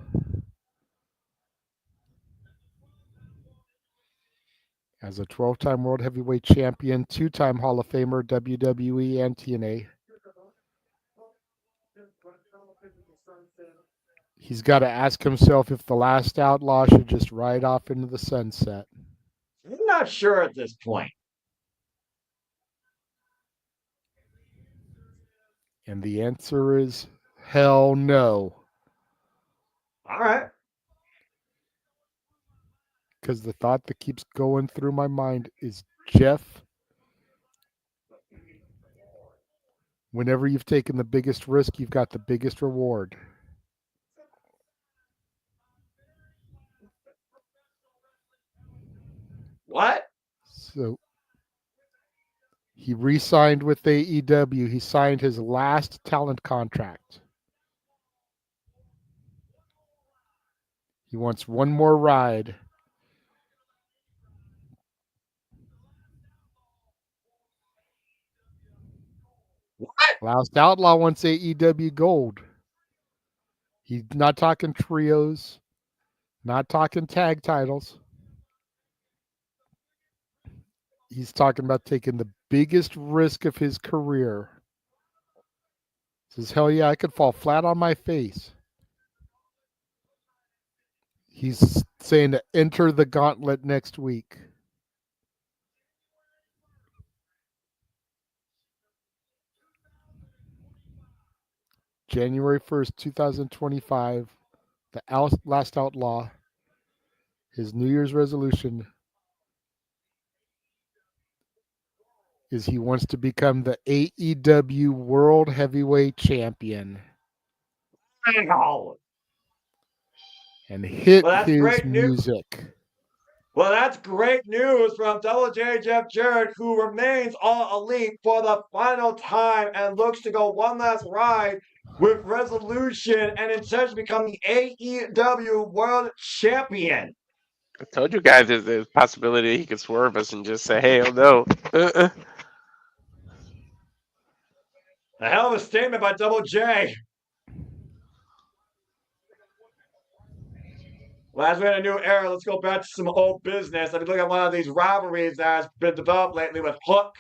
As a 12-time World Heavyweight Champion, 2-time Hall of Famer, WWE and TNA. He's got to ask himself if the last outlaw should just ride off into the sunset. I'm not sure at this point. And the answer is hell no. All right. Because the thought that keeps going through my mind is, Jeff, whenever you've taken the biggest risk, you've got the biggest reward. What? So he re-signed with AEW. He signed his last talent contract. He wants one more ride. What? Last Outlaw wants AEW Gold. He's not talking trios, not talking tag titles. He's talking about taking the biggest risk of his career. Says, hell yeah, I could fall flat on my face. He's saying to enter the gauntlet next week. January 1st, 2025, the last outlaw, his New Year's resolution is he wants to become the AEW World Heavyweight Champion. Wow. And hit Well, that's his great news. music. Well, that's great news from Double J Jeff Jarrett, who remains all elite for the final time and looks to go one last ride with resolution and intends to become the AEW World Champion. I told you guys there's a possibility he could swerve us and just say, "Hell no." A hell of a statement by Double J. Well, as we're in a new era, let's go back to some old business. I've been looking at one of these rivalries that has been developed lately with Hook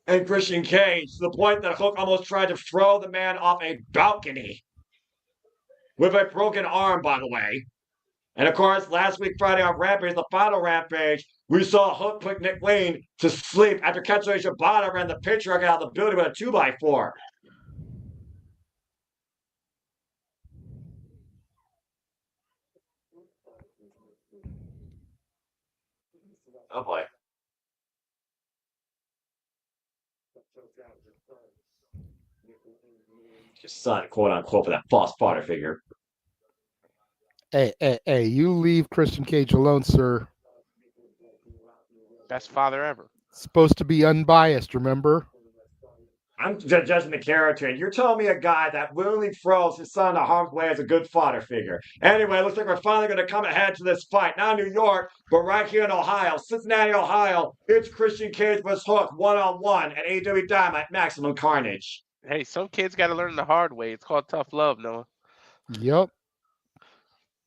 and Christian Cage, to the point that Hook almost tried to throw the man off a balcony with a broken arm, by the way. And of course, last week, Friday on Rampage, the final Rampage, we saw Hook put Nick Lane to sleep after Katsuyori Shibata ran the picture out of the building with a 2x4. Oh boy. Your son, quote unquote, for that false father figure. Hey, you leave Christian Cage alone, sir. Best father ever. Supposed to be unbiased, remember? I'm judging the character, and you're telling me a guy that willingly throws his son to harm's way as a good father figure. Anyway, looks like we're finally going to come ahead to this fight. Not New York, but right here in Ohio, Cincinnati, Ohio. It's Christian Cage vs. Hook, one-on-one at AEW Dynamite Maximum Carnage. Hey, some kids got to learn the hard way. It's called tough love, Noah. Yep.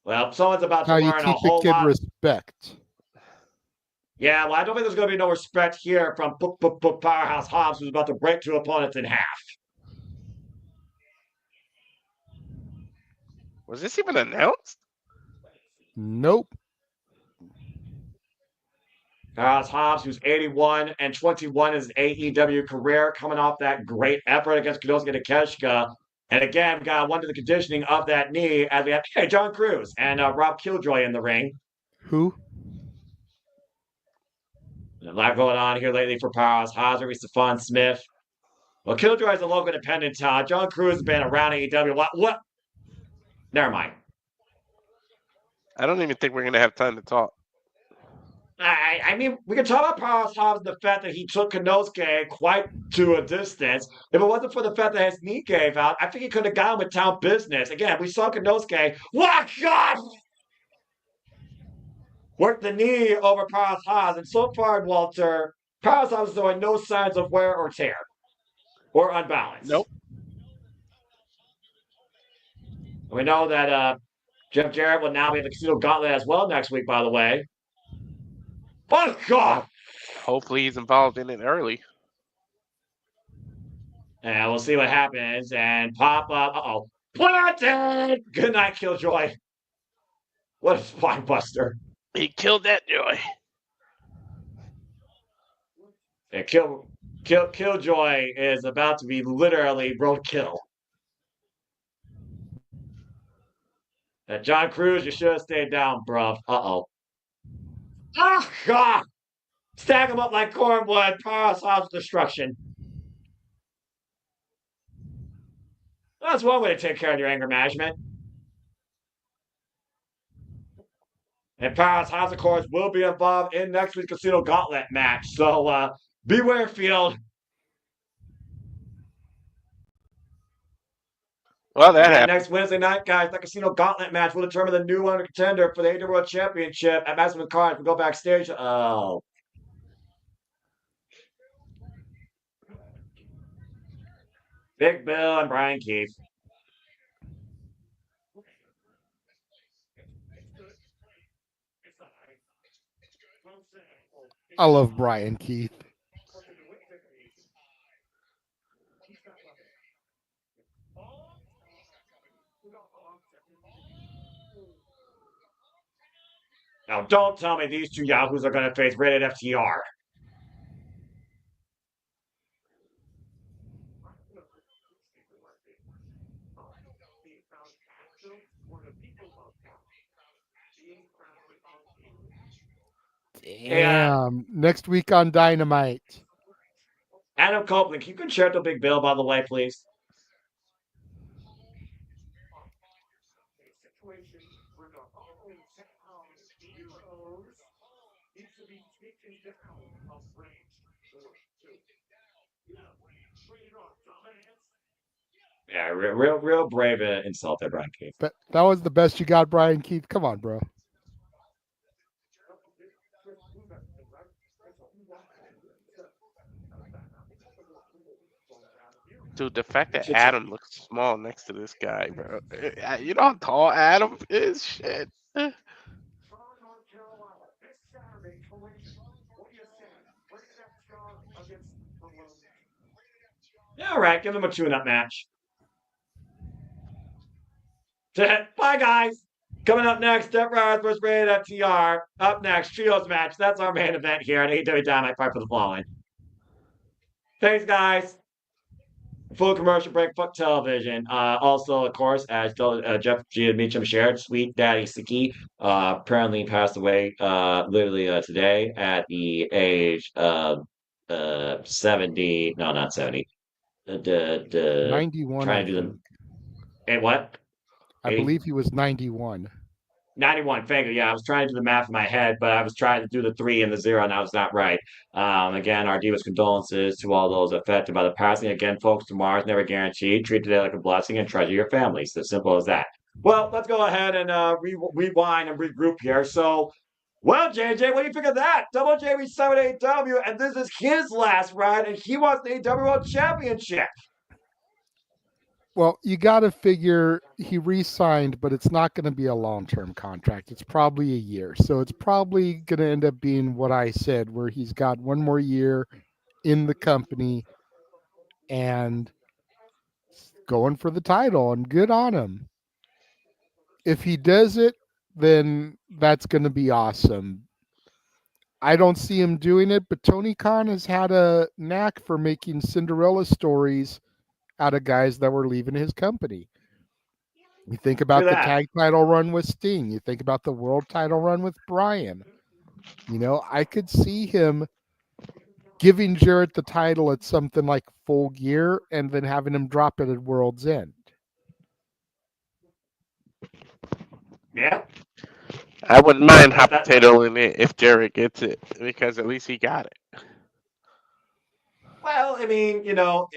Well, someone's about to How you learn a teach a whole kid lot. respect. Yeah, well, I don't think there's going to be no respect here from Powerhouse Hobbs, who's about to break two opponents in half. Was this even announced? Nope. Powerhouse Hobbs, who's 81 and 21 in his AEW career, coming off that great effort against Konosuke Takeshita. And again, we got to wonder the conditioning of that knee as we have John Cruz and Rob Killjoy in the ring. Who? A lot going on here lately for Powerhouse Hobbs, maybe Stephon Smith. Well, Killjoy is a local independent talent. John Cruz has been around AEW. What? Never mind. I don't even think we're going to have time to talk. I mean, we can talk about Powerhouse Hobbs and the fact that he took Konosuke quite to a distance. If it wasn't for the fact that his knee gave out, I think he could have gone with town business. Again, we saw Konosuke. What? God! Work the knee over Powerhouse Hobbs. And so far, Walter, Powerhouse Hobbs is showing no signs of wear or tear or unbalance. Nope. We know that Jeff Jarrett will now be in the Casino Gauntlet as well next week, by the way. Oh, God. Hopefully he's involved in it early. And we'll see what happens. And pop up. Uh-oh. Planted! Good night, Killjoy. What a spine buster. He killed that Joy. Yeah, Killjoy is about to be literally roadkill. And John Cruz, you should have stayed down, bruv. Uh-oh. Oh, God! Stack him up like cornwood. Powerhouse of destruction. That's one way to take care of your anger management. And Powerhouse House, of course, will be involved in next week's Casino Gauntlet match. So beware, field. Well, that And happened. next Wednesday night, guys, the Casino Gauntlet match will determine the new under contender for the AEW World Championship at Madison Cards. We go backstage. Oh. Big Bill and Brian Keith. I love Brian Keith. Now, don't tell me these two Yahoos are going to face rated FTR. Damn. Next week on Dynamite. Adam Copeland, can you share the Big Bill, by the way, please? Yeah, real brave insult there, Brian Keith. But that was the best you got, Brian Keith. Come on, bro. Dude, the fact that Adam looks small next to this guy, bro. You know how tall Adam is? Shit. Yeah, all right, give him a tune-up match. Bye, guys. Coming up next, Death Riders vs. Rated FTR. Up next, Trios match. That's our main event here at AEW Dynamite Fight for the Fallen. Thanks, guys. Full commercial break, fuck television. Also, of course, as Jeff G. Meacham shared, Sweet Daddy Siki apparently passed away literally today at the age of 70. No, not 70. 91. Trying to do them. And what? I believe he was 91. 91, thank you. Yeah, I was trying to do the math in my head, but I was trying to do the 3 and the 0, and I was not right. Again, our deepest condolences to all those affected by the passing. Again, folks, tomorrow's never guaranteed. Treat today like a blessing and treasure your family. It's as simple as that. Well, let's go ahead and rewind and regroup here. So, well, JJ, what do you think of that? Double J re-signed with AEW, and this is his last ride, and he wants the AEW World Championship. Well, you got to figure he re-signed, but it's not going to be a long-term contract. It's probably a year. So it's probably going to end up being what I said, where he's got one more year in the company and going for the title, and good on him. If he does it, then that's going to be awesome. I don't see him doing it, but Tony Khan has had a knack for making Cinderella stories out of guys that were leaving his company. You think about the tag title run with Sting. You think about the world title run with Bryan. You know, I could see him giving Jarrett the title at something like Full Gear and then having him drop it at World's End. Yeah. I wouldn't mind hot potatoing it if Jarrett gets it, because at least he got it. Well, I mean, you know,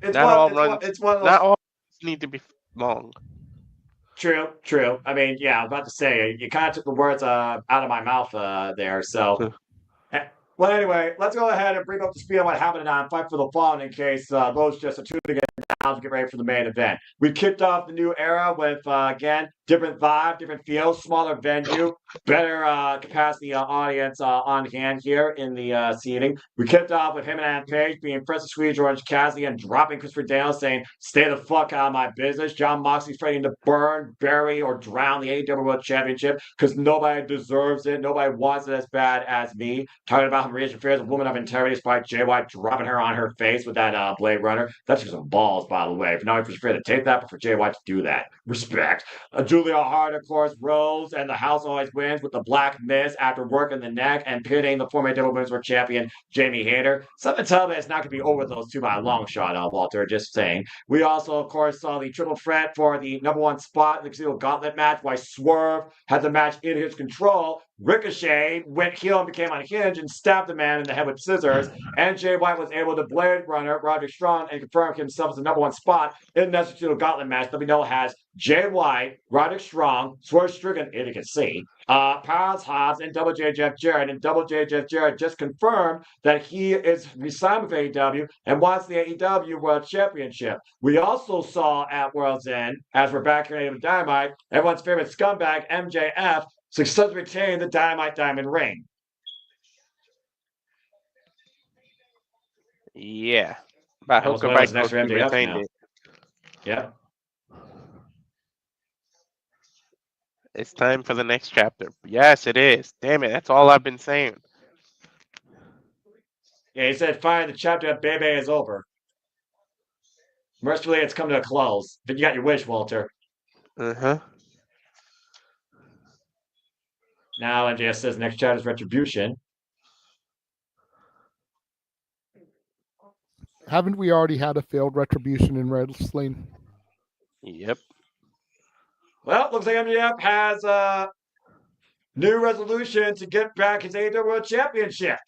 not all need to be long. True. I mean, yeah, I was about to say, you kind of took the words out of my mouth there. So, well, anyway, let's go ahead and bring up the speed on what happened on Fight for the Fallen in case those just are tuning in. to get ready for the main event. We kicked off the new era with, again, different vibe, different feel, smaller venue, better capacity audience on hand here in the seating. We kicked off with him and Adam Page being Prince of Sweet George Cassidy and dropping Christopher Daniels saying, "Stay the fuck out of my business." John Moxley fighting to burn, bury, or drown the AEW World Championship because nobody deserves it. Nobody wants it as bad as me. Talking about how Maria Shafir is a woman of integrity despite Jay White dropping her on her face with that Blade Runner. That's just some balls, by the way. Not only for Shafir to take that, but for Jay White to do that. Respect. Julia Hart, of course, rose, and the house always wins with the Black Miss after working the neck and pitting the former Double Women's World Champion Jamie Hayter. Something tells me it's not going to be over those two by a long shot, Walter. Just saying. We also, of course, saw the triple threat for the #1 spot in the Casino Gauntlet match. Why Swerve had the match in his control. Ricochet went heel and became unhinged and stabbed the man in the head with scissors. And Jay White was able to Blade Runner Roderick Strong and confirm himself as the #1 spot in the Casino Gauntlet match that we know has Jay White, Roderick Strong, Swerve Strickland, if you can see, Powerhouse Hobbs, and Double J Jeff Jarrett. And Double J Jeff Jarrett just confirmed that he is re-signed with AEW and wants the AEW World Championship. We also saw at World's End, as we're back here in Dynamite, everyone's favorite scumbag, MJF, successfully retained the Dynamite Diamond Ring. Yeah. By hook or by crook, he retained it. Yeah. It's time for the next chapter. Yes, it is. Damn it, that's all I've been saying. Yeah, he said, "Fine, the chapter of Bebe is over." Mercifully, it's come to a close. But you got your wish, Walter. Uh-huh. Now, MJF says next chapter is Retribution. Haven't we already had a failed Retribution in wrestling? Yep. Well, looks like MJF has a new resolution to get back his AEW World Championship.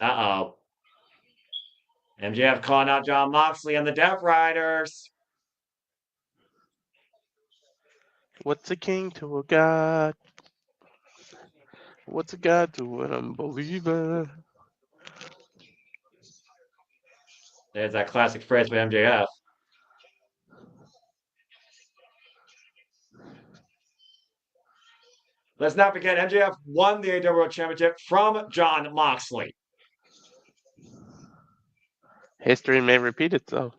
Uh-oh. MJF calling out John Moxley and the Death Riders. What's a king to a god? What's a god to an unbeliever? There's that classic phrase by MJF. Let's not forget, MJF won the AEW World Championship from John Moxley. History may repeat itself.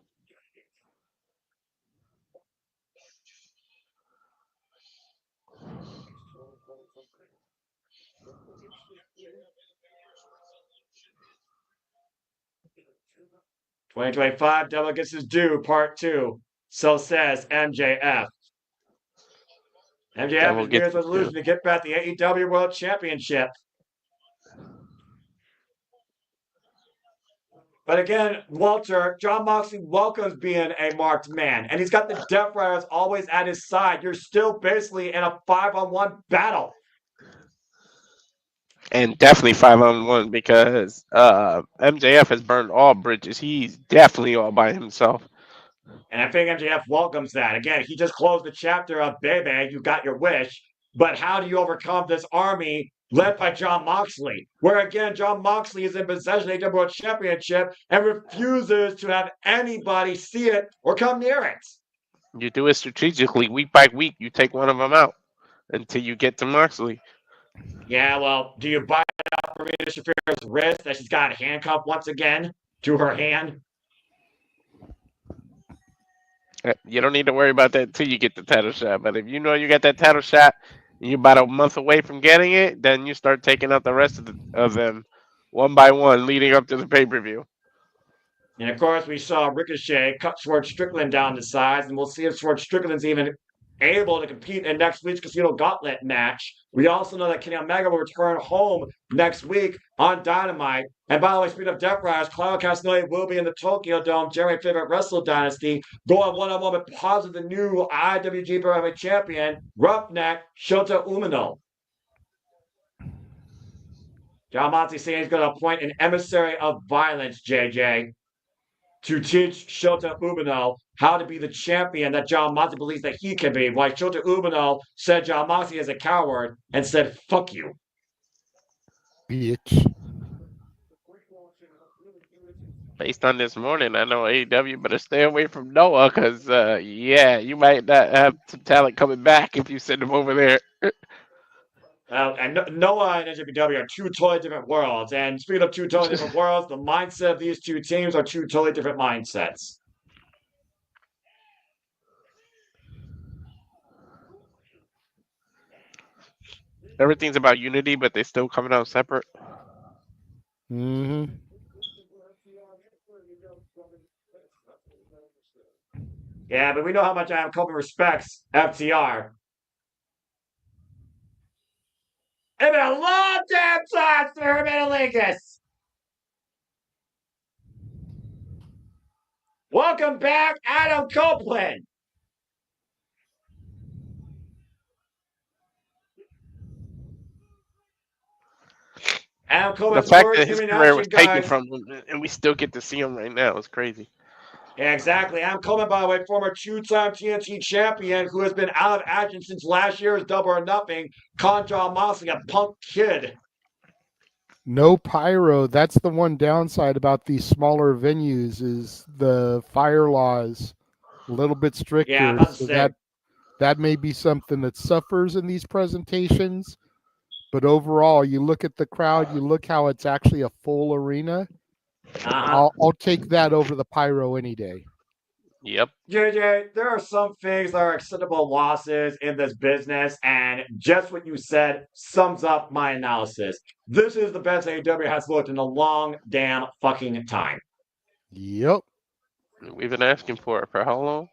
"2025 Double gets his due, Part 2. So says MJF. MJF has New Year's resolution to get back the AEW World Championship. But again, Walter, John Moxley welcomes being a marked man, and he's got the Death Riders always at his side. You're still basically in a 5-on-1 battle. And definitely 5-on-1 because MJF has burned all bridges. He's definitely all by himself. And I think MJF welcomes that. Again, he just closed the chapter of Bebe, you got your wish. But how do you overcome this army led by John Moxley? Where again, John Moxley is in possession of the AEW World Championship and refuses to have anybody see it or come near it. You do it strategically, week by week. You take one of them out until you get to Moxley. Yeah, well, do you buy out Maria Shafir's wrist that she's got handcuffed once again to her hand? You don't need to worry about that until you get the title shot. But if you know you got that title shot and you're about a month away from getting it, then you start taking out the rest of them one by one leading up to the pay-per-view. And of course, we saw Ricochet cut Swerve Strickland down to size, and we'll see if Swerve Strickland's even able to compete in next week's Casino Gauntlet match. We also know that Kenny Omega will return home next week on Dynamite. And by the way, speaking of Death Riders, Claudio Castagnoli will be in the Tokyo Dome, Jeremy favorite Wrestle Dynasty, going one-on-one with possibly the new IWGP Heavyweight Champion, Roughneck Shota Umino. John Moxley saying he's going to appoint an emissary of violence, JJ, to teach Shota Umino how to be the champion that John Moxley believes that he can be. Why Shota Umino said John Moxley is a coward and said, "Fuck you." Bitch. Based on this morning, I know AEW better stay away from Noah because, yeah, you might not have some talent coming back if you send him over there. And Noah and NJPW are two totally different worlds. And speaking of two totally different worlds, the mindset of these two teams are two totally different mindsets. Everything's about unity, but they still coming out separate. Mm-hmm. Yeah, but we know how much Adam Copeland respects FTR. It's been a long damn time for Hermanalingus. Welcome back, Adam Copeland. Adam The Copeland's fact first that his human career was action, taken guys. from him, and we still get to see him right now, is crazy. Yeah, exactly. Adam Coleman, by the way, former two-time TNT champion who has been out of action since last year's Double or Nothing, Contra Moxley, a punk kid. No pyro. That's the one downside about these smaller venues is the fire laws a little bit stricter. Yeah, I'm about to so say. that may be something that suffers in these presentations. But overall, you look at the crowd, you look how it's actually a full arena. I'll take that over the pyro any day. Yep. JJ, there are some things that are acceptable losses in this business, and just what you said sums up my analysis. This is the best AEW has looked in a long damn fucking time. Yep. We've been asking for it for how long?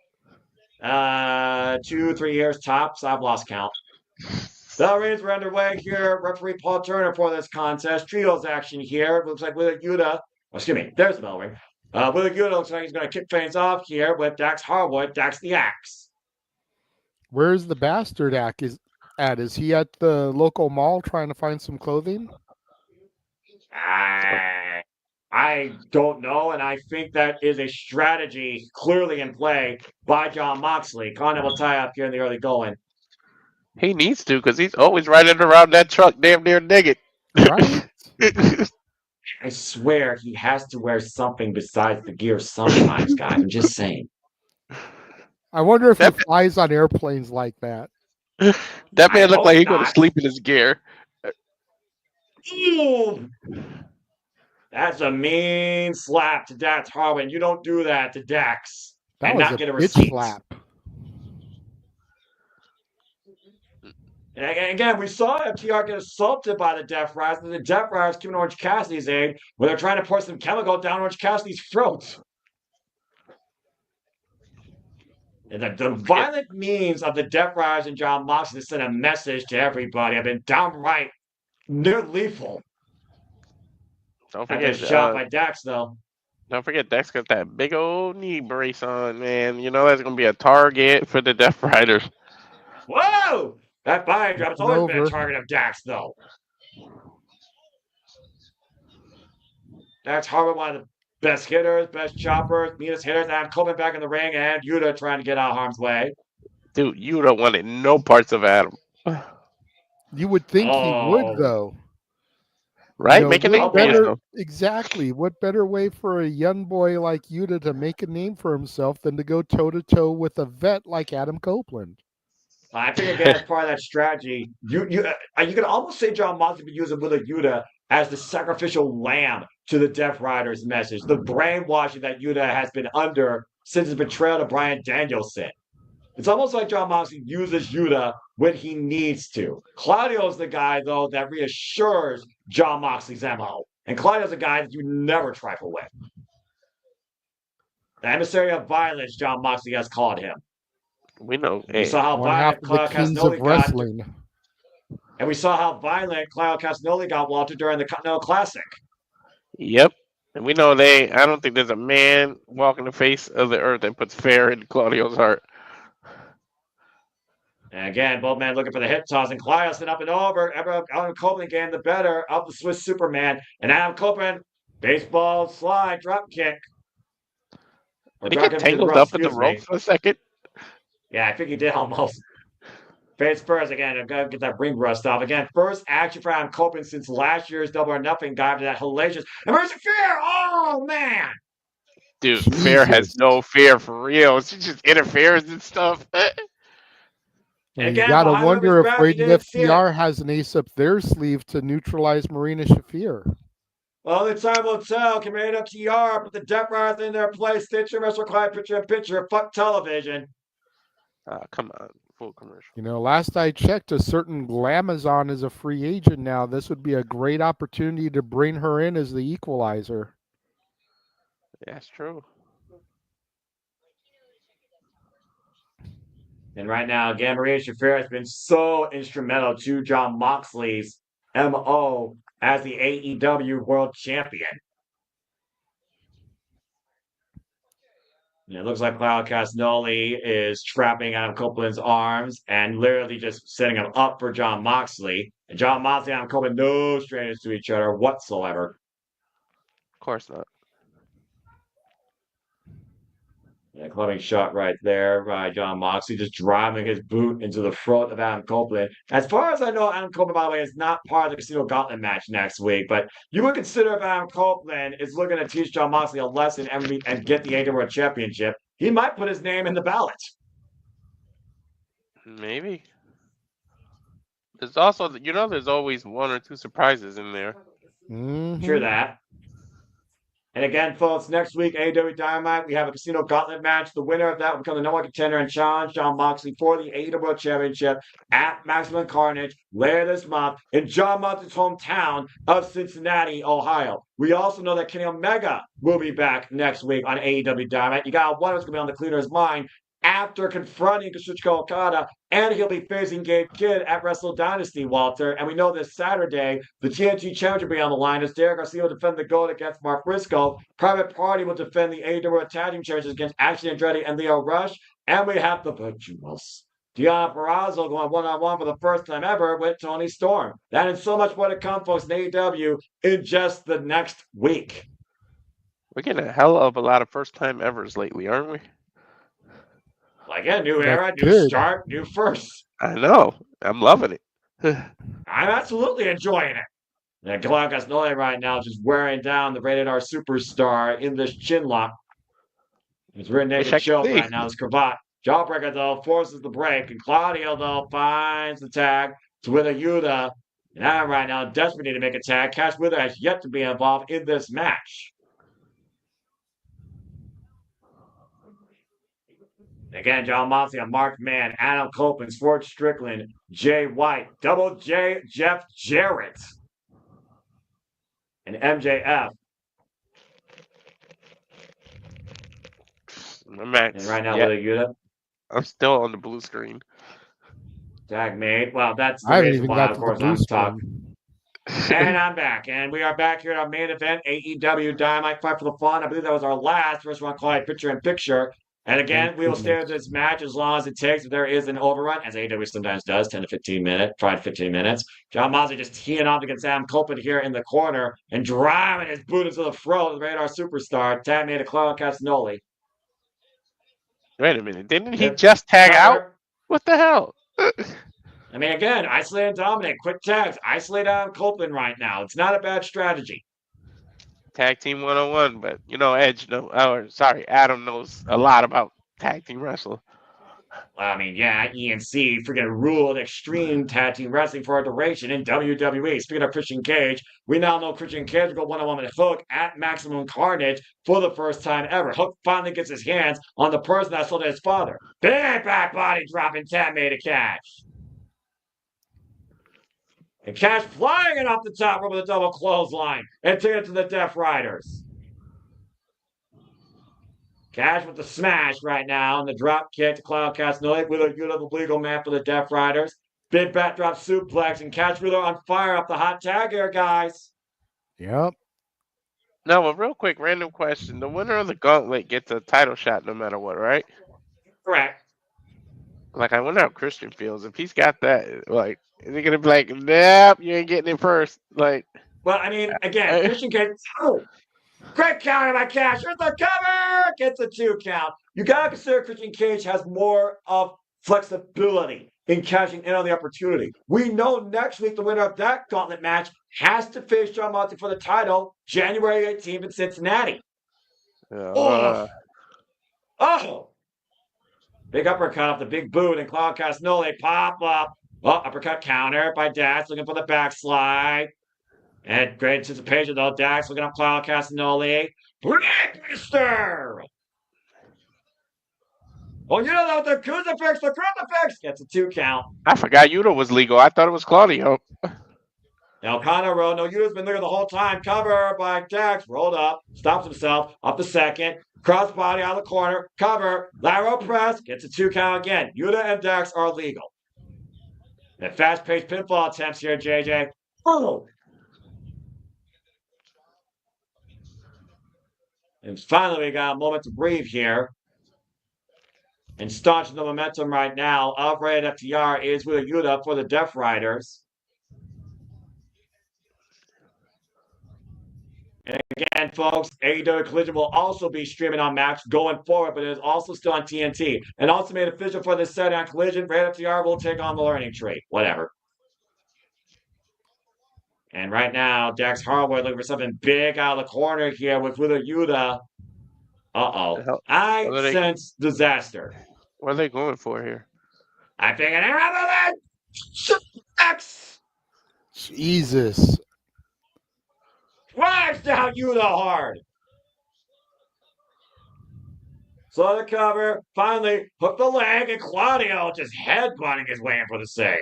2-3 years tops. I've lost count. The rings were underway here. Referee Paul Turner for this contest. Trios action here. It looks like Wheeler Yuta. Excuse me. There's the bell ring. Wheeler Yuta looks like he's going to kick things off here with Dax Harwood. Dax the Axe. Where's the bastard at? Is he at the local mall trying to find some clothing? I don't know, and I think that is a strategy clearly in play by Jon Moxley. Conor will tie up here in the early going. He needs to, because he's always riding around that truck damn near naked. Right? I swear he has to wear something besides the gear sometimes, guys. I'm just saying. I wonder if he flies on airplanes like that. That man looked like he go to not. sleep in his gear. Ooh. That's a mean slap to Dax Harwood. You don't do that to Dax That and was not a get a bitch receipt. slap. And again, we saw FTR get assaulted by the Death Riders, and the Death Riders giving Orange Cassidy's aid, where they're trying to pour some chemical down Orange Cassidy's throat. And the violent means of the Death Riders and Jon Moxley to send a message to everybody have been downright near lethal. Don't After forget, shot by Dax, though. Don't forget, Dax got that big old knee brace on, man. You know that's gonna be a target for the Death Riders. Whoa! That fire drop has always been a target of Dax, though. Dax Harwood, one of the best hitters, best choppers, meanest hitters. Adam Coleman back in the ring, and Yuta trying to get out of harm's way. Dude, Yuta wanted no parts of Adam. You would think he would, though. Right? Make a name for yourself. Exactly. What better way for a young boy like Yuta to make a name for himself than to go toe-to-toe with a vet like Adam Copeland? I think, again, as part of that strategy, you could almost say Jon Moxley would use Wheeler Yuta as the sacrificial lamb to the Death Riders message, the brainwashing that Yuta has been under since his betrayal to Bryan Danielson. It's almost like Jon Moxley uses Yuta when he needs to. Claudio's the guy, though, that reassures Jon Moxley's MO. And Claudio's a guy that you never trifle with. The emissary of violence, Jon Moxley has called him. We know. We saw how violent Claudio Castagnoli got. And we saw how violent Claudio Castagnoli got, Walter, during the Continental Classic. Yep. And we know I don't think there's a man walking the face of the earth that puts fear in Claudio's heart. And again, both men looking for the hip toss, and Claudio sent up and over. Adam Copeland getting the better of the Swiss Superman. And Adam Copeland, baseball slide, drop kick. Did he get tangled up in the rope for a second? Yeah, I think he did almost. Face first again. I've got to get that ring rust off again. First action for Adam Copeland since last year's Double or Nothing guy to that hellacious emergency fear. Oh man, Dude, Fair has Jesus. no fear for real. She just interferes and stuff. And you again, got to behind one of his wonder if grabs, you Rated didn't see it. FTR has an ace up their sleeve to neutralize Marina Shafir. Well, the time will tell. Can Rated FTR put the Death Riders in their place? Stitcher, Wrestle Clyde, picture. Fuck television. Come on, full commercial. You know, last I checked, a certain Glamazon is a free agent now. This would be a great opportunity to bring her in as the equalizer. Yeah, that's true. And right now, again, Maria Shafir has been so instrumental to Jon Moxley's MO as the AEW World Champion. And it looks like Claudio Castagnoli is trapping Adam Copeland's arms and literally just setting him up for Jon Moxley. And Jon Moxley and Adam Copeland, no strangers to each other whatsoever. Of course not. Yeah, clubbing shot right there by Jon Moxley, just driving his boot into the throat of Adam Copeland. As far as I know, Adam Copeland, by the way, is not part of the Casino Gauntlet match next week, but you would consider if Adam Copeland is looking to teach Jon Moxley a lesson and get the AEW World Championship, he might put his name in the ballot. Maybe. There's also, there's always one or two surprises in there. Mm-hmm. Sure that. And again, folks, next week, AEW Dynamite, we have a Casino Gauntlet match. The winner of that will become the number one contender and challenge Jon Moxley for the AEW World Championship at Maximum Carnage later this month in Jon Moxley's hometown of Cincinnati, Ohio. We also know that Kenny Omega will be back next week on AEW Dynamite. You got to wonder what's going to be on the cleaner's mind after confronting Kazuchika Okada, and he'll be facing Gabe Kidd at Wrestle Dynasty, Walter. And we know this Saturday, the TNT Challenge will be on the line as Derek Garcia will defend the gold against Mark Briscoe. Private Party will defend the AEW Tag Team Champions against Action Andretti and Leo Rush. And we have the Virtuos. Deonna Purrazzo going one-on-one for the first time ever with Toni Storm. That and so much more to come, folks, in AEW in just the next week. We're getting a hell of a lot of first-time evers lately, aren't we? Like a new era, new good. start, new first. I know. I'm loving it. I'm absolutely enjoying it. And Claudio Castagnoli right now just wearing down the Rated R superstar in this chin lock. His rear naked choke right now. His cravat. Jawbreaker, though, forces the break. And Claudio, though, finds the tag to Wither Yuta. And Adam right now desperately to make a tag. Cash Wither has yet to be involved in this match. Again, Jon Moxley, a marked man, Adam Copeland, Ford Strickland, Jay White, Double J, Jeff Jarrett, and MJF. Max, And right now, Wither Yuta. I'm still on the blue screen. Tag made. Well, that's the I haven't reason even why, got of to course, the blue I'm talking. screen. And I'm back. And we are back here at our main event, AEW Dynamite Fight for the Fun. I believe that was our last first round Clyde picture-in-picture. And again, we will stay with this match as long as it takes. If there is an overrun, as AEW sometimes does, 10 to 15 minutes, 5 to 15 minutes. Jon Moxley just teeing off against Adam Copeland here in the corner and driving his boot into the throat of the Radar superstar. Tag made a Claudio Castagnoli. Wait a minute. Didn't he just tag out? What the hell? I mean, again, isolate and dominate. Quick tags. Isolate Adam Copeland right now. It's not a bad strategy. Tag team 101, but Adam knows a lot about tag team wrestling. Well, I mean, yeah, ENC freaking ruled extreme tag team wrestling for a duration in WWE. Speaking of Christian Cage, we now know Christian Cage will go one-on-one with Hook at Maximum Carnage for the first time ever. Hook finally gets his hands on the person that sold his father. Big back body dropping tag made a Cash. And Cash flying it off the top rope with a double clothesline and taking it to the Death Riders. Cash with the smash right now and the drop kick to Claudio Castagnoli with a the legal man for the Death Riders. Big backdrop suplex and Cash Wheeler on fire up the hot tag here, guys. Yep. Now, a real quick random question. The winner of the gauntlet gets a title shot no matter what, right? Correct. Like, I wonder how Christian feels. If he's got that, like, is he going to be like, nope, you ain't getting it first? Like, well, I mean, again, Christian Cage, great counter by Cash. Here's the cover. Gets a 2 count. You got to consider Christian Cage has more of flexibility in cashing in on the opportunity. We know next week the winner of that gauntlet match has to face John Moxley for the title January 18th in Cincinnati. Oh! Big uppercut off the big boot, and Claudio Castagnoli pop up. Oh, uppercut counter by Dax, looking for the backslide. And great anticipation, though. Dax looking up Claudio Castagnoli. Blacklister! Oh, you know the crucifix! The crucifix! Gets a 2 count. I forgot Yuta was legal. I thought it was Claudio. Now Connor roll. No, Yuta's been there the whole time. Cover by Dax. Rolled up. Stops himself. Up the second. Crossbody out of the corner. Cover. Lateral press. Gets a 2 count again. Yuta and Dax are legal. And fast-paced pinfall attempts here, JJ. Oh! And finally, we got a moment to breathe here. And staunching the momentum right now of Rated FTR is with Yuta for the Death Riders. And again, folks, AEW Collision will also be streaming on Max going forward, but it is also still on TNT. And also made official for this set on Collision, Rated FTR will take on the Learning Tree. Whatever. And right now, Dax Harwood looking for something big out of the corner here with Yuta. I sense disaster. What are they going for here? I think an avalanche! Jesus. Drives down Yuta hard. So the cover, finally hook the leg, and Claudio just headbutting his way in for the save.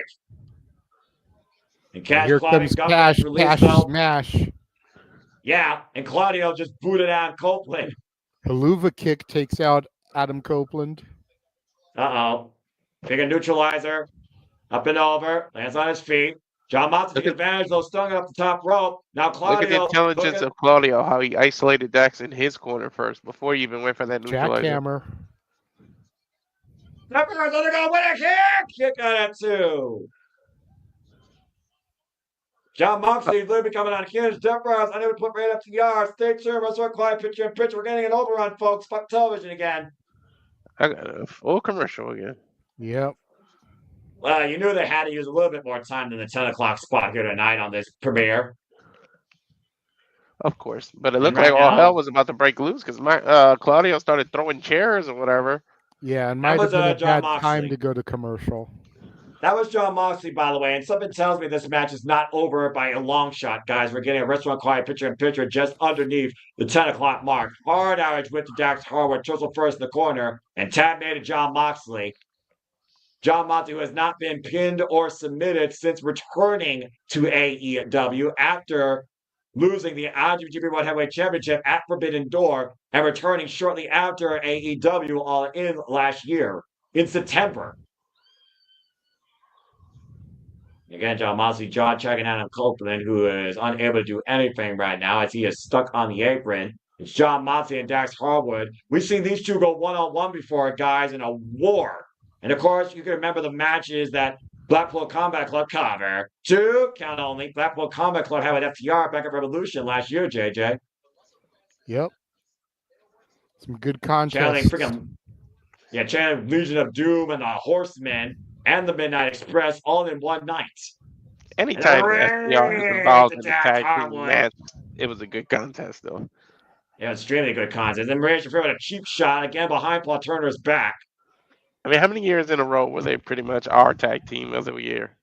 And Here comes Cash Smash. Yeah, and Claudio just booted out Copeland. Haluva kick takes out Adam Copeland. Big neutralizer. Up and over. Lands on his feet. John Moxley takes advantage, though, stung up the top rope. Now Claudio. Look at the intelligence of Claudio, how he isolated Dax in his corner first before he even went for that neutralizer. Jackhammer. They're going to win a kick! Kick out at 2. John Moxley literally coming on here. Jeff Jarrett, I never put right up to the yard. Stay tuned. Let's work quiet picture in picture. We're getting an overrun, folks. Fuck television again. I got a full commercial again. Yep. Well, you knew they had to use a little bit more time than the 10 o'clock spot here tonight on this premiere. Of course. But it looked like all hell was about to break loose because Claudio started throwing chairs or whatever. Yeah, and might have been a bad time to go to commercial. That was John Moxley, by the way, and something tells me this match is not over by a long shot, guys. We're getting a restaurant quiet picture-in-picture just underneath the 10 o'clock mark. Hard outage with the Dax Harwood, Tussle first in the corner, and tab made to John Moxley. John Moxley, who has not been pinned or submitted since returning to AEW after losing the IWGP World Heavyweight Championship at Forbidden Door and returning shortly after AEW All In last year in September. Again, John Moxley jaw checking out on Copeland, who is unable to do anything right now as he is stuck on the apron. It's John Moxley and Dax Harwood. We've seen these two go one-on-one before, guys, in a war. And, of course, you can remember the matches that Blackpool Combat Club cover. 2 count only. Blackpool Combat Club had with FTR back at Revolution last year, JJ. Yep. Some good contests. Channeling Legion of Doom and the Horsemen and the Midnight Express all in one night. Anytime FTR is involved in the tag team match, it was a good contest, though. Yeah, extremely good contest. And Maria Shafir with a cheap shot again behind Paul Turner's back. I mean, how many years in a row were they pretty much our tag team every year?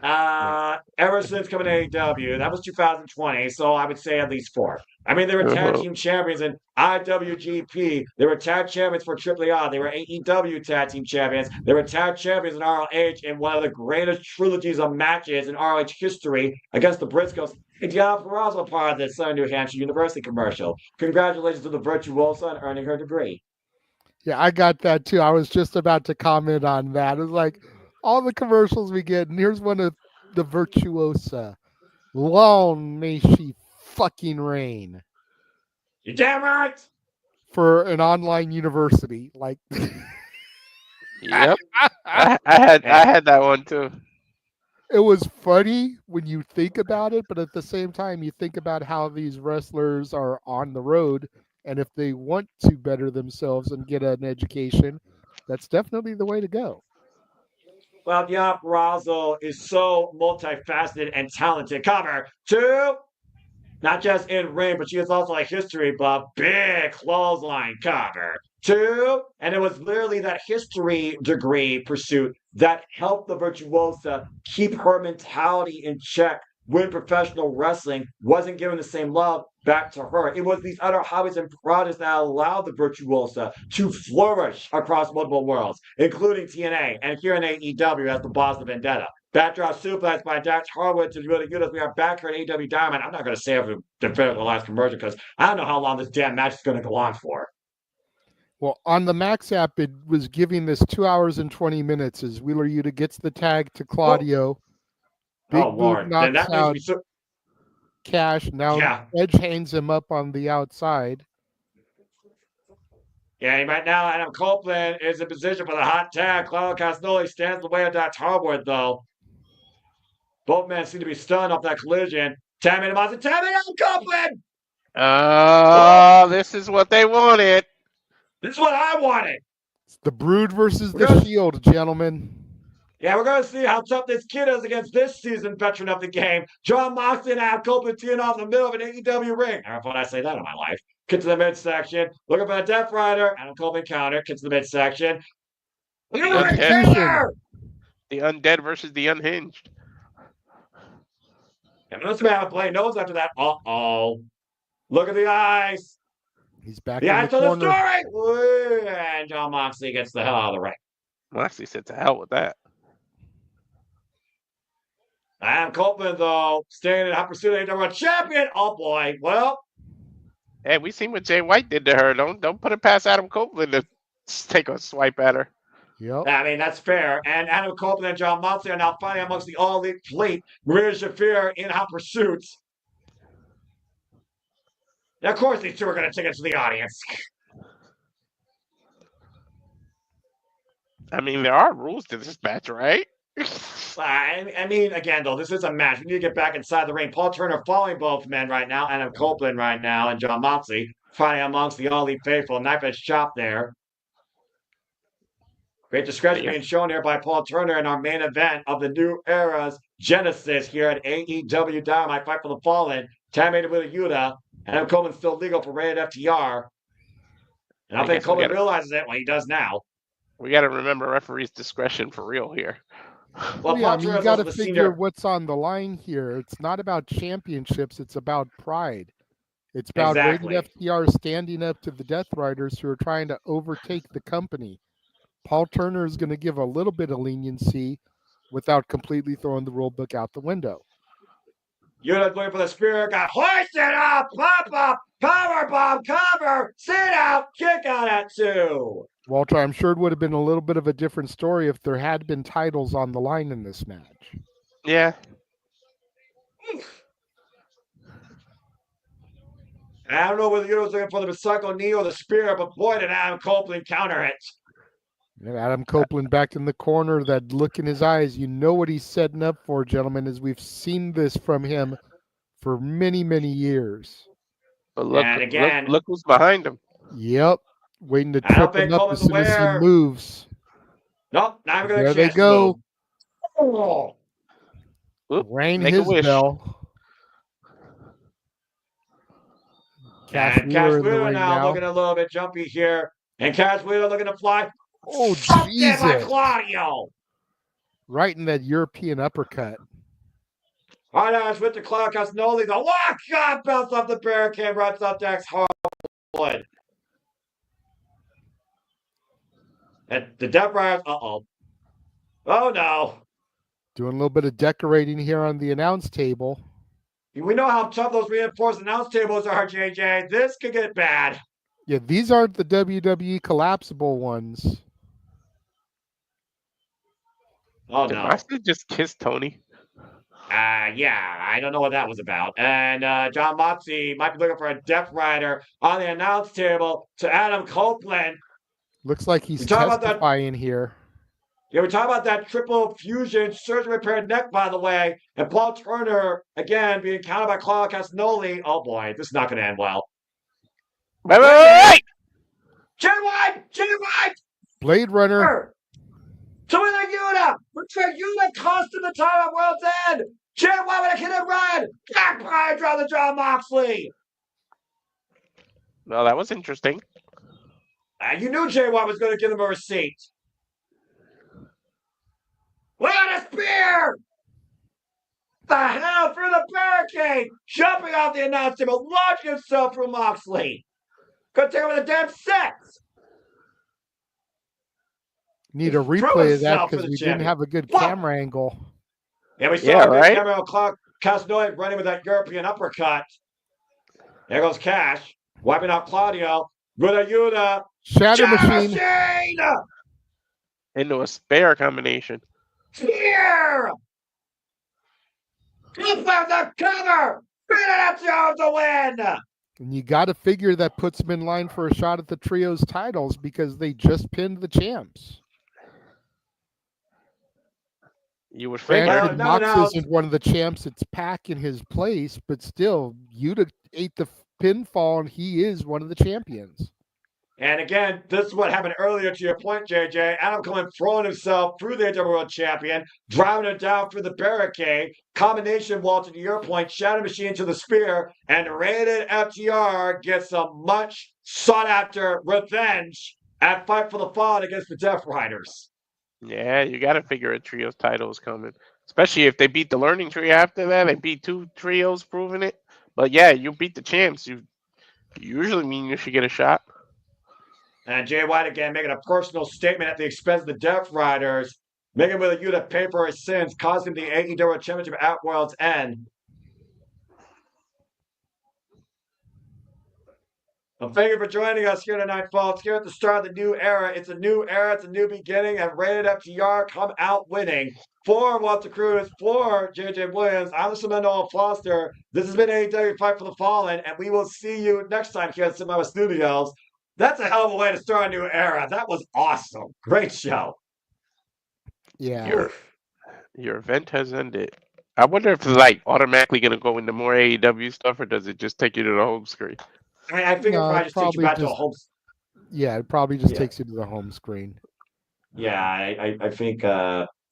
Ever since coming to AEW, that was 2020, so I would say at least 4. I mean, they were tag team champions in IWGP. They were tag champions for AAA. They were AEW tag team champions. They were tag champions in ROH in one of the greatest trilogies of matches in ROH history against the Briscoes. And Diana Perez was part of the Southern New Hampshire University commercial. Congratulations to the virtuosa on earning her degree. Yeah, I got that too. I was just about to comment on that. It was like all the commercials we get, and here's one of the virtuosa. Long may she fucking reign. You damn right. For an online university, like. Yep, I had that one too. It was funny when you think about it, but at the same time, you think about how these wrestlers are on the road, and if they want to better themselves and get an education, that's definitely the way to go. Well, Diana Purrazzo is so multifaceted and talented. Cover 2. Not just in ring, but she is also a history buff. Big clothesline cover 2. And it was literally that history degree pursuit that helped the Virtuosa keep her mentality in check when professional wrestling wasn't given the same love back to her. It was these other hobbies and projects that allowed the Virtuosa to flourish across multiple worlds, including TNA and here in AEW as the boss of Vendetta. Backdrop suplex by Dax Harwood to really good as we are back here at AEW Diamond. I'm not going to say every definitive the last commercial because I don't know how long this damn match is going to go on for. Well, on the Max app, it was giving this 2 hours and 20 minutes as Wheeler Yuta gets the tag to Claudio. Big Boot Lord. Then knocks that means out we so- Cash. Now Yeah. Edge hangs him up on the outside. Yeah, right now Adam Copeland is in position for the hot tag. Claudio Castagnoli stands in the way of Dax Harwood, though. Both men seem to be stunned off that collision. 10 minute Monster, 10 minute Adam Copeland! This is what they wanted. This is what I wanted. It's the Brood versus the Yes. Shield, gentlemen. Yeah, we're going to see how tough this kid is against this seasoned veteran of the game. John Moxley and Adam Copeland teeing off in the middle of an AEW ring. Never thought I'd say that in my life. Get to the midsection. Looking for a Death Rider. Adam Copeland counter. Get to the midsection. Undead. The undead versus the unhinged. And this man playing nose after that. Uh-oh. Look at the eyes. He's back The in eyes the tell the corner. story. And John Moxley gets the hell out of the ring. Moxley said to hell with that. Adam Copeland, though, staying in hot pursuit of AEW champion. Oh, boy. Well. Hey, we seen what Jay White did to her. Don't put it past Adam Copeland to take a swipe at her. Yep. I mean, that's fair. And Adam Copeland and John Moxley are now fighting amongst the all-elite fleet. Maria Shafir in hot pursuit. Now, of course, these two are going to take it to the audience. I mean, there are rules to this match, right? I mean, again, though, this is a match. We need to get back inside the ring. Paul Turner following both men right now. Adam Copeland right now. And John Moxley fighting amongst the all-elite faithful. Knife edge chop there. Great discretion being shown here by Paul Turner in our main event of the new era's Genesis here at AEW Dynamite. Fight for the Fallen. Tammy with Yuta. Adam Copeland's still legal for rated FTR. And I think Copeland realizes it. Well, he does now. We got to remember referee's discretion for real here. Well, yeah, I mean, you got to figure senior... what's on the line here. It's not about championships. It's about pride. It's about rated FTR standing up to the Death Riders who are trying to overtake the company. Paul Turner is going to give a little bit of leniency without completely throwing the rule book out the window. Yuta going for the spear, got hoisted up, pop up, power bomb, cover, sit out, kick out at 2. Walter, I'm sure it would have been a little bit of a different story if there had been titles on the line in this match. Yeah. I don't know whether Yuta was looking for the Psycho knee or the spear, but boy, did Adam Copeland counter it. And Adam Copeland back in the corner, that look in his eyes. You know what he's setting up for, gentlemen, as we've seen this from him for many, many years. But look, and again, look who's behind him. Yep. Waiting to trip him up as soon as he moves. Nope, not even there they go. Oh. Rang his bell. Cash Wheeler now looking a little bit jumpy here. And Cash Wheeler looking to fly. Oh, Jesus. By Claudio. Right in that European uppercut. Hard ass with the Claudio Castagnoli. The walk shot bounce off the barricade, right off Dax Harwood. And the Death Riders, oh no. Doing a little bit of decorating here on the announce table. We know how tough those reinforced announce tables are, JJ. This could get bad. Yeah, these aren't the WWE collapsible ones. Oh, Did no. Moxley just kiss Tony? Yeah, I don't know what that was about. And John Moxley might be looking for a Death Rider on the announce table to Adam Copeland. Looks like he's testifying here. Yeah, we talk about that triple fusion surgery repair neck, by the way. And Paul Turner, again, being countered by Claudio Castagnoli. Oh, boy, this is not going to end well. Wait! Jay White! Blade Runner. to win the Yuta, which for Yuta cost him the title at World's End. Jay White with a hit and run. Back by draw the John Moxley. Well, that was interesting. You knew Jay White was going to give him a receipt. What a spear! The hell through the barricade, jumping off the announce table, launching himself through Moxley. Could take him with a damn six. Need a He threw replay of that himself for because the we didn't champion. have a good What? camera angle. Yeah, we saw Yeah, a good right? camera on clock. Cassidy running with that European uppercut. There goes Cash, wiping out Claudio with a Yuta. Shatter Machine. Into a spare combination. Spear! Flip the cover! Benedetto to win! And you got to figure that puts them in line for a shot at the trios titles because they just pinned the champs. You would figure. Granted, Well, Mox isn't one of the champs. It's Pac in his place, but still, Yuta ate the pinfall, and he is one of the champions. And again, this is what happened earlier to your point, JJ. Adam Cole throwing himself through the AEW World Champion, driving him down through the barricade. Combination, Walter, to your point, Shadow Machine to the spear, and Rated FTR gets some much sought after revenge at Fight for the Fallen against the Death Riders. Yeah, you got to figure a trios title is coming. Especially if they beat the Learning Tree after that. They beat 2 trios, proving it. But yeah, you beat the champs. You usually mean you should get a shot. And Jay White again making a personal statement at the expense of the Death Riders, making with a Yuta pay for his sins, costing the AEW Championship at World's End. Well, thank you for joining us here tonight, folks. Here at the start of the new era. It's a new era, it's a new beginning, and Rated FTR come out winning. For Walter Cruz, for JJ Williams, I'm the Semendo Foster. This has been AEW Fight for the Fallen, and we will see you next time here at Cinema Studios. That's a hell of a way to start a new era. That was awesome. Great show. Yeah. Your event has ended. I wonder if it's like automatically going to go into more AEW stuff, or does it just take you to the home screen? I think it probably just takes you back to a home. Yeah, it probably just takes you to the home screen. Yeah, I think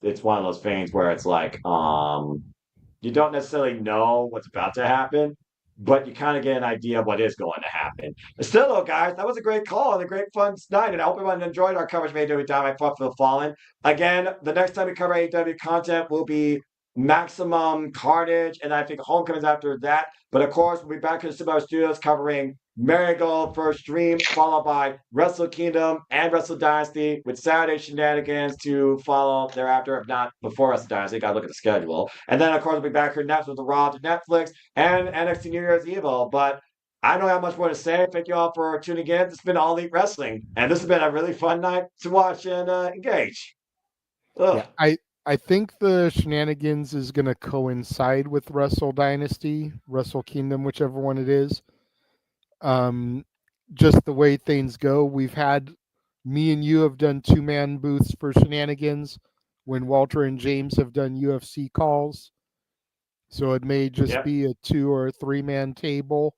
it's one of those things where it's like you don't necessarily know what's about to happen, but you kind of get an idea of what is going to happen. But still, though, guys, that was a great call and a great fun night, and I hope everyone enjoyed our coverage of AEW Dynamite Fight for the Fallen. Again, the next time we cover AEW content will be Maximum Carnage, and I think Homecoming's after that. But of course, we'll be back in the Cinema Studios covering Marigold First Dream, followed by Wrestle Kingdom and Wrestle Dynasty, with Saturday shenanigans to follow thereafter, if not before Wrestle Dynasty. Gotta look at the schedule. And then, of course, we'll be back here next with the Raw to Netflix and NXT New Year's Evil. But I don't have much more to say. Thank you all for tuning in. This has been All Elite Wrestling, and this has been a really fun night to watch and engage. Ugh. Yeah, I think the shenanigans is going to coincide with Wrestle Dynasty, Wrestle Kingdom, whichever one it is. Just the way things go, we've had me and you have done 2-man booths for shenanigans when Walter and James have done UFC calls. So it may just be a 2 or 3-man table.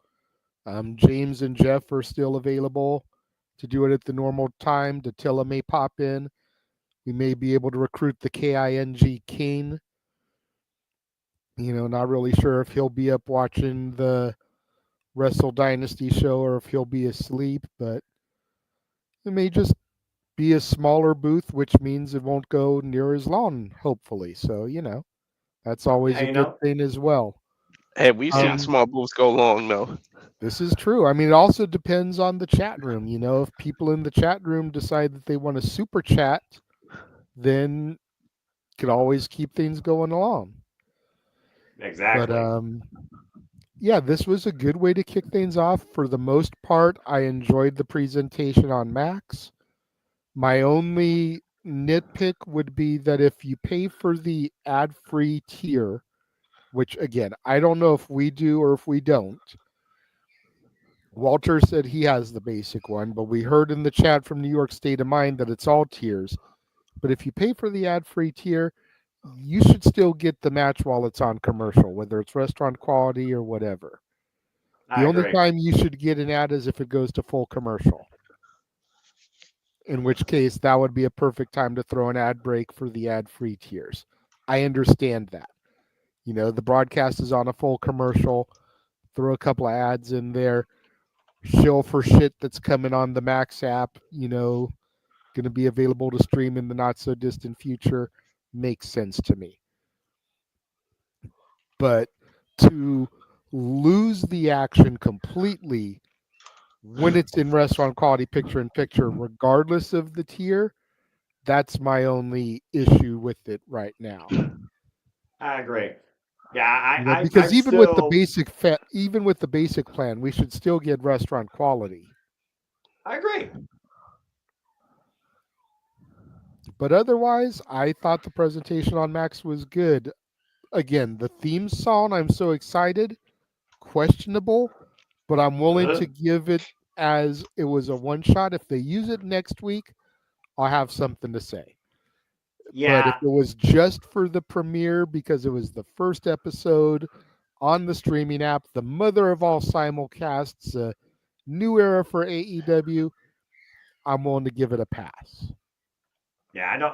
James and Jeff are still available to do it at the normal time. Dattila may pop in. We may be able to recruit the KING Kane. Not really sure if he'll be up watching the Wrestle Dynasty show or if he'll be asleep, but it may just be a smaller booth, which means it won't go near as long, hopefully. So, that's always a good thing as well. Hey, we've seen small booths go long, though. This is true. I mean, it also depends on the chat room. If people in the chat room decide that they want to super chat, then could always keep things going along. Exactly. But yeah, this was a good way to kick things off. For the most part, I enjoyed the presentation on Max. My only nitpick would be that if you pay for the ad-free tier, which again, I don't know if we do or if we don't. Walter said he has the basic one, but we heard in the chat from New York State of Mind that it's all tiers. But if you pay for the ad-free tier, you should still get the match while it's on commercial, whether it's restaurant quality or whatever. The only time you should get an ad is if it goes to full commercial. in which case that would be a perfect time to throw an ad break for the ad-free tiers. I understand that. The broadcast is on a full commercial. Throw a couple of ads in there. Shill for shit that's coming on the Max app, going to be available to stream in the not so distant future. Makes sense to me. But to lose the action completely when it's in restaurant quality picture-in-picture, regardless of the tier, that's my only issue with it right now. I agree. Yeah, because I'm even still... with the basic plan, we should still get restaurant quality. I agree. But otherwise, I thought the presentation on Max was good. Again, the theme song, I'm so excited. Questionable, but I'm willing to give it as it was a one shot. If they use it next week, I'll have something to say. Yeah. But if it was just for the premiere because it was the first episode on the streaming app, the mother of all simulcasts, a new era for AEW, I'm willing to give it a pass. Yeah, I know.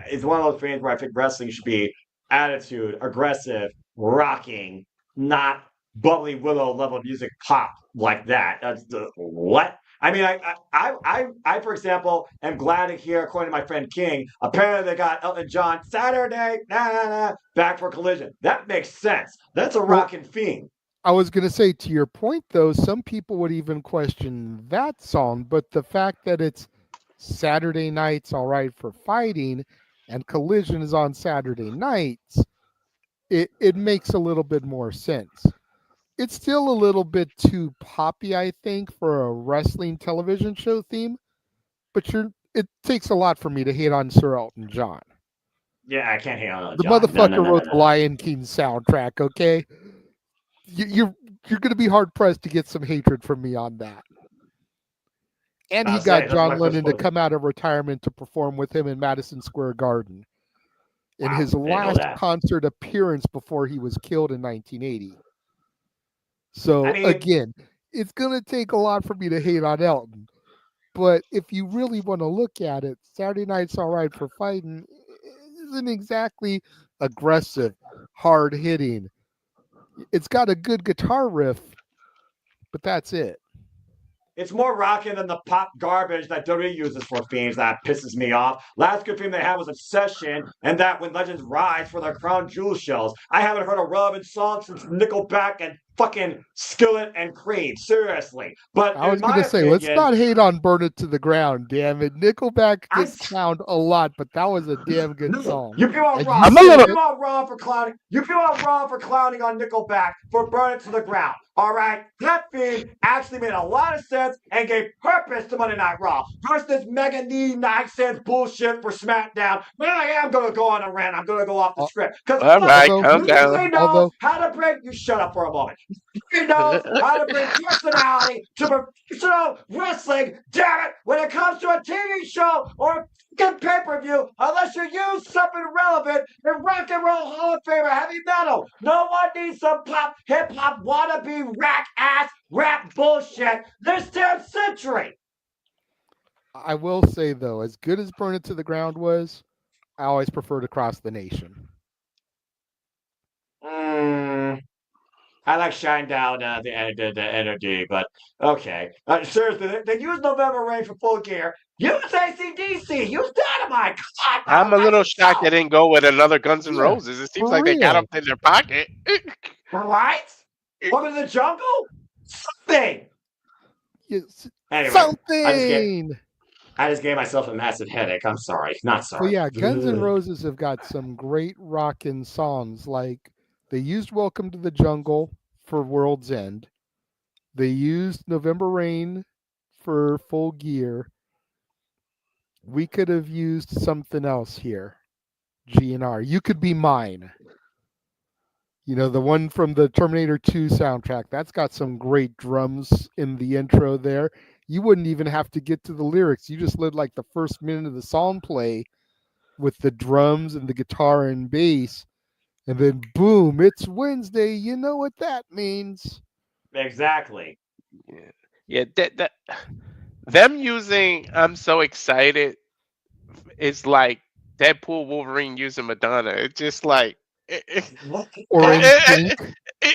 It's one of those things where I think wrestling should be attitude, aggressive, rocking, not bubbly willow level music pop like that. That's the what? I mean, I, for example, am glad to hear, according to my friend King, apparently they got Elton John Saturday, back for Collision. That makes sense. That's a rocking theme. I was going to say, to your point, though, some people would even question that song, but the fact that it's Saturday nights, all right, for fighting, and Collision is on Saturday nights, it makes a little bit more sense. It's still a little bit too poppy, I think, for a wrestling television show theme, but it takes a lot for me to hate on Sir Elton John. Yeah, I can't hate on Elton The John. motherfucker wrote the Lion King soundtrack, okay? You're going to be hard-pressed to get some hatred from me on that. And he got John Lennon to come out of retirement to perform with him in Madison Square Garden in his last concert appearance before he was killed in 1980. So, again, it's going to take a lot for me to hate on Elton. But if you really want to look at it, Saturday Night's All Right for Fighting isn't exactly aggressive, hard-hitting. It's got a good guitar riff, but that's it. It's more rocking than the pop garbage that WWE uses for themes that pisses me off. Last good theme they had was Obsession, and that When Legends Rise for their Crown Jewel shows. I haven't heard a relevant song since Nickelback and fucking Skillet and Creed. Seriously. But I was going to say, let's not hate on Burn It to the Ground, damn it. Nickelback gets clowned a lot, but that was a damn good song. You feel I'm wrong. You feel I'm wrong for clowning. You feel I'm wrong for clowning on Nickelback for Burn It to the Ground. All right? That theme actually made a lot of sense and gave purpose to Monday Night Raw versus Mega Knee nonsense bullshit for SmackDown. But I am going to go on a rant. I'm going to go off the script. Because nobody knows how to bring... You shut up for a moment. Nobody knows how to bring personality to professional wrestling. Damn it! When it comes to a TV show or a pay-per-view, unless you use something relevant in Rock and Roll Hall of Fame or heavy metal. No one needs some pop, hip-hop, wannabe, rack-ass, rap bullshit this damn century. I will say, though, as good as Burn It to the Ground was, I always prefer to Cross the Nation. I like Shine Down the energy, but okay. Seriously, they use November Rain for Full Gear. Use AC/DC. Use Dynamite. God, I'm a little shocked they didn't go with another Guns N' Roses. It seems like they got them in their pocket. Right? Welcome to the Jungle? Something. Yes. Anyway, something. I just gave myself a massive headache. I'm sorry. Not sorry. But yeah, Guns N' Roses have got some great rockin' songs. Like, they used Welcome to the Jungle for World's End. They used November Rain for Full Gear. We could have used something else here. GNR. You Could Be Mine. The one from the Terminator 2 soundtrack. That's got some great drums in the intro there. You wouldn't even have to get to the lyrics. You just let like the first minute of the song play with the drums and the guitar and bass. And then, boom, it's Wednesday. You know what that means. Exactly. Yeah. them using "I'm so excited" is like Deadpool Wolverine using Madonna. It's just like Or in sync.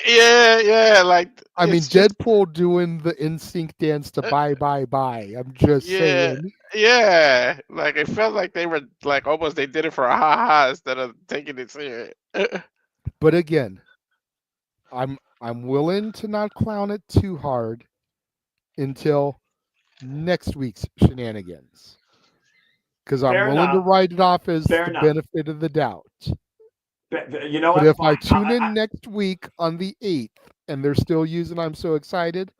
yeah, like I mean, it's just Deadpool doing the in sync dance to "Bye Bye Bye." I'm just yeah, saying. yeah. Like it felt like they were like almost they did it for a ha ha instead of taking it serious. But again, I'm willing to not clown it too hard until next week's shenanigans, because I'm Fair willing to enough. write it off as Fair the enough. benefit of the doubt. You know But what? if I Fine. tune in next week on the 8th and they're still using "I'm so excited,"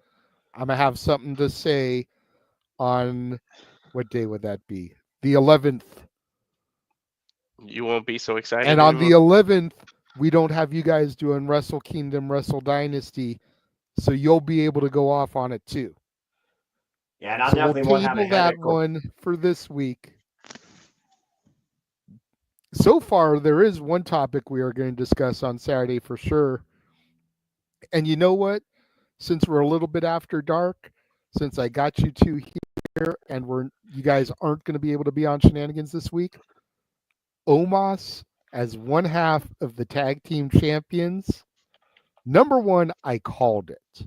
I'm gonna have something to say on what day would that be? The 11th. You won't be so excited And on the anymore. 11th, we don't have you guys doing Wrestle Kingdom, Wrestle Dynasty, so you'll be able to go off on it too. Yeah, and I So we'll definitely won't have a table that headache. one for this week. So far, there is one topic we are going to discuss on Saturday for sure. And you know what? Since we're a little bit after dark, since I got you two here and you guys aren't going to be able to be on shenanigans this week, Omos as one half of the tag team champions. Number one, I called it.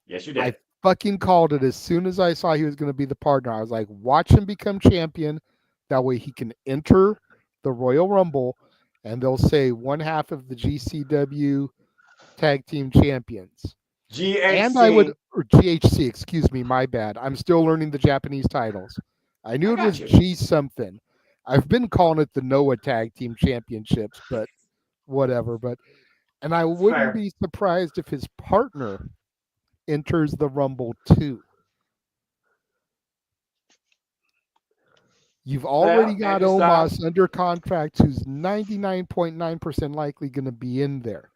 Yes, you I did. fucking called it as soon as I saw he was going to be the partner. I was like, watch him become champion. That way he can enter the Royal Rumble and they'll say one half of the GCW tag team champions. And I would, GHC. or GHC, excuse me, my bad. I'm still learning the Japanese titles. I knew I it got was you. G something. I've been calling it the Noah Tag Team Championships, but whatever. And I It's wouldn't fair. be surprised if his partner enters the Rumble too. You've already Well, got Andrew Styles. Omos under contract, who's 99.9% likely going to be in there.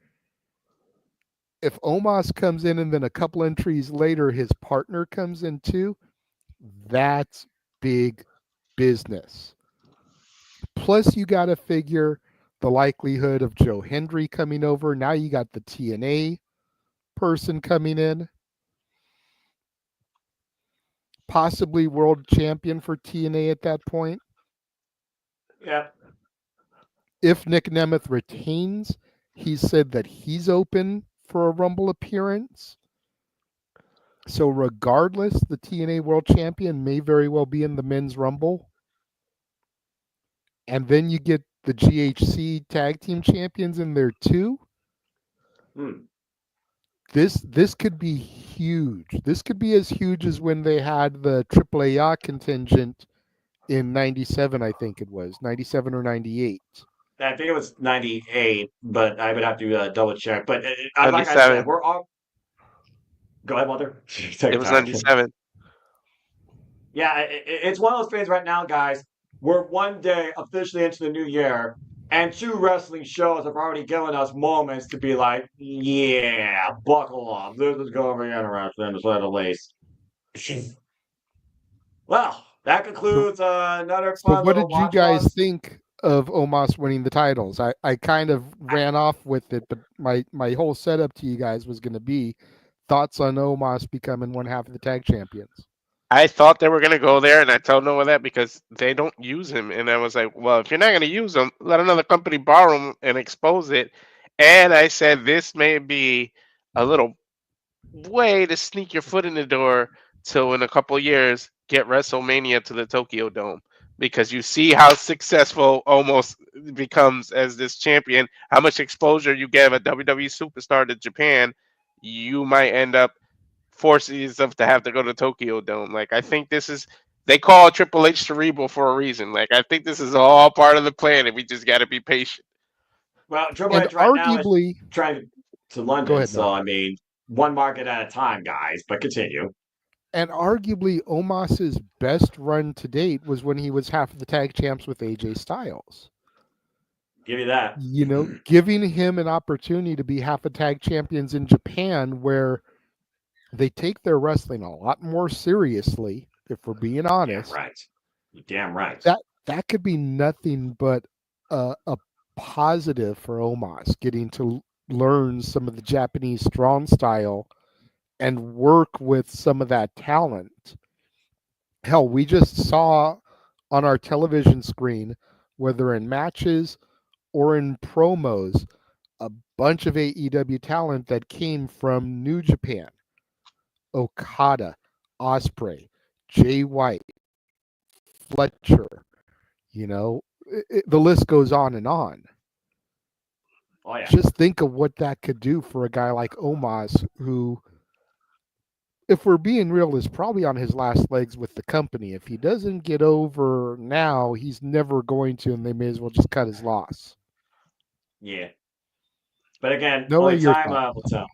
If Omos comes in and then a couple entries later his partner comes in too, that's big business. Plus, you got to figure the likelihood of Joe Hendry coming over. Now you got the TNA person coming in, possibly world champion for TNA at that point. Yeah. If Nick Nemeth retains, he said that he's open for a Rumble appearance. So regardless, the TNA World Champion may very well be in the Men's Rumble. And then you get the GHC Tag Team Champions in there too. This could be huge. This could be as huge as when they had the AAA contingent in 97, I think it was. 97 or 98. I think it was 98, but I would have to double check. But like I said, 97. we're all. Go ahead, Walter. Take It your was time. 97. Yeah, it's one of those things right now, guys. We're one day officially into the new year, and two wrestling shows have already given us moments to be like, yeah, buckle up. This is going to be interesting, to say the least. Well, that So, concludes another so fun what little did you watch guys along. think of Omos winning the titles? I kind of ran off with it, but my whole setup to you guys was going to be thoughts on Omos becoming one half of the tag champions. I thought they were gonna go there, and I told Noah that because they don't use him, and I was like, "Well, if you're not gonna use him, let another company borrow him and expose it." And I said, "This may be a little way to sneak your foot in the door till in a couple of years get WrestleMania to the Tokyo Dome because you see how successful almost becomes as this champion, how much exposure you give a WWE superstar to Japan, you might end up forcing yourself to have to go to Tokyo Dome. Like I think this is they call Triple H cerebral for a reason. Like I think this is all part of the plan, and we just got to be patient. Well, Triple And H right now is arguably, trying to go London, ahead, so Noah. I mean, one market at a time, guys. But continue. And arguably, Omos's best run to date was when he was half of the tag champs with AJ Styles. Give you that. You know, giving him an opportunity to be half of tag champions in Japan, where they take their wrestling a lot more seriously, if we're being honest. Damn right. You're damn right. That could be nothing but a positive for Omos, getting to learn some of the Japanese strong style and work with some of that talent. Hell, we just saw on our television screen, whether in matches or in promos, a bunch of AEW talent that came from New Japan. Okada, Osprey, Jay White, Fletcher, the list goes on and on. Oh yeah. Just think of what that could do for a guy like Omos, who, if we're being real, is probably on his last legs with the company. If he doesn't get over now, he's never going to, and they may as well just cut his loss. Yeah. But again, Noah, only your time thoughts? will tell.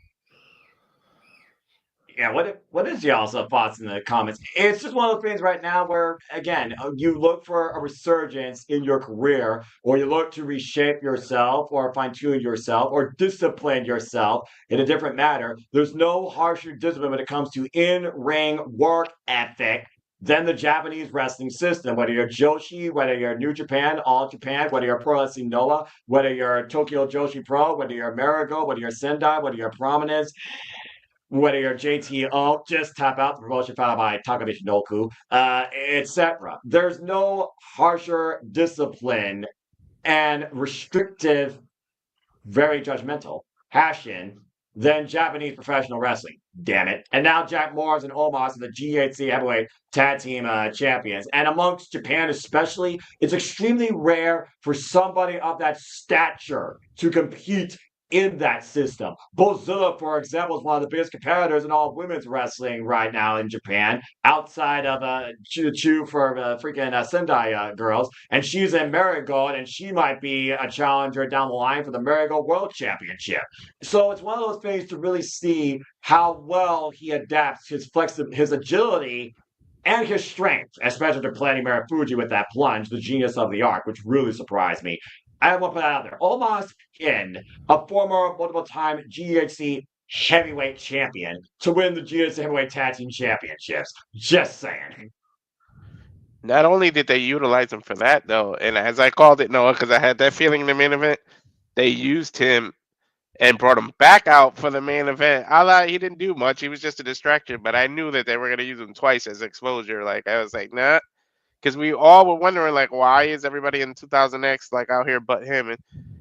Yeah, what is y'all's thoughts in the comments? It's just one of those things right now where, again, you look for a resurgence in your career, or you look to reshape yourself, or fine tune yourself, or discipline yourself in a different manner. There's no harsher discipline when it comes to in ring work ethic than the Japanese wrestling system. Whether you're Joshi, whether you're New Japan, All Japan, whether you're Pro Wrestling Noah, whether you're Tokyo Joshi Pro, whether you're Marigo, whether you're Sendai, whether you're Prominence, whether you're JTO, just tap out the promotion followed by Takamichi Noku, etc. There's no harsher discipline and restrictive, very judgmental passion than Japanese professional wrestling. Damn it. And now Jack Morris and Omos are the GHC heavyweight tag team champions. And amongst Japan especially, it's extremely rare for somebody of that stature to compete in that system. Bozilla, for example, is one of the biggest competitors in all women's wrestling right now in Japan, outside of Choo Choo for freaking Sendai girls. And she's in Marigold, and she might be a challenger down the line for the Marigold World Championship. So it's one of those things to really see how well he adapts his agility and his strength, especially to planning Marufuji with that plunge, the genius of the art, which really surprised me. I want to put that out there. Omos in a former multiple-time GHC heavyweight champion to win the GHC heavyweight tag team championships. Just saying. Not only did they utilize him for that, though, and as I called it, Noah, because I had that feeling in the main event, they used him and brought him back out for the main event. He didn't do much. He was just a distraction, but I knew that they were going to use him twice as exposure. Like, I was like, nah. Because we all were wondering, like, why is everybody in 2000X, like, out here but him? And,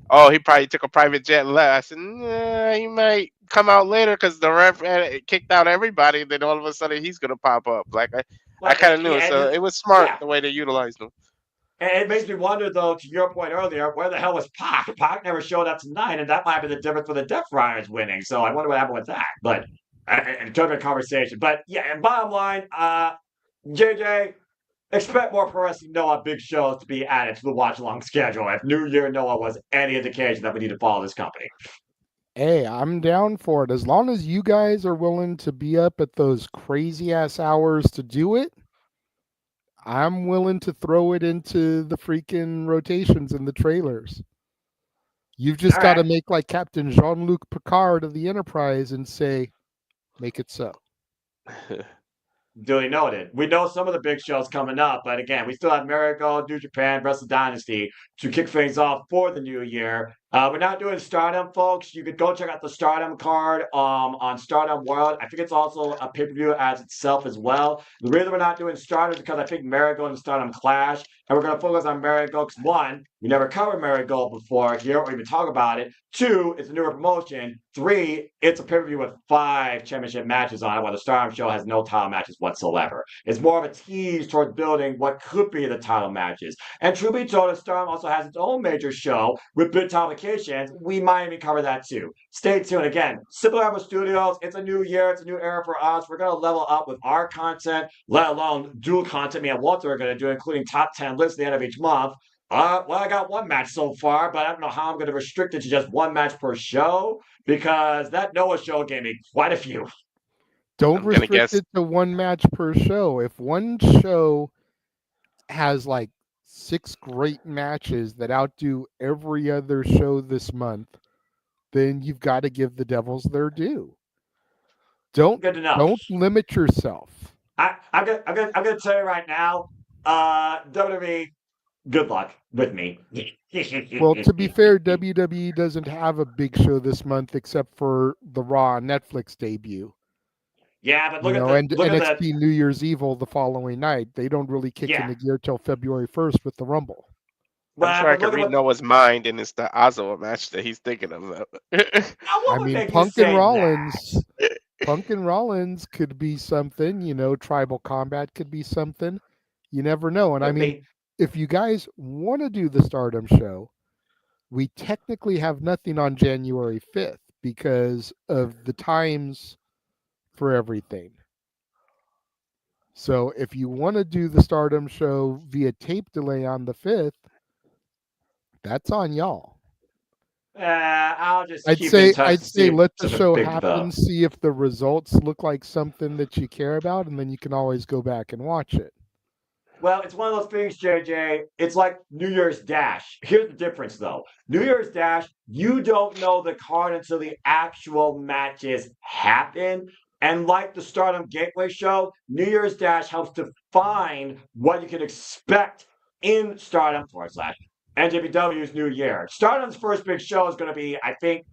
oh, he probably took a private jet and left. I said, nah, he might come out later because the ref kicked out everybody. Then all of a sudden, he's going to pop up. Like, I kind of knew. So it was smart the way they utilized him. And it makes me wonder, though, to your point earlier, where the hell was Pac? Pac never showed up tonight, and that might be the difference for the Death Riders winning. So I wonder what happened with that. But in terms of conversation. But yeah, and bottom line, JJ, expect more Pro Wrestling Noah big shows to be added to the watch along schedule. If New Year Noah was any indication that we need to follow this company. Hey, I'm down for it. As long as you guys are willing to be up at those crazy ass hours to do it, I'm willing to throw it into the freaking rotations and the trailers. You've just got to make like Captain Jean-Luc Picard of the Enterprise and say, make it so. Duly noted. We know some of the big shows coming up, but again, we still have Marigold, New Japan, Wrestle Dynasty to kick things off for the new year. We're not doing Stardom, folks. You could go check out the Stardom card on Stardom World. I think it's also a pay-per-view as itself as well. The reason we're not doing Stardom is because I think Marigold and Stardom clash, and we're going to focus on Marigold because, one, we never covered Marigold before here or even talk about it. Two, it's a newer promotion. Three, it's a pay-per-view with 5 championship matches on it, while the Stardom show has no title matches whatsoever. It's more of a tease towards building what could be the title matches. And truth be told, Stardom also has its own major show with big complications. We might even cover that too. Stay tuned. Again, Simple Rebel Studios, it's a new year, it's a new era for us. We're going to level up with our content, let alone dual content me and Walter are going to do, including top 10 lists at the end of each month. Well, I got one match so far, but I don't know how I'm going to restrict it to just one match per show because that Noah show gave me quite a few. Don't restrict it to one match per show. If one show has like 6 great matches that outdo every other show this month, then you've got to give the Devils their due. Don't limit yourself. I'm gonna tell you right now, WWE, good luck with me. Well, to be fair, WWE doesn't have a big show this month except for the Raw Netflix debut. Yeah, but You look at know, the and look at NXT the New Year's Evil the following night. They don't really kick yeah. into gear till February 1st with the Rumble. I'm Well, sure I but can look at read what. Noah's mind, and it's the Ozawa match that he's thinking of. Now, I what would mean, make you Punk and say that? Rollins could be something. You know, Tribal Combat could be something. You never know. And I Could mean, be. if you guys want to do the Stardom show, we technically have nothing on January 5th because of the times for everything. So if you want to do the Stardom show via tape delay on the 5th, that's on y'all. I'll just I'd keep in say touch I'd to see say if let the it's a show big happen, develop. see if the results look like something that you care about, and then you can always go back and watch it. Well, it's one of those things, JJ. It's like New Year's Dash. Here's the difference, though. New Year's Dash, you don't know the card until the actual matches happen. And like the Stardom Gateway show, New Year's Dash helps define what you can expect in Stardom / NJPW's New Year. Stardom's first big show is going to be, I think,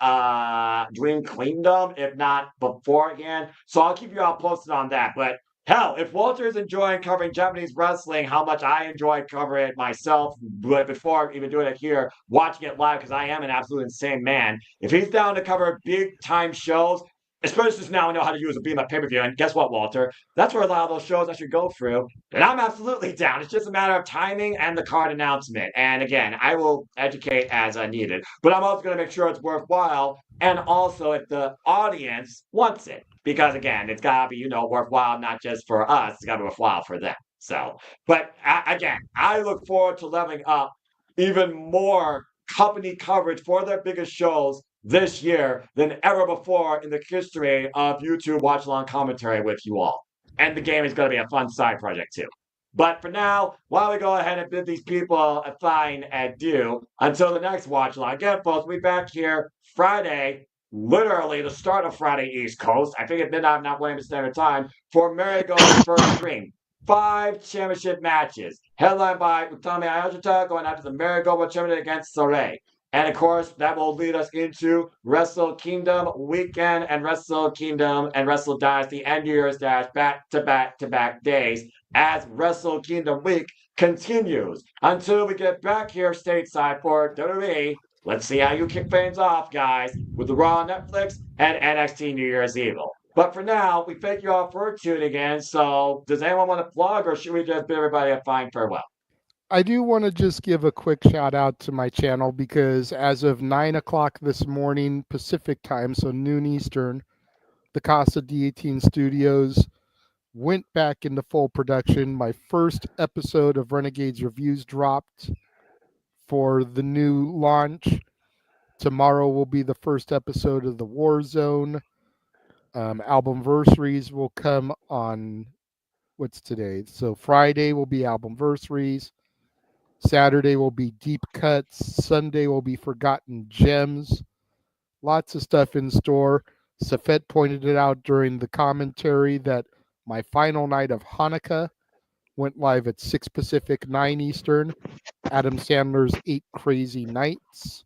Dream Kingdom, if not beforehand. So I'll keep you all posted on that. But hell, if Walter is enjoying covering Japanese wrestling, how much I enjoy covering it myself, but before even doing it here, watching it live, because I am an absolute insane man. If he's down to cover big time shows, especially since now I know how to use a beam at pay-per-view, and guess what, Walter? That's where a lot of those shows actually go through. And I'm absolutely down. It's just a matter of timing and the card announcement. And again, I will educate as I need it. But I'm also going to make sure it's worthwhile, and also if the audience wants it. Because again, it's gotta be, worthwhile, not just for us, it's gotta be worthwhile for them. So, but again, I look forward to leveling up even more company coverage for their biggest shows this year than ever before in the history of YouTube watch along commentary with you all. And the game is gonna be a fun side project too. But for now, why don't we go ahead and bid these people a fine adieu until the next watch along. Again, folks, we'll be back here Friday, literally the start of Friday East Coast. I think at midnight, not Williams Standard Time, for Marigold's first stream. 5 championship matches, headlined by Utami Ayashita going after the Marigold World Championship against Soleil. And of course, that will lead us into Wrestle Kingdom weekend and Wrestle Kingdom and Wrestle Dynasty and New Year's Dash back to back to back days as Wrestle Kingdom week continues until we get back here stateside for WWE. Let's see how you kick things off, guys, with the Raw on Netflix and NXT New Year's Evil. But for now, we thank you all for tuning in. So, does anyone want to plug, or should we just bid everybody a fine farewell? I do want to just give a quick shout out to my channel because as of 9 o'clock this morning Pacific time, so noon Eastern, the Casa D18 Studios went back into full production. My first episode of Renegades Reviews dropped for the new launch. Tomorrow will be the first episode of the War Zone. Albumversaries will come on, what's today? So Friday will be Albumversaries. Saturday will be Deep Cuts. Sunday will be Forgotten Gems. Lots of stuff in store. Safet pointed it out during the commentary that my final night of Hanukkah went live at 6 Pacific, 9 Eastern. Adam Sandler's 8 Crazy Nights.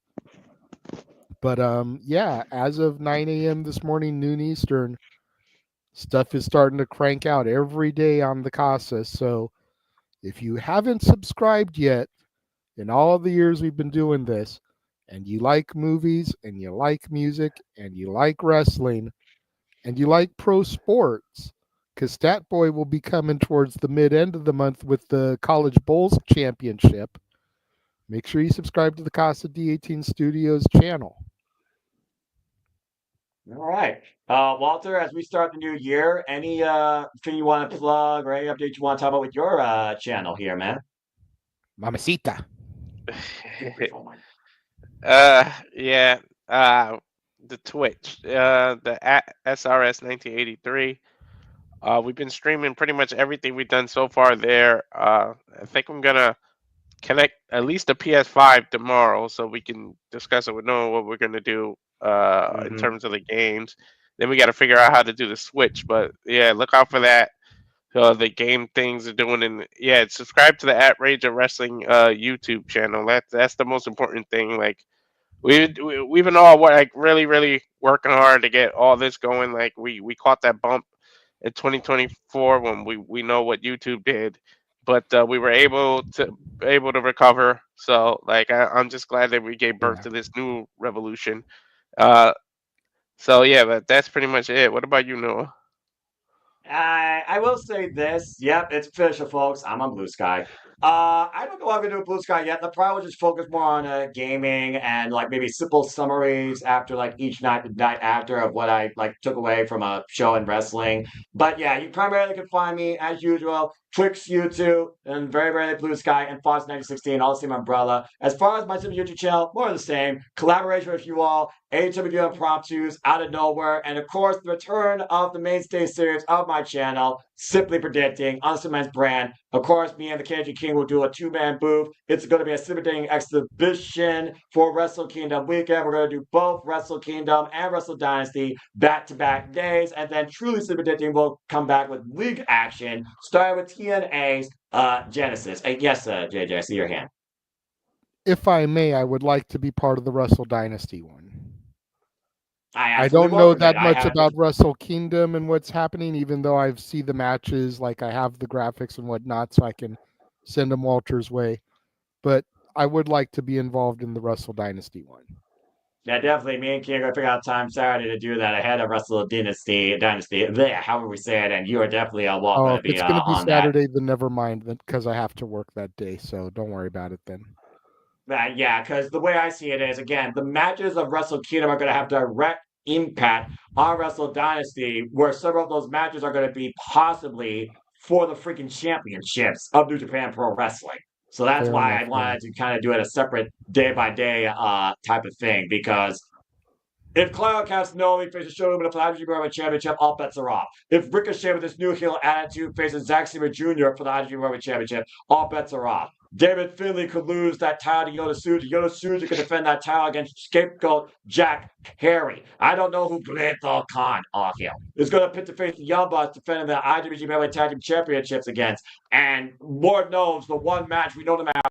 But yeah, as of 9 a.m. this morning, noon Eastern, stuff is starting to crank out every day on the Casa. So if you haven't subscribed yet, in all the years we've been doing this, and you like movies, and you like music, and you like wrestling, and you like pro sports, because Stat Boy will be coming towards the mid-end of the month with the College Bowls Championship, make sure you subscribe to the Casa D18 Studios channel. All right. Walter, as we start the new year, any thing you want to plug or any update you want to talk about with your channel here, man? Mamacita. Yeah. The Twitch, the SRS 1983. We've been streaming pretty much everything we've done so far there. I think I'm gonna connect at least the PS5 tomorrow so we can discuss it with Noah what we're gonna do in terms of the games. Then we got to figure out how to do the Switch. But yeah, look out for that. The game things are doing, and yeah, subscribe to the At Rage of Wrestling YouTube channel. That's the most important thing. Like we've been all like really working hard to get all this going. Like we caught that bump in 2024 when we know what YouTube did, but we were able to recover. So like I'm just glad that we gave birth Yeah. to this new revolution. Uh, so yeah, but that's pretty much it. What about you, Noah? I will say this. Yep, it's official, folks. I'm on Blue Sky. I don't know what I'm gonna do with Blue Sky yet. The probably will just focus more on gaming and like maybe simple summaries after like each night, the night after of what I like took away from a show in wrestling. But yeah, you primarily can find me as usual. Twix YouTube and very rarely Blue Sky and Fox 1916, all the same umbrella. As far as my simple YouTube channel, more of the same. Collaboration with you all. AEW impromptus out of nowhere, and of course, the return of the mainstay series of my channel, Simply Predicting, on Men's brand. Of course, me and the KG King will do a two-man booth. It's going to be a Simply Predicting exhibition for Wrestle Kingdom weekend. We're going to do both Wrestle Kingdom and Wrestle Dynasty back-to-back days, and then Truly Simply Predicting will come back with league action, starting with TNA's Genesis. Yes, JJ, I see your hand. If I may, I would like to be part of the Wrestle Dynasty one. I absolutely don't know welcome it. that I much have- about Wrestle Kingdom and what's happening, even though I've seen the matches, like I have the graphics and whatnot, so I can send them Walter's way. But I would like to be involved in the Wrestle Dynasty one. Yeah, definitely. Me and King are gonna figure out time Saturday to do that ahead of Wrestle Dynasty, there, however we say it, and you are definitely welcome Oh, to if be it's going to be on that. Saturday, then never mind, because I have to work that day, so don't worry about it then. Yeah, because the way I see it is, again, the matches of Wrestle Kingdom are going to have direct impact on Wrestle Dynasty, where several of those matches are going to be possibly for the freaking championships of New Japan Pro Wrestling. So that's Fair why enough, I wanted to kind of do it a separate day-by-day type of thing, because if Claudio Castagnoli faces Shogun for the IWGP World Championship, all bets are off. If Ricochet with his new heel attitude faces Zack Sabre Jr. for the IWGP World Championship, all bets are off. David Finlay could lose that title to Yoda Tsuji could defend that title against scapegoat Jack Perry. I don't know who Blanthal Khan heel is going to pit to face the Young Bucks defending the IWGP World Tag Team Championships against. And Lord knows the one match we know no matter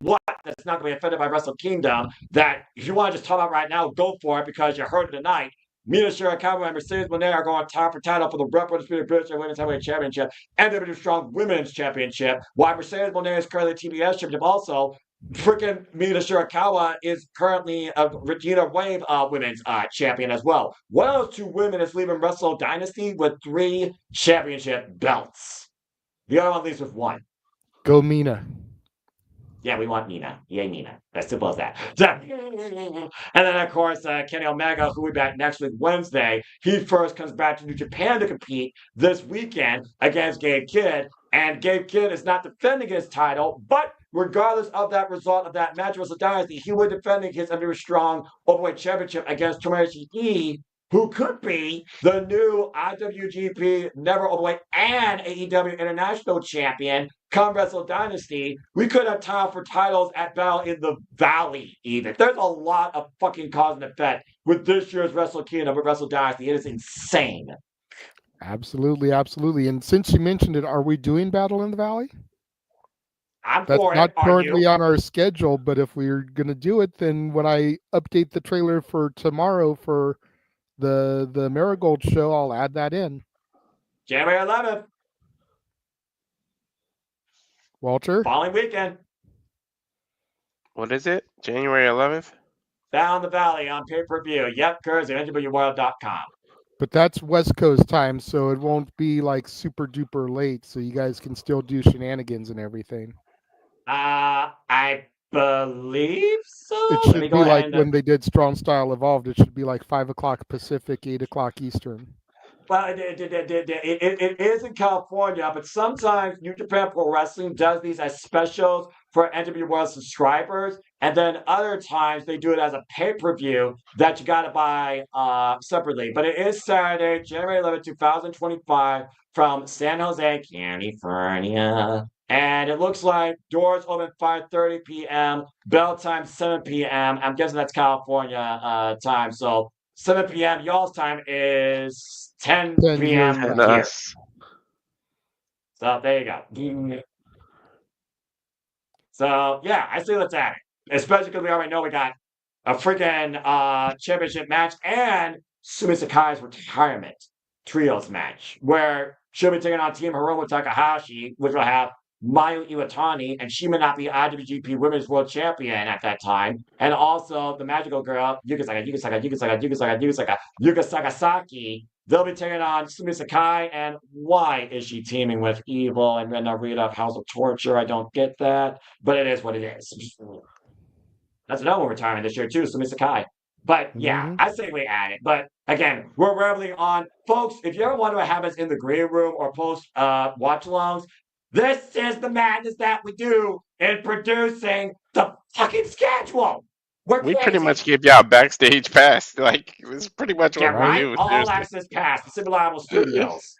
what that's not going to be offended by Wrestle Kingdom, that if you want to just talk about right now, go for it because you heard it tonight. Mina Shirakawa and Mercedes Moné are going top for title for the Rep Undisputed British Women's Heavyweight Championship and the WWE Strong Women's Championship, while Mercedes Moné is currently TBS Championship also. Freaking Mina Shirakawa is currently a Regina Wave Women's Champion as well. One of those two women is leaving Wrestle Dynasty with 3 championship belts. The other one leaves with 1. Go Mina. Yeah, we want Nina. Yay, Nina. As simple as that. And then, of course, Kenny Omega, who will be back next week, Wednesday. He first comes back to New Japan to compete this weekend against Gabe Kidd. And Gabe Kidd is not defending his title, but regardless of that result of that match with the Dynasty, he will be defending his under strong Openweight Championship against Tomoyasu Ishii, who could be the new IWGP Never Openweight and AEW International Champion come Wrestle Dynasty. We could have time for titles at Battle in the Valley, even. There's a lot of fucking cause and effect with this year's Wrestle Kingdom with Wrestle Dynasty. It is insane. Absolutely, absolutely. And since you mentioned it, are we doing Battle in the Valley? I'm That's for it. not Are currently you? on our schedule, but if we're going to do it, then when I update the trailer for tomorrow for the Marigold show, I'll add that in. January 11th, Walter? following weekend. What is it? January 11th? Battle in the Valley on pay-per-view. Yep, Curse at NWWorld.com. But that's West Coast time, so it won't be like super duper late, so you guys can still do shenanigans and everything. I believe so. It Let me should go be ahead like and when they did Strong Style Evolved. It should be like 5 o'clock Pacific, 8 o'clock Eastern. Well, it is in California, but sometimes New Japan Pro Wrestling does these as specials for NW World subscribers, and then other times they do it as a pay-per-view that you got to buy separately. But it is Saturday, January 11th, 2025, from San Jose, California. And it looks like doors open 5:30 p.m., bell time 7 p.m. I'm guessing that's California time, so 7 p.m. y'all's time is 10 10 p.m. years And back. here. us. So there you go. So yeah, I say let's add it. Especially because we already know we got a freaking championship match and Sumi Sakai's retirement trios match where she'll be taking on Team Hiromu Takahashi, which will have Mayu Iwatani, and she may not be IWGP Women's World Champion at that time. And also the magical girl, Yuka Sakasaki. They'll be taking on Sumi Sakai. And why is she teaming with Evil and then Rita of House of Torture? I don't get that, but it is what it is. That's another one retiring this year too, Sumi Sakai. But yeah, Mhm. I say we add it. But again, we're rambling on. Folks, if you ever wonder what happens in the green room or post watch alongs, this is the madness that we do in producing the fucking schedule. We're We pretty crazy. much give y'all backstage pass. Like it's pretty much Yeah, what we Right. right? do. All Seriously. access pass, the Simulable Studios.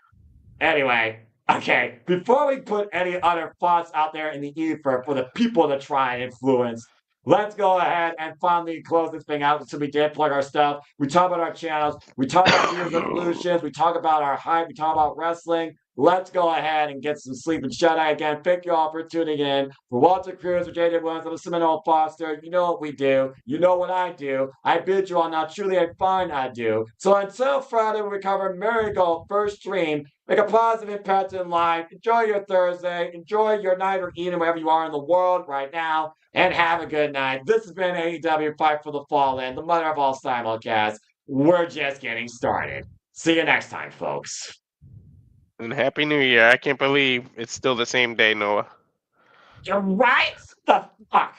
Anyway, okay, before we put any other thoughts out there in the ether for the people to try and influence, let's go ahead and finally close this thing out. So we did plug our stuff. We talk about our channels. We talk about New Year's resolutions. We talk about our hype. We talk about wrestling. Let's go ahead and get some sleep and shut eye again. Thank you all for tuning in. For Walter Cruz, for JJ Williams, I'm Seminole Foster. You know what we do. You know what I do. I bid you all now truly a fine I do. So until Friday, when we cover Marigold First Stream, make a positive impact in life. Enjoy your Thursday. Enjoy your night or evening wherever you are in the world right now. And have a good night. This has been AEW Fight for the Fallen, the mother of all simulcasts. We're just getting started. See you next time, folks. And Happy New Year. I can't believe it's still the same day, Noah. You're right? The fuck?